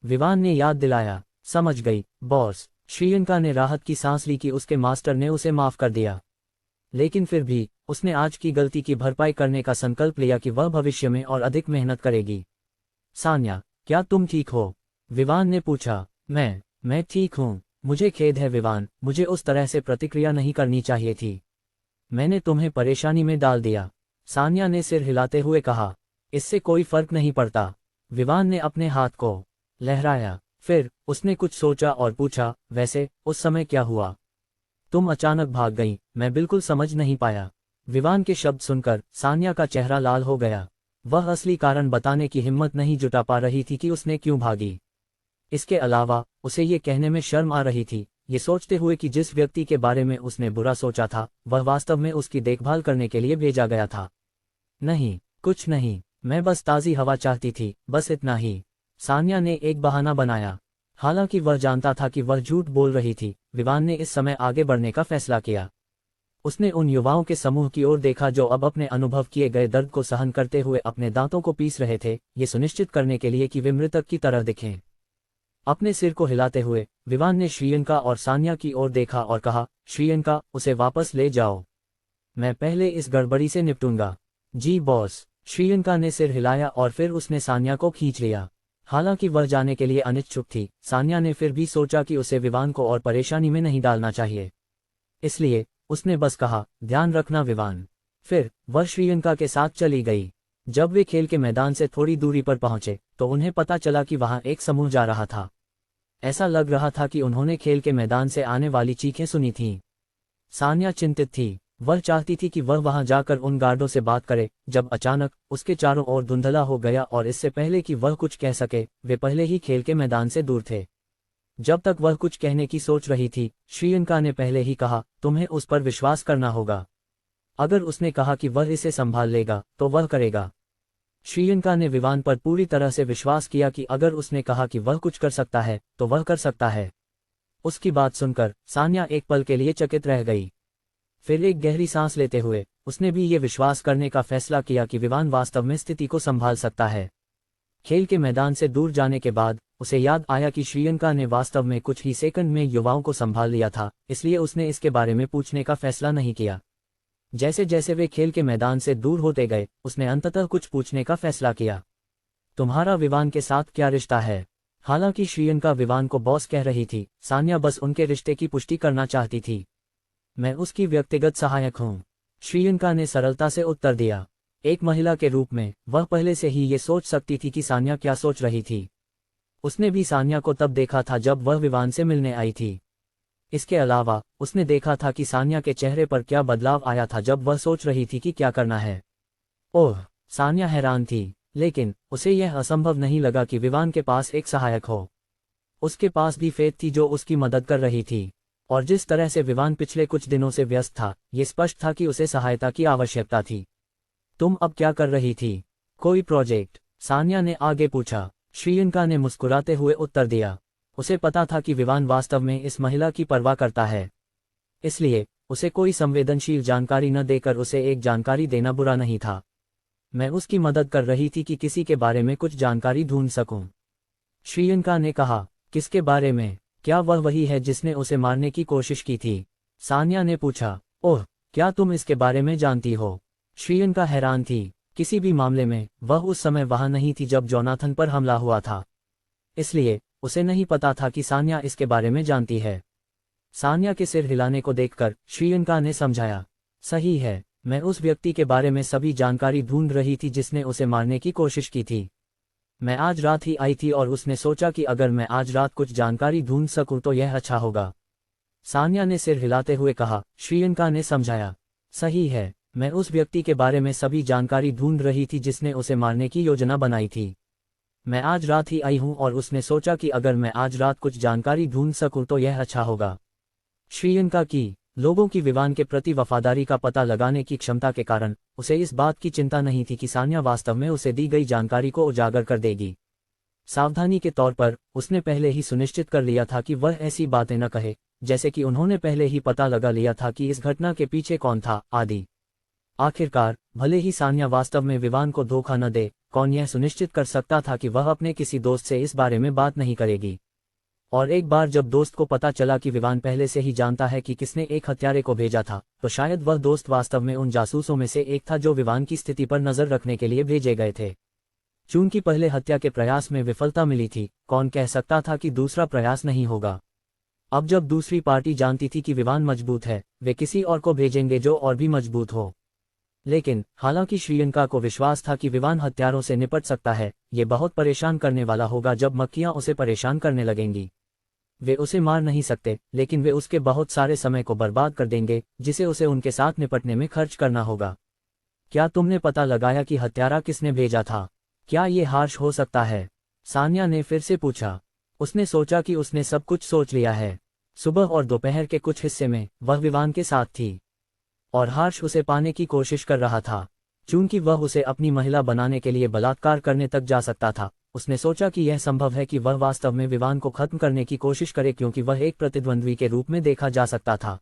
विवान ने याद दिलाया। समझ गई बॉस। श्रीयंका ने राहत की सांस ली कि उसके मास्टर ने उसे माफ कर दिया, लेकिन फिर भी उसने आज की गलती की भरपाई करने का संकल्प लिया कि वह भविष्य में और अधिक मेहनत करेगी। सान्या, क्या तुम ठीक हो? विवान ने पूछा। मैं ठीक हूँ। मुझे खेद है विवान, मुझे उस तरह से प्रतिक्रिया नहीं करनी चाहिए थी। मैंने तुम्हें परेशानी में डाल दिया। सान्या ने सिर हिलाते हुए कहा। इससे कोई फर्क नहीं पड़ता। विवान ने अपने हाथ को लहराया। फिर उसने कुछ सोचा और पूछा, वैसे उस समय क्या हुआ? तुम अचानक भाग गई, मैं बिल्कुल समझ नहीं पाया। विवान के शब्द सुनकर सान्या का चेहरा लाल हो गया। वह असली कारण बताने की हिम्मत नहीं जुटा पा रही थी कि उसने क्यों भागी। इसके अलावा उसे ये कहने में शर्म आ रही थी, ये सोचते हुए कि जिस व्यक्ति के बारे में उसने बुरा सोचा था वह वास्तव में उसकी देखभाल करने के लिए भेजा गया था। नहीं, कुछ नहीं, मैं बस ताज़ी हवा चाहती थी, बस इतना ही। सान्या ने एक बहाना बनाया। हालांकि वह जानता था कि वह झूठ बोल रही थी, विवान ने इस समय आगे बढ़ने का फैसला किया। उसने उन युवाओं के समूह की ओर देखा जो अब अपने अनुभव किए गए दर्द को सहन करते हुए अपने दांतों को पीस रहे थे, ये सुनिश्चित करने के लिए कि वे मृतक की तरह दिखें। अपने सिर को हिलाते हुए विवान ने श्रीयंका और सान्या की ओर देखा और कहा, श्रीयंका, उसे वापस ले जाओ। मैं पहले इस गड़बड़ी से निपटूंगा। जी बॉस। श्रीयंका ने सिर हिलाया और फिर उसने सान्या को खींच लिया। हालांकि वह जाने के लिए अनिच्छुक थी, सान्या ने फिर भी सोचा कि उसे विवान को और परेशानी में नहीं डालना चाहिए, इसलिए उसने बस कहा, ध्यान रखना विवान। फिर वह श्रीयंका के साथ चली गई। जब वे खेल के मैदान से थोड़ी दूरी पर पहुंचे तो उन्हें पता चला कि वहां एक समूह जा रहा था। ऐसा लग रहा था कि उन्होंने खेल के मैदान से आने वाली चीखें सुनी थीं। सान्या चिंतित थी। वह चाहती थी कि वह वहां जाकर उन गार्डों से बात करे, जब अचानक उसके चारों ओर धुंधला हो गया और इससे पहले कि वह कुछ कह सके, वे पहले ही खेल के मैदान से दूर थे। जब तक वह कुछ कहने की सोच रही थी, श्रीयंका ने पहले ही कहा, तुम्हें उस पर विश्वास करना होगा। अगर उसने कहा कि वह इसे संभाल लेगा तो वह करेगा। श्रीयंका ने विवान पर पूरी तरह से विश्वास किया कि अगर उसने कहा कि वह कुछ कर सकता है तो वह कर सकता है। उसकी बात सुनकर सान्या एक पल के लिए चकित रह गई। फिर एक गहरी सांस लेते हुए उसने भी ये विश्वास करने का फैसला किया कि विवान वास्तव में स्थिति को संभाल सकता है। खेल के मैदान से दूर जाने के बाद उसे याद आया कि श्रीयंका ने वास्तव में कुछ ही सेकंड में युवाओं को संभाल लिया था, इसलिए उसने इसके बारे में पूछने का फैसला नहीं किया। जैसे जैसे वे खेल के मैदान से दूर होते गए, उसने अंततः कुछ पूछने का फैसला किया। तुम्हारा विवान के साथ क्या रिश्ता है? हालांकि श्रीयंका विवान को बॉस कह रही थी, सान्या बस उनके रिश्ते की पुष्टि करना चाहती थी। मैं उसकी व्यक्तिगत सहायक हूँ, श्रीयंका ने सरलता से उत्तर दिया। एक महिला के रूप में वह पहले से ही ये सोच सकती थी कि सान्या क्या सोच रही थी। उसने भी सान्या को तब देखा था जब वह विवान से मिलने आई थी। इसके अलावा उसने देखा था कि सान्या के चेहरे पर क्या बदलाव आया था जब वह सोच रही थी कि क्या करना है। ओह, सान्या हैरान थी, लेकिन उसे यह असंभव नहीं लगा कि विवान के पास एक सहायक हो। उसके पास भी फेथ थी जो उसकी मदद कर रही थी, और जिस तरह से विवान पिछले कुछ दिनों से व्यस्त था, ये स्पष्ट था कि उसे सहायता की आवश्यकता थी। तुम अब क्या कर रही थी? कोई प्रोजेक्ट? सान्या ने आगे पूछा। श्रीयंका ने मुस्कुराते हुए उत्तर दिया। उसे पता था कि विवान वास्तव में इस महिला की परवाह करता है, इसलिए उसे कोई संवेदनशील जानकारी न देकर उसे एक जानकारी देना बुरा नहीं था। मैं उसकी मदद कर रही थी कि किसी के बारे में कुछ जानकारी ढूंढ सकूं। श्रीयंका ने कहा। किसके बारे में? क्या वह वही है जिसने उसे मारने की कोशिश की थी? सान्या ने पूछा। ओह, क्या तुम इसके बारे में जानती हो? श्रीयंका हैरान थी। किसी भी मामले में वह उस समय वहां नहीं थी जब जोनाथन पर हमला हुआ था, इसलिए उसे नहीं पता था कि सान्या इसके बारे में जानती है। सान्या के सिर हिलाने को देखकर श्रीयंका ने समझाया। सही है, मैं उस व्यक्ति के बारे में सभी जानकारी ढूंढ रही थी जिसने उसे मारने की कोशिश की थी। मैं आज रात ही आई थी और उसने सोचा कि अगर मैं आज रात कुछ जानकारी ढूंढ सकूं तो यह अच्छा होगा। सान्या ने सिर हिलाते हुए कहा। श्रीयंका ने समझाया। सही है, मैं उस व्यक्ति के बारे में सभी जानकारी ढूंढ रही थी जिसने उसे मारने की योजना बनाई थी। मैं आज रात ही आई हूं और उसने सोचा कि अगर मैं आज रात कुछ जानकारी ढूंढ सकूं तो यह अच्छा होगा। श्रीयंका की लोगों की विवान के प्रति वफादारी का पता लगाने की क्षमता के कारण उसे इस बात की चिंता नहीं थी कि सान्या वास्तव में उसे दी गई जानकारी को उजागर कर देगी। सावधानी के तौर पर उसने पहले ही सुनिश्चित कर लिया था कि वह ऐसी बातें न कहे, जैसे कि उन्होंने पहले ही पता लगा लिया था कि इस घटना के पीछे कौन था, आदि। आखिरकार भले ही सान्या वास्तव में विवान को धोखा न दे, कौन यह सुनिश्चित कर सकता था कि वह अपने किसी दोस्त से इस बारे में बात नहीं करेगी। और एक बार जब दोस्त को पता चला कि विवान पहले से ही जानता है कि किसने एक हत्यारे को भेजा था, तो शायद वह दोस्त वास्तव में उन जासूसों में से एक था जो विवान की स्थिति पर नजर रखने के लिए भेजे गए थे। चूंकि पहले हत्या के प्रयास में विफलता मिली थी, कौन कह सकता था कि दूसरा प्रयास नहीं होगा। अब जब दूसरी पार्टी जानती थी कि विवान मजबूत है, वे किसी और को भेजेंगे जो और भी मजबूत हो। लेकिन हालांकि श्रीयंका को विश्वास था कि विवान हत्यारों से निपट सकता है, ये बहुत परेशान करने वाला होगा जब मक्खियां उसे परेशान करने लगेंगी। वे उसे मार नहीं सकते, लेकिन वे उसके बहुत सारे समय को बर्बाद कर देंगे जिसे उसे उनके साथ निपटने में खर्च करना होगा। क्या तुमने पता लगाया कि हत्यारा किसने भेजा था? क्या ये हार्श हो सकता है? सान्या ने फिर से पूछा। उसने सोचा कि उसने सब कुछ सोच लिया है। सुबह और दोपहर के कुछ हिस्से में वह विवान के साथ थी और हार्श उसे पाने की कोशिश कर रहा था। चूंकि वह उसे अपनी महिला बनाने के लिए बलात्कार करने तक जा सकता था, उसने सोचा कि यह संभव है कि वह वास्तव में विवान को खत्म करने की कोशिश करे, क्योंकि वह एक प्रतिद्वंद्वी के रूप में देखा जा सकता था।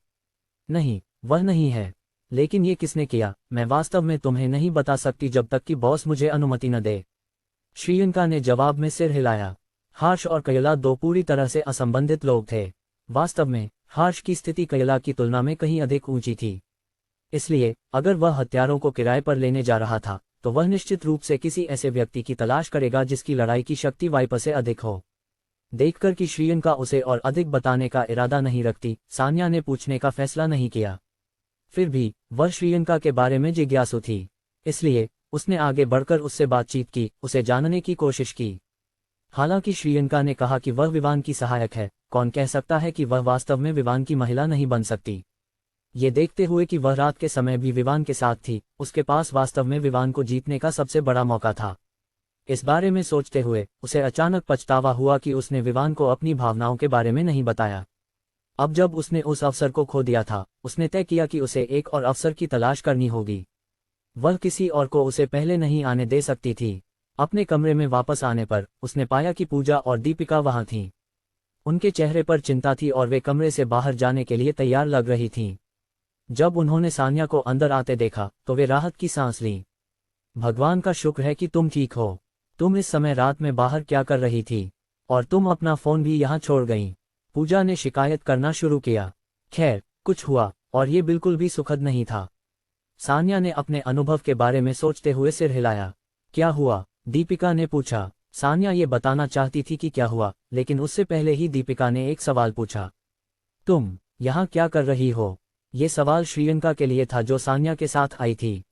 नहीं, वह नहीं है। लेकिन ये किसने किया, मैं वास्तव में तुम्हें नहीं बता सकती जब तक कि बॉस मुझे अनुमति न दे। श्रीयंका ने जवाब में सिर हिलाया। हार्श और कयला दो पूरी तरह से असंबंधित लोग थे। वास्तव में हार्श की स्थिति कयला की तुलना में कहीं अधिक ऊंची थी। इसलिए अगर वह हत्यारों को किराए पर लेने जा रहा था, तो वह निश्चित रूप से किसी ऐसे व्यक्ति की तलाश करेगा जिसकी लड़ाई की शक्ति वाइपर से अधिक हो। देखकर कि श्रीयंका उसे और अधिक बताने का इरादा नहीं रखती, सान्या ने पूछने का फैसला नहीं किया। फिर भी वह श्रीयंका के बारे में जिज्ञासु थी, इसलिए उसने आगे बढ़कर उससे बातचीत की, उसे जानने की कोशिश की। हालांकि श्रीयंका ने कहा कि वह विवान की सहायक है, कौन कह सकता है कि वह वास्तव में विवान की महिला नहीं बन सकती। ये देखते हुए कि वह रात के समय भी विवान के साथ थी, उसके पास वास्तव में विवान को जीतने का सबसे बड़ा मौका था। इस बारे में सोचते हुए उसे अचानक पछतावा हुआ कि उसने विवान को अपनी भावनाओं के बारे में नहीं बताया। अब जब उसने उस अवसर को खो दिया था, उसने तय किया कि उसे एक और अवसर की तलाश करनी होगी। वह किसी और को उसे पहले नहीं आने दे सकती थी। अपने कमरे में वापस आने पर उसने पाया कि पूजा और दीपिका वहां थीं। उनके चेहरे पर चिंता थी और वे कमरे से बाहर जाने के लिए तैयार लग रही थीं। जब उन्होंने सान्या को अंदर आते देखा तो वे राहत की सांस लीं। भगवान का शुक्र है कि तुम ठीक हो। तुम इस समय रात में बाहर क्या कर रही थी? और तुम अपना फोन भी यहाँ छोड़ गईं। पूजा ने शिकायत करना शुरू किया। खैर, कुछ हुआ और ये बिल्कुल भी सुखद नहीं था। सान्या ने अपने अनुभव के बारे में सोचते हुए सिर हिलाया। क्या हुआ? दीपिका ने पूछा। सान्या ये बताना चाहती थी कि क्या हुआ, लेकिन उससे पहले ही दीपिका ने एक सवाल पूछा। तुम यहाँ क्या कर रही हो? ये सवाल श्रीयंका के लिए था जो सान्या के साथ आई थी।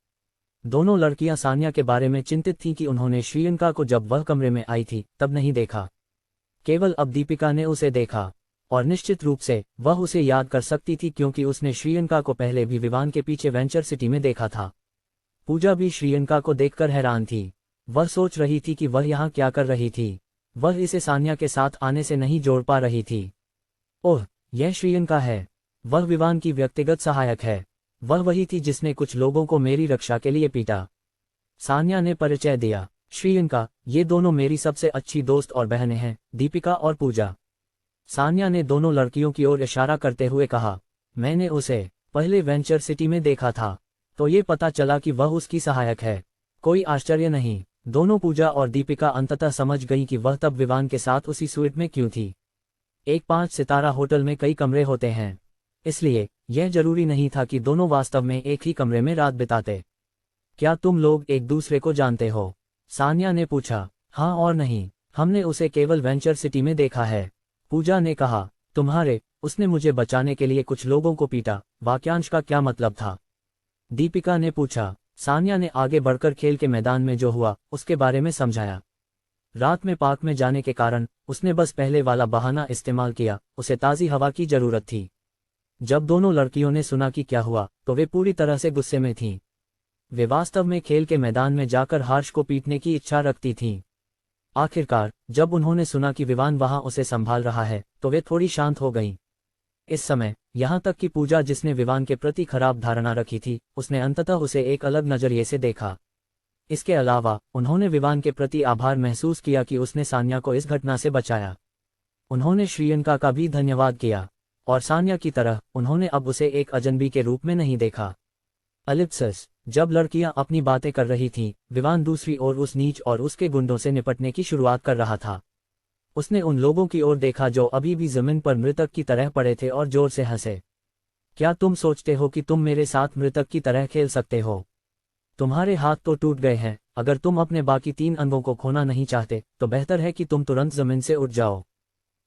दोनों लड़कियां सान्या के बारे में चिंतित थीं कि उन्होंने श्रीयंका को जब वह कमरे में आई थी तब नहीं देखा। केवल अब दीपिका ने उसे देखा और निश्चित रूप से वह उसे याद कर सकती थी, क्योंकि उसने श्रीयंका को पहले भी विवान के पीछे वेंचर सिटी में देखा था। पूजा भी श्रीयंका को देखकर हैरान थी। वह सोच रही थी कि वह यहाँ क्या कर रही थी। वह इसे सान्या के साथ आने से नहीं जोड़ पा रही थी। ओह, यह श्रीयंका है। वह विवान की व्यक्तिगत सहायक है। वह वही थी जिसने कुछ लोगों को मेरी रक्षा के लिए पीटा। सान्या ने परिचय दिया। श्रीयंका, ये दोनों मेरी सबसे अच्छी दोस्त और बहनें हैं, दीपिका और पूजा। सान्या ने दोनों लड़कियों की ओर इशारा करते हुए कहा। मैंने उसे पहले वेंचर सिटी में देखा था, तो ये पता चला कि वह उसकी सहायक है। कोई आश्चर्य नहीं, दोनों पूजा और दीपिका अंततः समझ गई कि वह तब विवान के साथ उसी स्वीट में क्यों थी। एक 5 सितारा होटल में कई कमरे होते हैं, इसलिए यह जरूरी नहीं था कि दोनों वास्तव में एक ही कमरे में रात बिताते। क्या तुम लोग एक दूसरे को जानते हो? सान्या ने पूछा। हाँ और नहीं, हमने उसे केवल वेंचर सिटी में देखा है। पूजा ने कहा। उसने मुझे बचाने के लिए कुछ लोगों को पीटा, वाक्यांश का क्या मतलब था? दीपिका ने पूछा। सान्या ने आगे बढ़कर खेल के मैदान में जो हुआ उसके बारे में समझाया। रात में पार्क में जाने के कारण उसने बस पहले वाला बहाना इस्तेमाल किया, उसे ताज़ी हवा की जरूरत थी। जब दोनों लड़कियों ने सुना कि क्या हुआ तो वे पूरी तरह से गुस्से में थीं। वे वास्तव में खेल के मैदान में जाकर हर्ष को पीटने की इच्छा रखती थीं। आखिरकार जब उन्होंने सुना कि विवान वहां उसे संभाल रहा है तो वे थोड़ी शांत हो गईं। इस समय यहां तक कि पूजा, जिसने विवान के प्रति खराब धारणा रखी थी, उसने अंततः उसे एक अलग नजरिए से देखा। इसके अलावा उन्होंने विवान के प्रति आभार महसूस किया कि उसने सान्या को इस घटना से बचाया। उन्होंने श्रीयंका का भी धन्यवाद किया, और सान्या की तरह उन्होंने अब उसे एक अजनबी के रूप में नहीं देखा। एलिप्सिस। जब लड़कियां अपनी बातें कर रही थीं, विवान दूसरी ओर उस नीच और उसके गुंडों से निपटने की शुरुआत कर रहा था। उसने उन लोगों की ओर देखा जो अभी भी जमीन पर मृतक की तरह पड़े थे और जोर से हंसे। क्या तुम सोचते हो कि तुम मेरे साथ मृतक की तरह खेल सकते हो? तुम्हारे हाथ तो टूट गए हैं। अगर तुम अपने बाकी 3 अंगों को खोना नहीं चाहते तो बेहतर है कि तुम तुरंत जमीन से उठ जाओ।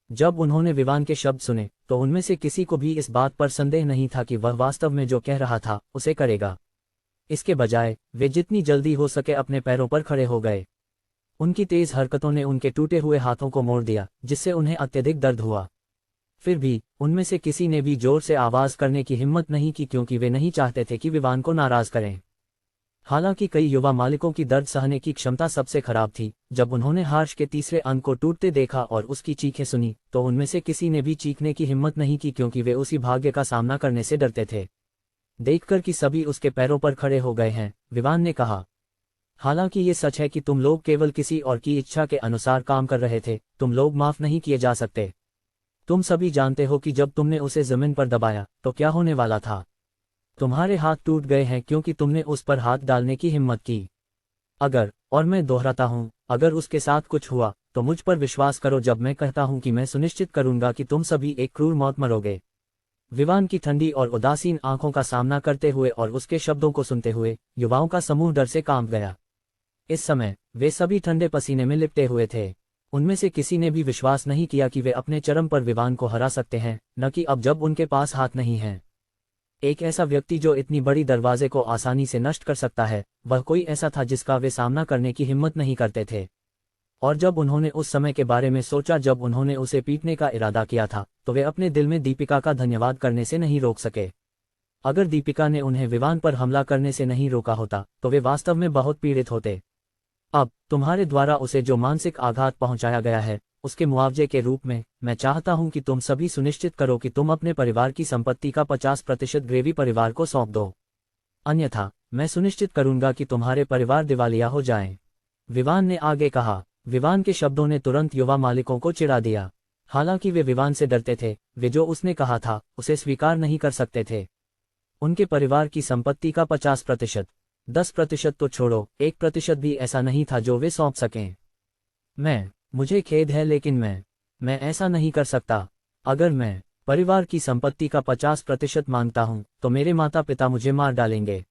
जब उन्होंने विवान के शब्द सुने तो उनमें से किसी को भी इस बात पर संदेह नहीं था कि वह वास्तव में जो कह रहा था उसे करेगा। इसके बजाय वे जितनी जल्दी हो सके अपने पैरों पर खड़े हो गए। उनकी तेज हरकतों ने उनके टूटे हुए हाथों को मोड़ दिया, जिससे उन्हें अत्यधिक दर्द हुआ। फिर भी उनमें से किसी ने भी जोर से आवाज करने की हिम्मत नहीं की, क्योंकि वे नहीं चाहते थे कि विवान को नाराज करें। हालांकि कई युवा मालिकों की दर्द सहने की क्षमता सबसे खराब थी। जब उन्होंने हर्ष के तीसरे अंग को टूटते देखा और उसकी चीखें सुनी तो उनमें से किसी ने भी चीखने की हिम्मत नहीं की, क्योंकि वे उसी भाग्य का सामना करने से डरते थे। देखकर कि सभी उसके पैरों पर खड़े हो गए हैं, विवान ने कहा, हालांकि ये सच है कि तुम लोग केवल किसी और की इच्छा के अनुसार काम कर रहे थे, तुम लोग माफ नहीं किए जा सकते। तुम सभी जानते हो कि जब तुमने उसे जमीन पर दबाया तो क्या होने वाला था। तुम्हारे हाथ टूट गए हैं क्योंकि तुमने उस पर हाथ डालने की हिम्मत की। अगर, और मैं दोहराता हूं, अगर उसके साथ कुछ हुआ तो मुझ पर विश्वास करो जब मैं कहता हूं कि मैं सुनिश्चित करूंगा कि तुम सभी एक क्रूर मौत मरोगे। विवान की ठंडी और उदासीन आंखों का सामना करते हुए और उसके शब्दों को सुनते हुए युवाओं का समूह डर से कांप गया। इस समय वे सभी ठंडे पसीने में लिपटे हुए थे। उनमें से किसी ने भी विश्वास नहीं किया कि वे अपने चरम पर विवान को हरा सकते हैं, न कि अब जब उनके पास हाथ नहीं हैं। एक ऐसा व्यक्ति जो इतनी बड़ी दरवाजे को आसानी से नष्ट कर सकता है, वह कोई ऐसा था जिसका वे सामना करने की हिम्मत नहीं करते थे। और जब उन्होंने उस समय के बारे में सोचा जब उन्होंने उसे पीटने का इरादा किया था, तो वे अपने दिल में दीपिका का धन्यवाद करने से नहीं रोक सके। अगर दीपिका ने उन्हें विवान पर हमला करने से नहीं रोका होता तो वे वास्तव में बहुत पीड़ित होते। अब तुम्हारे द्वारा उसे जो मानसिक आघात पहुंचाया गया है, उसके मुआवजे के रूप में मैं चाहता हूं कि तुम सभी सुनिश्चित करो कि तुम अपने परिवार की संपत्ति का 50% ग्रेवी परिवार को सौंप दो। अन्यथा मैं सुनिश्चित करूंगा कि तुम्हारे परिवार दिवालिया हो जाएं। विवान ने आगे कहा। विवान के शब्दों ने तुरंत युवा मालिकों को चिढ़ा दिया। हालांकि वे विवान से डरते थे, वे जो उसने कहा था उसे स्वीकार नहीं कर सकते थे। उनके परिवार की संपत्ति का 50%, 10% तो छोड़ो, 1% भी ऐसा नहीं था जो वे सौंप सकें। मुझे खेद है लेकिन मैं ऐसा नहीं कर सकता। अगर मैं परिवार की संपत्ति का 50% मांगता हूं तो मेरे माता पिता मुझे मार डालेंगे।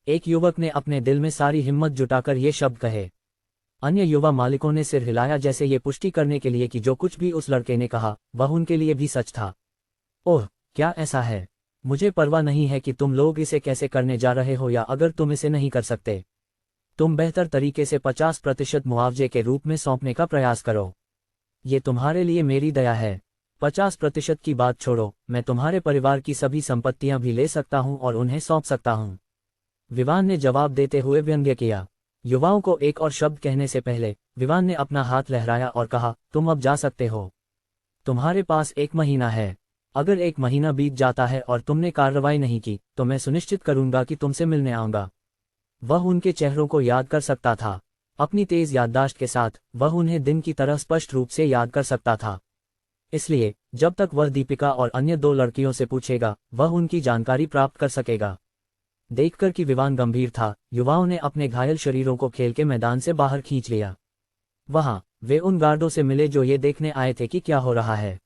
एक युवक ने अपने दिल में सारी हिम्मत जुटाकर ये शब्द कहे। अन्य युवा मालिकों ने सिर हिलाया, जैसे ये पुष्टि करने के लिए कि जो कुछ भी उस लड़के ने कहा वह उनके लिए भी सच था। ओह, क्या ऐसा है? मुझे परवाह नहीं है कि तुम लोग इसे कैसे करने जा रहे हो, या अगर तुम इसे नहीं कर सकते, तुम बेहतर तरीके से 50% मुआवजे के रूप में सौंपने का प्रयास करो। ये तुम्हारे लिए मेरी दया है। 50% की बात छोड़ो, मैं तुम्हारे परिवार की सभी संपत्तियां भी ले सकता हूं और उन्हें सौंप सकता हूं। विवान ने जवाब देते हुए व्यंग्य किया। युवाओं को एक और शब्द कहने से पहले विवान ने अपना हाथ लहराया और कहा, तुम अब जा सकते हो। तुम्हारे पास 1 महीना है। अगर 1 महीना बीत जाता है और तुमने कार्रवाई नहीं की तो मैं सुनिश्चित करूंगा कि तुमसे मिलने आऊंगा। वह उनके चेहरों को याद कर सकता था। अपनी तेज याददाश्त के साथ वह उन्हें दिन की तरह स्पष्ट रूप से याद कर सकता था। इसलिए जब तक वह दीपिका और अन्य 2 लड़कियों से पूछेगा वह उनकी जानकारी प्राप्त कर सकेगा। देखकर कि विवान गंभीर था, युवाओं ने अपने घायल शरीरों को खेल के मैदान से बाहर खींच लिया। वहां वे उन गार्डों से मिले जो ये देखने आए थे कि क्या हो रहा है।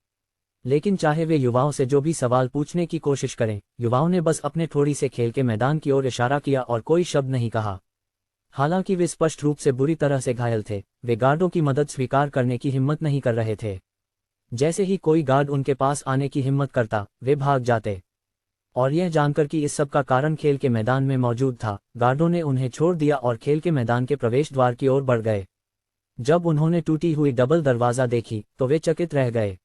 लेकिन चाहे वे युवाओं से जो भी सवाल पूछने की कोशिश करें, युवाओं ने बस अपने थोड़ी से खेल के मैदान की ओर इशारा किया और कोई शब्द नहीं कहा। हालांकि वे स्पष्ट रूप से बुरी तरह से घायल थे, वे गार्डों की मदद स्वीकार करने की हिम्मत नहीं कर रहे थे। जैसे ही कोई गार्ड उनके पास आने की हिम्मत करता, वे भाग जाते। और यह जानकर कि इस सब का कारण खेल के मैदान में मौजूद था, गार्डों ने उन्हें छोड़ दिया और खेल के मैदान के प्रवेश द्वार की ओर बढ़ गए। जब उन्होंने टूटी हुई डबल दरवाजा देखी तो वे चकित रह गए।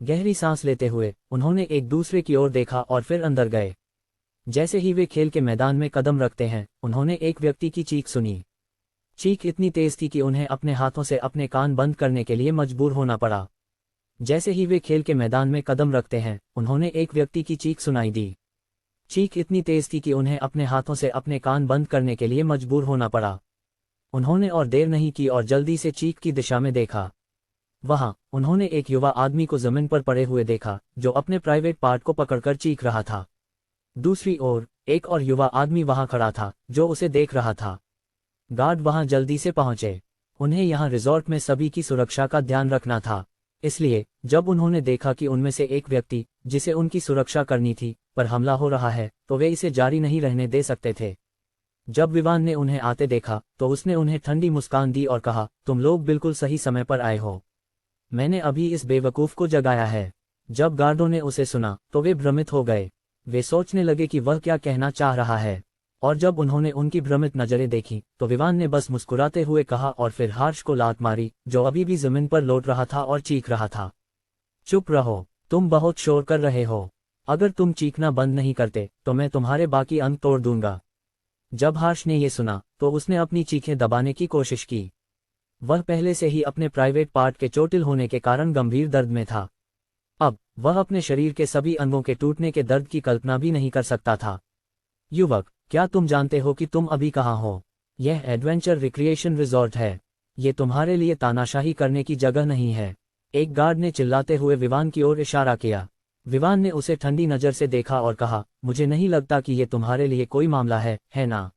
गहरी सांस लेते हुए उन्होंने एक दूसरे की ओर देखा और फिर अंदर गए। जैसे ही वे खेल के मैदान में कदम रखते हैं, उन्होंने एक व्यक्ति की चीख सुनी। चीख इतनी तेज थी कि उन्हें अपने हाथों से अपने कान बंद करने के लिए मजबूर होना पड़ा। जैसे ही वे खेल के मैदान में कदम रखते हैं, उन्होंने एक व्यक्ति की चीख सुनाई दी। चीख इतनी तेज थी कि उन्हें अपने हाथों से अपने कान बंद करने के लिए मजबूर होना पड़ा। उन्होंने और देर नहीं की और जल्दी से चीख की दिशा में देखा। वहां उन्होंने एक युवा आदमी को जमीन पर पड़े हुए देखा, जो अपने प्राइवेट पार्ट को पकड़कर चीख रहा था। दूसरी ओर एक और युवा आदमी वहां खड़ा था, जो उसे देख रहा था। गार्ड वहां जल्दी से पहुंचे। उन्हें यहां रिजॉर्ट में सभी की सुरक्षा का ध्यान रखना था, इसलिए जब उन्होंने देखा कि उनमें से एक व्यक्ति, जिसे उनकी सुरक्षा करनी थी, पर हमला हो रहा है, तो वे इसे जारी नहीं रहने दे सकते थे। जब विवान ने उन्हें आते देखा तो उसने उन्हें ठंडी मुस्कान दी और कहा, तुम लोग बिल्कुल सही समय पर आए हो। मैंने अभी इस बेवकूफ को जगाया है। जब गार्डों ने उसे सुना तो वे भ्रमित हो गए। वे सोचने लगे कि वह क्या कहना चाह रहा है। और जब उन्होंने उनकी भ्रमित नजरें देखी तो विवान ने बस मुस्कुराते हुए कहा और फिर हार्श को लात मारी, जो अभी भी जमीन पर लौट रहा था और चीख रहा था। चुप रहो, तुम बहुत शोर कर रहे हो। अगर तुम चीखना बंद नहीं करते तो मैं तुम्हारे बाकी अंग तोड़ दूंगा। जब हार्श ने यह सुना तो उसने अपनी चीखें दबाने की कोशिश की। वह पहले से ही अपने प्राइवेट पार्ट के चोटिल होने के कारण गंभीर दर्द में था। अब वह अपने शरीर के सभी अंगों के टूटने के दर्द की कल्पना भी नहीं कर सकता था। युवक, क्या तुम जानते हो कि तुम अभी कहाँ हो? यह एडवेंचर रिक्रिएशन रिजॉर्ट है। ये तुम्हारे लिए तानाशाही करने की जगह नहीं है। एक गार्ड ने चिल्लाते हुए विवान की ओर इशारा किया। विवान ने उसे ठंडी नजर से देखा और कहा, मुझे नहीं लगता कि ये तुम्हारे लिए कोई मामला है ना?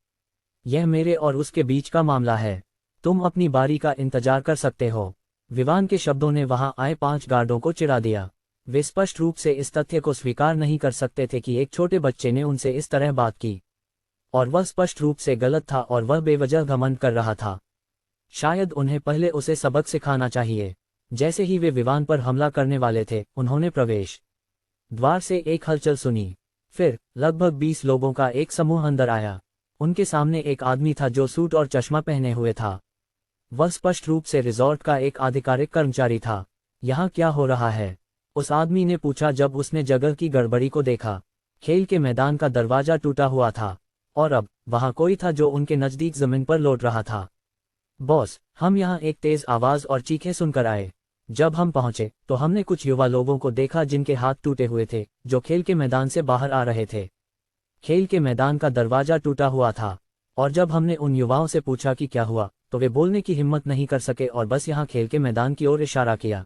यह मेरे और उसके बीच का मामला है। तुम अपनी बारी का इंतजार कर सकते हो। विवान के शब्दों ने वहां आए 5 गार्डों को चिढ़ा दिया। वे स्पष्ट रूप से इस तथ्य को स्वीकार नहीं कर सकते थे कि एक छोटे बच्चे ने उनसे इस तरह बात की। और वह स्पष्ट रूप से गलत था और वह बेवजह घमंड कर रहा था। शायद उन्हें पहले उसे सबक सिखाना चाहिए। जैसे ही वे विवान पर हमला करने वाले थे, उन्होंने प्रवेश द्वार से एक हलचल सुनी। फिर लगभग 20 लोगों का एक समूह अंदर आया। उनके सामने एक आदमी था जो सूट और चश्मा पहने हुए था। वह स्पष्ट रूप से रिजॉर्ट का एक आधिकारिक कर्मचारी था। यहाँ क्या हो रहा है? उस आदमी ने पूछा जब उसने जगह की गड़बड़ी को देखा। खेल के मैदान का दरवाजा टूटा हुआ था और अब वहां कोई था जो उनके नजदीक जमीन पर लौट रहा था। बॉस, हम यहाँ एक तेज आवाज और चीखें सुनकर आए। जब हम पहुंचे तो हमने कुछ युवा लोगों को देखा जिनके हाथ टूटे हुए थे, जो खेल के मैदान से बाहर आ रहे थे। खेल के मैदान का दरवाजा टूटा हुआ था और जब हमने उन युवाओं से पूछा कि क्या हुआ तो वे बोलने की हिम्मत नहीं कर सके और बस यहाँ खेल के मैदान की ओर इशारा किया।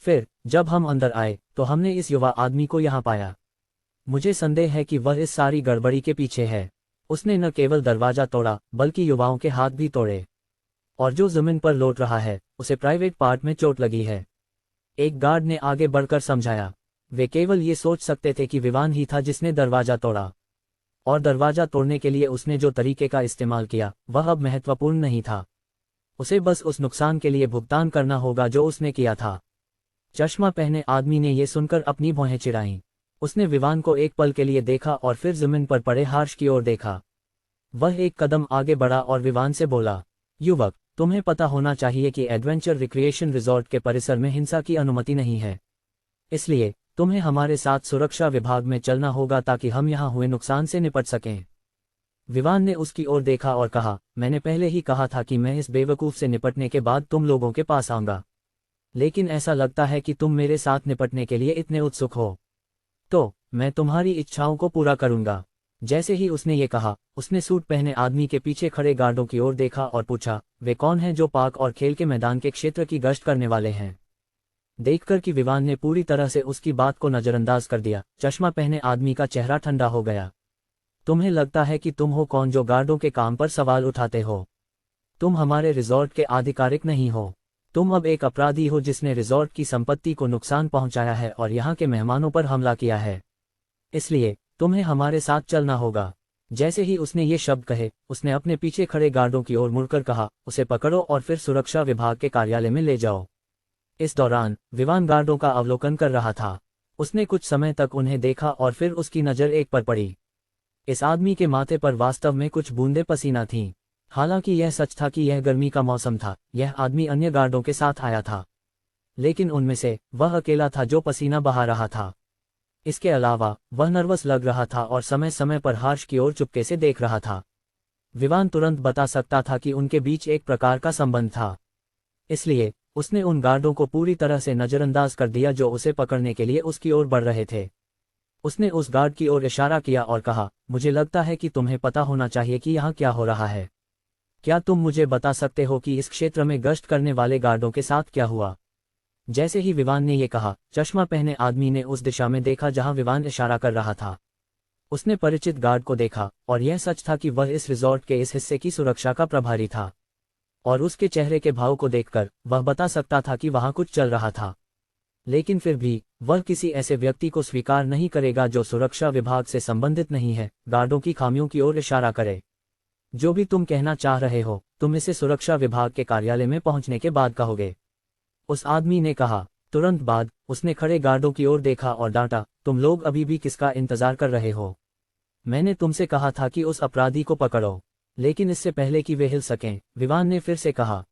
फिर जब हम अंदर आए तो हमने इस युवा आदमी को यहाँ पाया। मुझे संदेह है कि वह इस सारी गड़बड़ी के पीछे है। उसने न केवल दरवाजा तोड़ा बल्कि युवाओं के हाथ भी तोड़े। और जो जमीन पर लौट रहा है उसे प्राइवेट पार्ट में चोट लगी है। एक गार्ड ने आगे बढ़कर समझाया। वे केवल ये सोच सकते थे कि विवान ही था जिसने दरवाजा तोड़ा और दरवाजा तोड़ने के लिए उसने जो तरीके का इस्तेमाल किया वह अब महत्वपूर्ण नहीं था। उसे बस उस नुकसान के लिए भुगतान करना होगा जो उसने किया था। चश्मा पहने आदमी ने यह सुनकर अपनी भौहें चिढ़ाईं। उसने विवान को एक पल के लिए देखा और फिर जमीन पर पड़े हार्श की ओर देखा। वह एक कदम आगे बढ़ा और विवान से बोला, युवक, तुम्हें पता होना चाहिए कि एडवेंचर रिक्रिएशन रिजॉर्ट के परिसर में हिंसा की अनुमति नहीं है। इसलिए तुम्हें हमारे साथ सुरक्षा विभाग में चलना होगा ताकि हम यहाँ हुए नुकसान से निपट सकें। विवान ने उसकी ओर देखा और कहा, मैंने पहले ही कहा था कि मैं इस बेवकूफ से निपटने के बाद तुम लोगों के पास आऊंगा। लेकिन ऐसा लगता है कि तुम मेरे साथ निपटने के लिए इतने उत्सुक हो। तो मैं तुम्हारी इच्छाओं को पूरा करूंगा। जैसे ही उसने ये कहा, उसने सूट पहने आदमी के पीछे खड़े गार्डों की ओर देखा और पूछा, वे कौन हैं जो पार्क और खेल के मैदान के क्षेत्र की गश्त करने वाले हैं? देखकर कि विवान ने पूरी तरह से उसकी बात को नजरअंदाज कर दिया, चश्मा पहने आदमी का चेहरा ठंडा हो गया। तुम्हें लगता है कि तुम हो कौन जो गार्डों के काम पर सवाल उठाते हो? तुम हमारे रिजॉर्ट के आधिकारिक नहीं हो। तुम अब एक अपराधी हो जिसने रिजॉर्ट की संपत्ति को नुकसान पहुंचाया है और यहाँ के मेहमानों पर हमला किया है। इसलिए तुम्हें हमारे साथ चलना होगा। जैसे ही उसने ये शब्द कहे, उसने अपने पीछे खड़े गार्डों की ओर मुड़कर कहा, उसे पकड़ो और फिर सुरक्षा विभाग के कार्यालय में ले जाओ। इस दौरान विवान गार्डों का अवलोकन कर रहा था। उसने कुछ समय तक उन्हें देखा और फिर उसकी नज़र एक पर पड़ी। इस आदमी के माथे पर वास्तव में कुछ बूंदे पसीना थीं। हालांकि यह सच था कि यह गर्मी का मौसम था। यह आदमी अन्य गार्डों के साथ आया था, लेकिन उनमें से वह अकेला था जो पसीना बहा रहा था। इसके अलावा वह नर्वस लग रहा था और समय समय पर हार्श की ओर चुपके से देख रहा था। विवान तुरंत बता सकता था कि उनके बीच एक प्रकार का संबंध था। इसलिए उसने उन गार्डों को पूरी तरह से नजरअंदाज कर दिया जो उसे पकड़ने के लिए उसकी ओर बढ़ रहे थे। उसने उस गार्ड की ओर इशारा किया और कहा, मुझे लगता है कि तुम्हें पता होना चाहिए कि यहाँ क्या हो रहा है। क्या तुम मुझे बता सकते हो कि इस क्षेत्र में गश्त करने वाले गार्डों के साथ क्या हुआ? जैसे ही विवान ने यह कहा, चश्मा पहने आदमी ने उस दिशा में देखा जहां विवान इशारा कर रहा था। उसने परिचित गार्ड को देखा और यह सच था कि वह इस रिजॉर्ट के इस हिस्से की सुरक्षा का प्रभारी था। और उसके चेहरे के भाव को देखकर वह बता सकता था कि वहां कुछ चल रहा था। लेकिन फिर भी वह किसी ऐसे व्यक्ति को स्वीकार नहीं करेगा जो सुरक्षा विभाग से संबंधित नहीं है। गार्डों की खामियों की ओर इशारा करे। जो भी तुम कहना चाह रहे हो, तुम इसे सुरक्षा विभाग के कार्यालय में पहुंचने के बाद कहोगे, उस आदमी ने कहा। तुरंत बाद उसने खड़े गार्डों की ओर देखा और डांटा, तुम लोग अभी भी किसका इंतजार कर रहे हो? मैंने तुमसे कहा था कि उस अपराधी को पकड़ो, लेकिन इससे पहले कि वे हिल सकें, विवान ने फिर से कहा।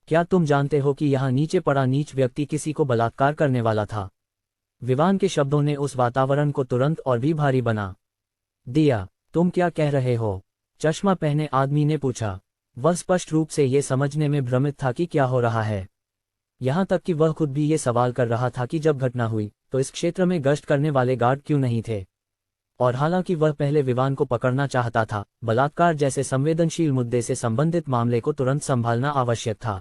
क्या तुम जानते हो कि यहाँ नीचे पड़ा नीच व्यक्ति किसी को बलात्कार करने वाला था? विवान के शब्दों ने उस वातावरण को तुरंत और भी भारी बना दिया। तुम क्या कह रहे हो? चश्मा पहने आदमी ने पूछा। वह स्पष्ट रूप से ये समझने में भ्रमित था कि क्या हो रहा है। यहाँ तक कि वह खुद भी ये सवाल कर रहा था कि जब घटना हुई तो इस क्षेत्र में गश्त करने वाले गार्ड क्यों नहीं थे। और हालांकि वह पहले विवान को पकड़ना चाहता था, बलात्कार जैसे संवेदनशील मुद्दे से संबंधित मामले को तुरंत संभालना आवश्यक था।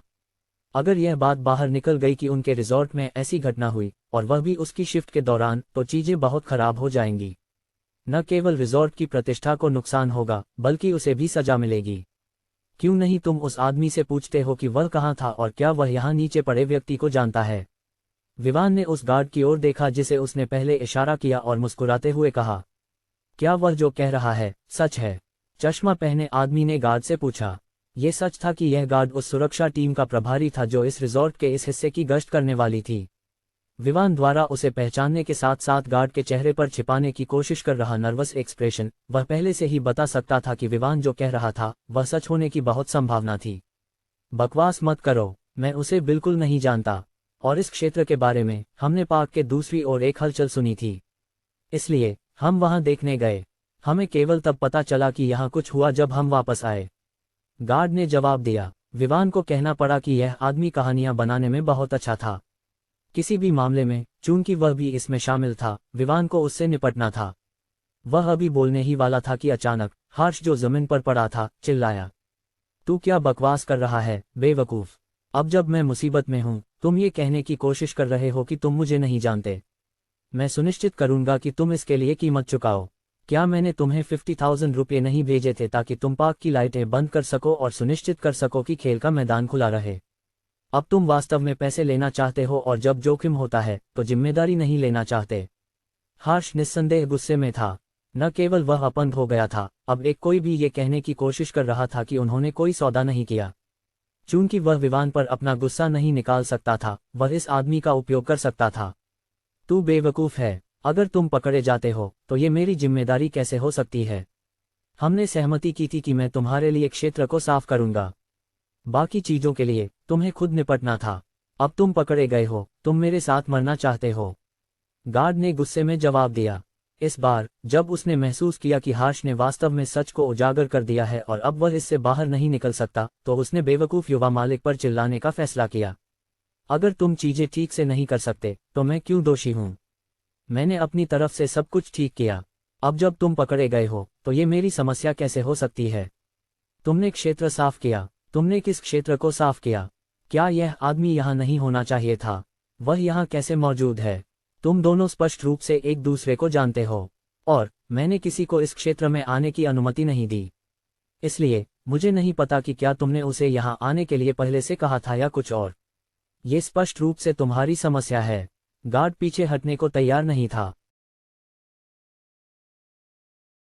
अगर यह बात बाहर निकल गई कि उनके रिजॉर्ट में ऐसी घटना हुई और वह भी उसकी शिफ्ट के दौरान, तो चीजें बहुत खराब हो जाएंगी। न केवल रिजॉर्ट की प्रतिष्ठा को नुकसान होगा, बल्कि उसे भी सजा मिलेगी। क्यों नहीं तुम उस आदमी से पूछते हो कि वह कहाँ था और क्या वह यहाँ नीचे पड़े व्यक्ति को जानता है? विवान ने उस गार्ड की ओर देखा जिसे उसने पहले इशारा किया और मुस्कुराते हुए कहा, क्या वह जो कह रहा है सच है? चश्मा पहने आदमी ने गार्ड से पूछा। ये सच था कि यह गार्ड उस सुरक्षा टीम का प्रभारी था जो इस रिजॉर्ट के इस हिस्से की गश्त करने वाली थी। विवान द्वारा उसे पहचानने के साथ साथ गार्ड के चेहरे पर छिपाने की कोशिश कर रहा नर्वस एक्सप्रेशन, वह पहले से ही बता सकता था कि विवान जो कह रहा था वह सच होने की बहुत संभावना थी। बकवास मत करो, मैं उसे बिल्कुल नहीं जानता। और इस क्षेत्र के बारे में हमने पार्क के दूसरी ओर एक हलचल सुनी थी, इसलिए हम वहां देखने गए। हमें केवल तब पता चला कि यहाँ कुछ हुआ जब हम वापस आए, गार्ड ने जवाब दिया। विवान को कहना पड़ा कि यह आदमी कहानियां बनाने में बहुत अच्छा था। किसी भी मामले में, चूंकि वह भी इसमें शामिल था, विवान को उससे निपटना था। वह अभी बोलने ही वाला था कि अचानक हार्श जो जमीन पर पड़ा था चिल्लाया, तू क्या बकवास कर रहा है बेवकूफ? अब जब मैं मुसीबत में हूं, तुम ये कहने की कोशिश कर रहे हो कि तुम मुझे नहीं जानते। मैं सुनिश्चित करूंगा कि तुम इसके लिए कीमत चुकाओ। क्या मैंने तुम्हें 50,000 रुपये नहीं भेजे थे ताकि तुम पार्क की लाइटें बंद कर सको और सुनिश्चित कर सको कि खेल का मैदान खुला रहे? अब तुम वास्तव में पैसे लेना चाहते हो और जब जोखिम होता है तो जिम्मेदारी नहीं लेना चाहते। हार्श निस्संदेह गुस्से में था। न केवल वह अपंग हो गया था, अब एक कोई भी ये कहने की कोशिश कर रहा था कि उन्होंने कोई सौदा नहीं किया। चूंकि वह विवान पर अपना गुस्सा नहीं निकाल सकता था, वह इस आदमी का उपयोग कर सकता था। तू बेवकूफ है। अगर तुम पकड़े जाते हो तो ये मेरी जिम्मेदारी कैसे हो सकती है? हमने सहमति की थी कि मैं तुम्हारे लिए क्षेत्र को साफ करूंगा। बाकी चीजों के लिए तुम्हें खुद निपटना था। अब तुम पकड़े गए हो, तुम मेरे साथ मरना चाहते हो? गार्ड ने गुस्से में जवाब दिया। इस बार जब उसने महसूस किया कि हार्श ने वास्तव में सच को उजागर कर दिया है और अब वह इससे बाहर नहीं निकल सकता, तो उसने बेवकूफ़ युवा मालिक पर चिल्लाने का फैसला किया। अगर तुम चीजें ठीक से नहीं कर सकते तो मैं क्यों दोषी हूं? मैंने अपनी तरफ से सब कुछ ठीक किया। अब जब तुम पकड़े गए हो तो ये मेरी समस्या कैसे हो सकती है? तुमने क्षेत्र साफ किया। तुमने किस क्षेत्र को साफ किया? क्या यह आदमी यहाँ नहीं होना चाहिए था? वह यहाँ कैसे मौजूद है? तुम दोनों स्पष्ट रूप से एक दूसरे को जानते हो, और मैंने किसी को इस क्षेत्र में आने की अनुमति नहीं दी। इसलिए मुझे नहीं पता कि क्या तुमने उसे यहाँ आने के लिए पहले से कहा था या कुछ और। ये स्पष्ट रूप से तुम्हारी समस्या है। गार्ड पीछे हटने को तैयार नहीं था।